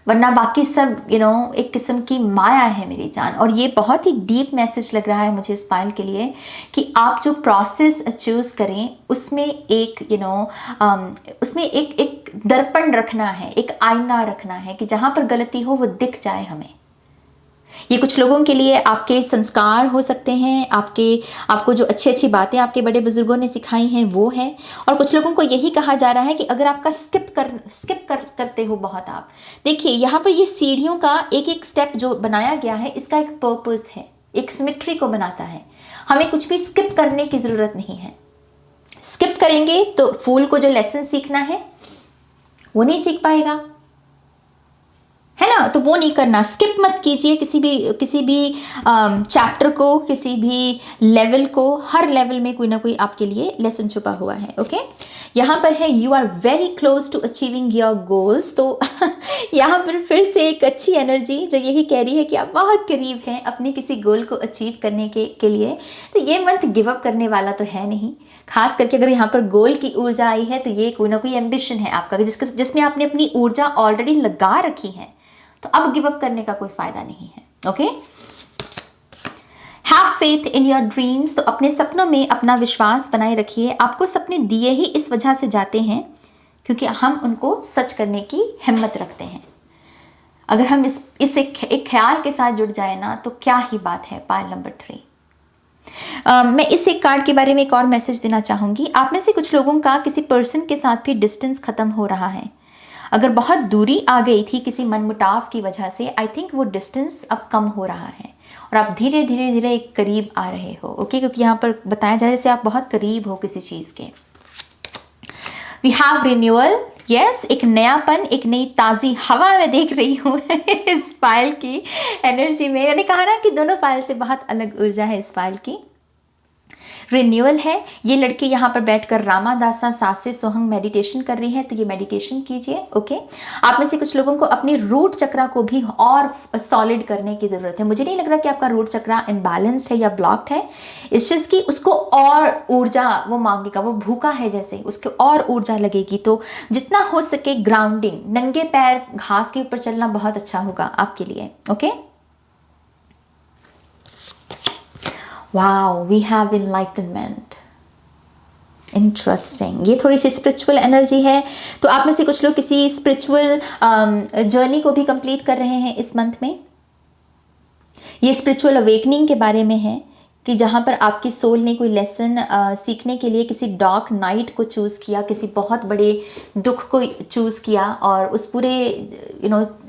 वरना बाकी सब एक किस्म की माया है मेरी जान। और ये बहुत ही डीप मैसेज लग रहा है मुझे इस पायल के लिए कि आप जो प्रोसेस चूज करें उसमें उसमें एक दर्पण रखना है, एक आईना रखना है कि जहां पर गलती हो वो दिख जाए हमें। ये कुछ लोगों के लिए आपके संस्कार हो सकते हैं, आपको जो अच्छी अच्छी बातें आपके बड़े बुजुर्गों ने सिखाई हैं वो है। और कुछ लोगों को यही कहा जा रहा है कि अगर आपका करते हो बहुत, आप देखिए यहाँ पर ये सीढ़ियों का एक एक स्टेप जो बनाया गया है, इसका एक पर्पस है, एक सिमेट्री को बनाता है। हमें कुछ भी स्किप करने की ज़रूरत नहीं है। स्किप करेंगे तो फूल को जो लेसन सीखना है वो नहीं सीख पाएगा, है ना? तो वो नहीं करना, स्किप मत कीजिए किसी भी चैप्टर को, किसी भी लेवल को। हर लेवल में कोई ना कोई आपके लिए लेसन छुपा हुआ है, ओके? यहाँ पर है you are very close to achieving your goals. तो यहाँ पर फिर से एक अच्छी एनर्जी जो यही कह रही है कि आप बहुत करीब हैं अपने किसी गोल को अचीव करने के लिए। तो ये मंथ गिव अप करने वाला तो है नहीं, खास करके अगर यहाँ पर गोल की ऊर्जा आई है तो ये कोई ना कोई एम्बिशन है आपका जिसमें आपने अपनी ऊर्जा ऑलरेडी लगा रखी है। तो अब गिव अप करने का कोई फायदा नहीं है, okay? Have faith in your dreams. तो अपने सपनों में अपना विश्वास बनाए रखिए। आपको सपने दिए ही इस वजह से जाते हैं क्योंकि हम उनको सच करने की हिम्मत रखते हैं। अगर हम इस एक ख्याल के साथ जुड़ जाए ना तो क्या ही बात है। Pile number 3। मैं इस एक कार्ड के बारे में एक और मैसेज देना चाहूँगी। आप में से कुछ लोगों का किसी पर्सन के साथ भी डिस्टेंस ख़त्म हो रहा है। अगर बहुत दूरी आ गई थी किसी मनमुटाव की वजह से, आई थिंक वो डिस्टेंस अब कम हो रहा है और आप धीरे धीरे एक करीब आ रहे हो, ओके? क्योंकि यहाँ पर बताया जा रहा है जैसे आप बहुत करीब हो किसी चीज़ के। वी हैव रिन्यूअल, यस, एक नयापन, एक नई ताज़ी हवा मैं देख रही हूँ इस पायल की एनर्जी में। मैंने कहा ना कि दोनों पायल से बहुत अलग ऊर्जा है इस पायल की। रिन्यूअल है। ये लड़की यहाँ पर बैठकर रामादासा सासे सोहंग मेडिटेशन कर रही है, तो ये मेडिटेशन कीजिए, ओके? आप में से कुछ लोगों को अपने रूट चक्रा को भी और सॉलिड करने की ज़रूरत है। मुझे नहीं लग रहा कि आपका रूट चक्रा इम्बैलेंस्ड है या ब्लॉक्ड है। इस चीज़ की उसको और ऊर्जा वो मांगेगा, वो भूखा है जैसे, उसको और ऊर्जा लगेगी। तो जितना हो सके ग्राउंडिंग, नंगे पैर घास के ऊपर चलना बहुत अच्छा होगा आपके लिए, okay? Wow, we have enlightenment. Interesting. ये थोड़ी सी स्पिरिचुअल एनर्जी है। तो आप में से कुछ लोग किसी स्पिरिचुअल जर्नी को भी कंप्लीट कर रहे हैं इस मंथ में। ये स्पिरिचुअल अवेकनिंग के बारे में है कि जहाँ पर आपकी सोल ने कोई लेसन सीखने के लिए किसी डार्क नाइट को चूज़ किया, किसी बहुत बड़े दुख को चूज़ किया और उस पूरे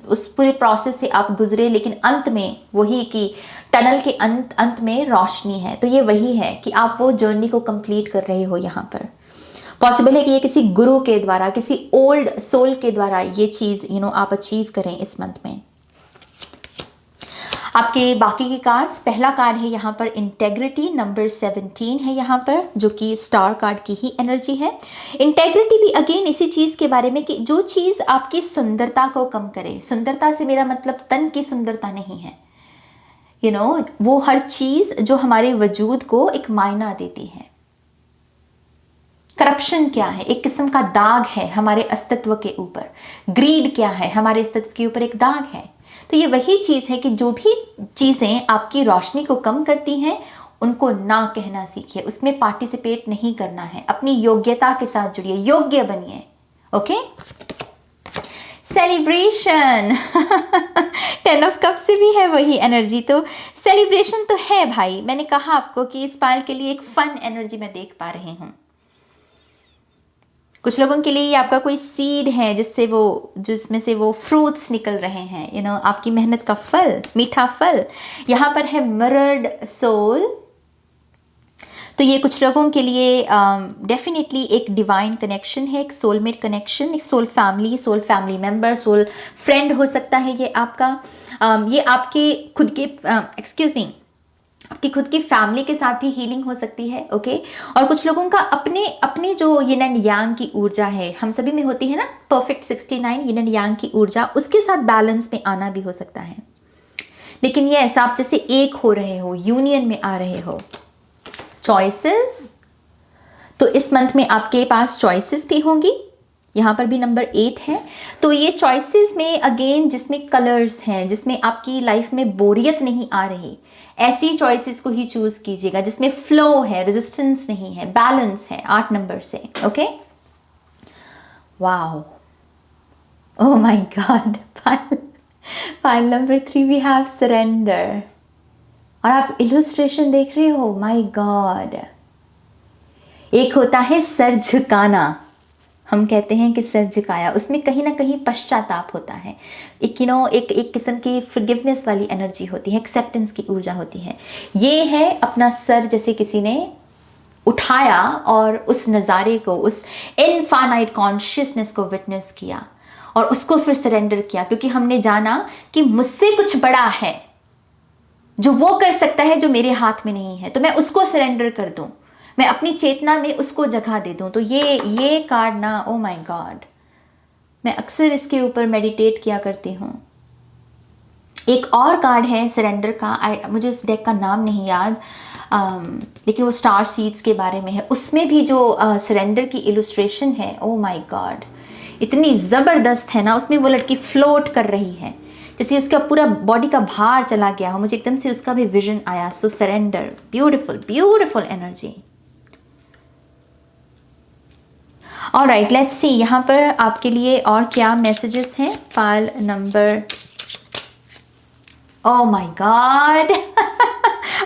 उस पूरे प्रोसेस से आप गुजरे, लेकिन अंत में वही कि टनल के अंत में रोशनी है। तो ये वही है कि आप वो जर्नी को कंप्लीट कर रहे हो। यहाँ पर पॉसिबल है कि ये किसी गुरु के द्वारा, किसी ओल्ड सोल के द्वारा ये चीज़ आप अचीव करें इस मंथ में। आपके बाकी के कार्ड्स, पहला कार्ड है यहाँ पर इंटेग्रिटी, नंबर 17 है यहाँ पर, जो कि स्टार कार्ड की ही एनर्जी है। इंटेग्रिटी भी अगेन इसी चीज़ के बारे में कि जो चीज़ आपकी सुंदरता को कम करे। सुंदरता से मेरा मतलब तन की सुंदरता नहीं है, वो हर चीज़ जो हमारे वजूद को एक मायना देती है। करप्शन क्या है? एक किस्म का दाग है हमारे अस्तित्व के ऊपर। ग्रीड क्या है? हमारे अस्तित्व के ऊपर एक दाग है। तो ये वही चीज़ है कि जो भी चीज़ें आपकी रोशनी को कम करती हैं उनको ना कहना सीखिए, उसमें पार्टिसिपेट नहीं करना है। अपनी योग्यता के साथ जुड़िए, योग्य बनिए। ओके, सेलिब्रेशन 10 ऑफ कप से भी है वही एनर्जी। तो सेलिब्रेशन तो है भाई, मैंने कहा आपको कि इस पाल के लिए एक फन एनर्जी मैं देख पा रही हूँ। कुछ लोगों के लिए ये आपका कोई सीड है जिसमें से वो फ्रूट्स निकल रहे हैं, आपकी मेहनत का फल, मीठा फल। यहाँ पर है मिरर्ड सोल। तो ये कुछ लोगों के लिए डेफिनेटली एक डिवाइन कनेक्शन है, एक सोलमेट कनेक्शन, एक soul family member, soul friend हो सकता है ये आपका। ये आपके खुद के आपकी खुद की फैमिली के साथ भी हीलिंग हो सकती है। ओके, और कुछ लोगों का अपने जो यिन एंड यांग की ऊर्जा है, हम सभी में होती है ना, परफेक्ट 69 यिन एंड यांग की ऊर्जा, उसके साथ बैलेंस में आना भी हो सकता है। लेकिन ये ऐसा आप जैसे एक हो रहे हो, यूनियन में आ रहे हो। चॉइसेस, तो इस मंथ में आपके पास चॉइसेस भी होंगी। यहाँ पर भी नंबर 8 है। तो ये चॉइसेस में अगेन जिसमें कलर्स हैं, जिसमें आपकी लाइफ में बोरियत नहीं आ रही, ऐसी चॉइसेस को ही चूज कीजिएगा जिसमें फ्लो है, रेजिस्टेंस नहीं है, बैलेंस है। 8 नंबर से। Okay, wow, oh my god. Pile number 3 we have surrender. और आप इलस्ट्रेशन देख रहे हो, माय गॉड। एक होता है सर झुकाना, हम कहते हैं कि सर झुकाया, उसमें कहीं ना कहीं पश्चाताप होता है, एक किस्म की फॉरगिवनेस वाली एनर्जी होती है, एक्सेप्टेंस की ऊर्जा होती है। ये है अपना सर जैसे किसी ने उठाया और उस नज़ारे को, उस इनफाइनाइट कॉन्शियसनेस को विटनेस किया और उसको फिर सरेंडर किया, क्योंकि हमने जाना कि मुझसे कुछ बड़ा है जो वो कर सकता है जो मेरे हाथ में नहीं है, तो मैं उसको सरेंडर कर दूं, मैं अपनी चेतना में उसको जगह दे दूं। तो ये कार्ड ना, ओ माय गॉड, मैं अक्सर इसके ऊपर मेडिटेट किया करती हूँ। एक और कार्ड है सरेंडर का, मुझे उस डेक का नाम नहीं याद, लेकिन वो स्टार सीड्स के बारे में है। उसमें भी जो सरेंडर की इलस्ट्रेशन है, ओ माय गॉड, इतनी ज़बरदस्त है ना। उसमें वो लड़की फ्लोट कर रही है, जैसे उसका पूरा बॉडी का भार चला गया हो। मुझे एकदम से उसका भी विजन आया। So surrender, beautiful beautiful energy. Alright, let's see यहाँ पर आपके लिए और क्या मैसेजेस हैं। File number, oh my god,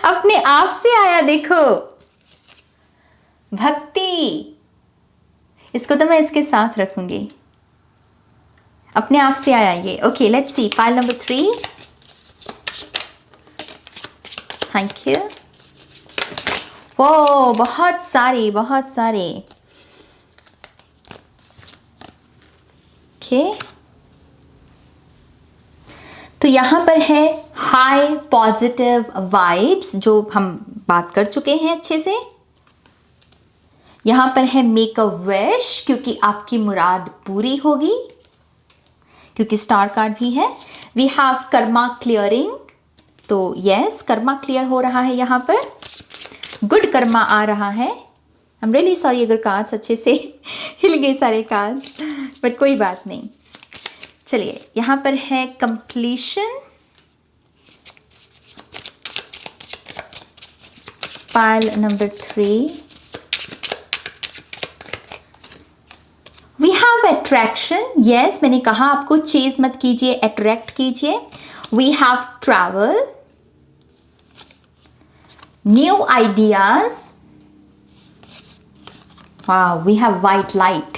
अपने आप से आया, देखो, भक्ति। इसको तो मैं इसके साथ रखूंगी, अपने आप से आया ये। Okay, let's see file number 3। Thank you. वो बहुत सारे। ओके, तो यहां पर है हाई पॉजिटिव वाइब्स, जो हम बात कर चुके हैं अच्छे से। यहां पर है मेक अ विश, क्योंकि आपकी मुराद पूरी होगी, क्योंकि स्टार कार्ड भी है। वी हैव कर्मा क्लियरिंग, तो यस, कर्मा क्लियर हो रहा है यहाँ पर, गुड कर्मा आ रहा है। आई एम रियली सॉरी अगर कार्ड्स अच्छे से हिल गए सारे कार्ड्स, बट कोई बात नहीं। चलिए, यहाँ पर है completion. Pile number 3, we have attraction. Yes, मैंने कहा आपको चेज मत कीजिए, अट्रैक्ट कीजिए। We have travel, new ideas, वाह वी हैव वाइट लाइट,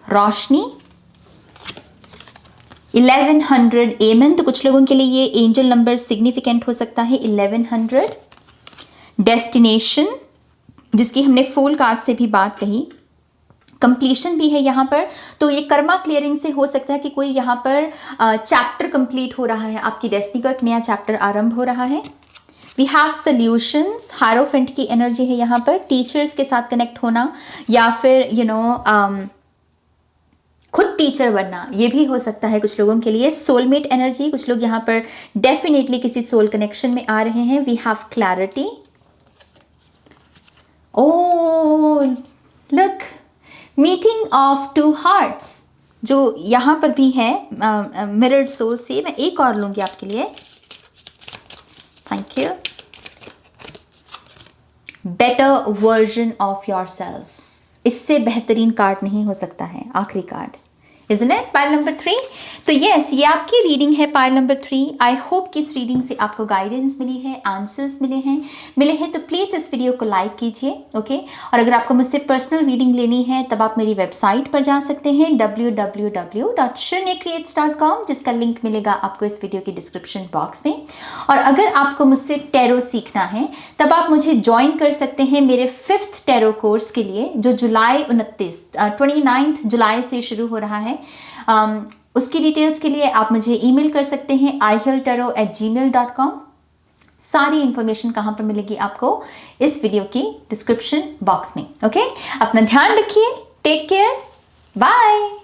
रोशनी, 1100 एमन, तो कुछ लोगों के लिए ये एंजल नंबर सिग्निफिकेंट हो सकता है 1100। डेस्टिनेशन, जिसकी हमने फूल कार्ड से भी बात कही, कंप्लीशन भी है यहाँ पर, तो ये कर्मा क्लियरिंग से हो सकता है कि कोई यहाँ पर चैप्टर कंप्लीट हो रहा है, आपकी डेस्टिनी का एक नया चैप्टर आरंभ हो रहा है। वी हैव सॉल्यूशंस, हायरोफेंट की एनर्जी है यहाँ पर, टीचर्स के साथ कनेक्ट होना या फिर खुद टीचर बनना, ये भी हो सकता है कुछ लोगों के लिए। सोलमेट एनर्जी, कुछ लोग यहाँ पर डेफिनेटली किसी सोल कनेक्शन में आ रहे हैं। We have clarity, oh look, meeting of two hearts, जो यहाँ पर भी है मिरर्ड सोल से। मैं एक और लूंगी आपके लिए, thank you. Better version of your self, इससे बेहतरीन कार्ड नहीं हो सकता है, आखिरी card, isn't it? Pile number 3। तो यस, ये आपकी रीडिंग है पाइल नंबर 3। आई होप कि इस रीडिंग से आपको गाइडेंस मिली है, आंसर्स मिले हैं तो प्लीज़ इस वीडियो को लाइक कीजिए, ओके। और अगर आपको मुझसे पर्सनल रीडिंग लेनी है तब आप मेरी वेबसाइट पर जा सकते हैं www.shrenyacreates.com, जिसका लिंक मिलेगा आपको इस वीडियो के डिस्क्रिप्शन बॉक्स में। और अगर आपको मुझसे टैरो सीखना है तब आप मुझे ज्वाइन कर सकते हैं मेरे 5th टैरो कोर्स के लिए, जो जुलाई 29 जुलाई से शुरू हो रहा है। उसकी डिटेल्स के लिए आप मुझे ईमेल कर सकते हैं ihiltarot@gmail.com। सारी इंफॉर्मेशन कहाँ पर मिलेगी आपको इस वीडियो की डिस्क्रिप्शन बॉक्स में, ओके। अपना ध्यान रखिए, टेक केयर, बाय।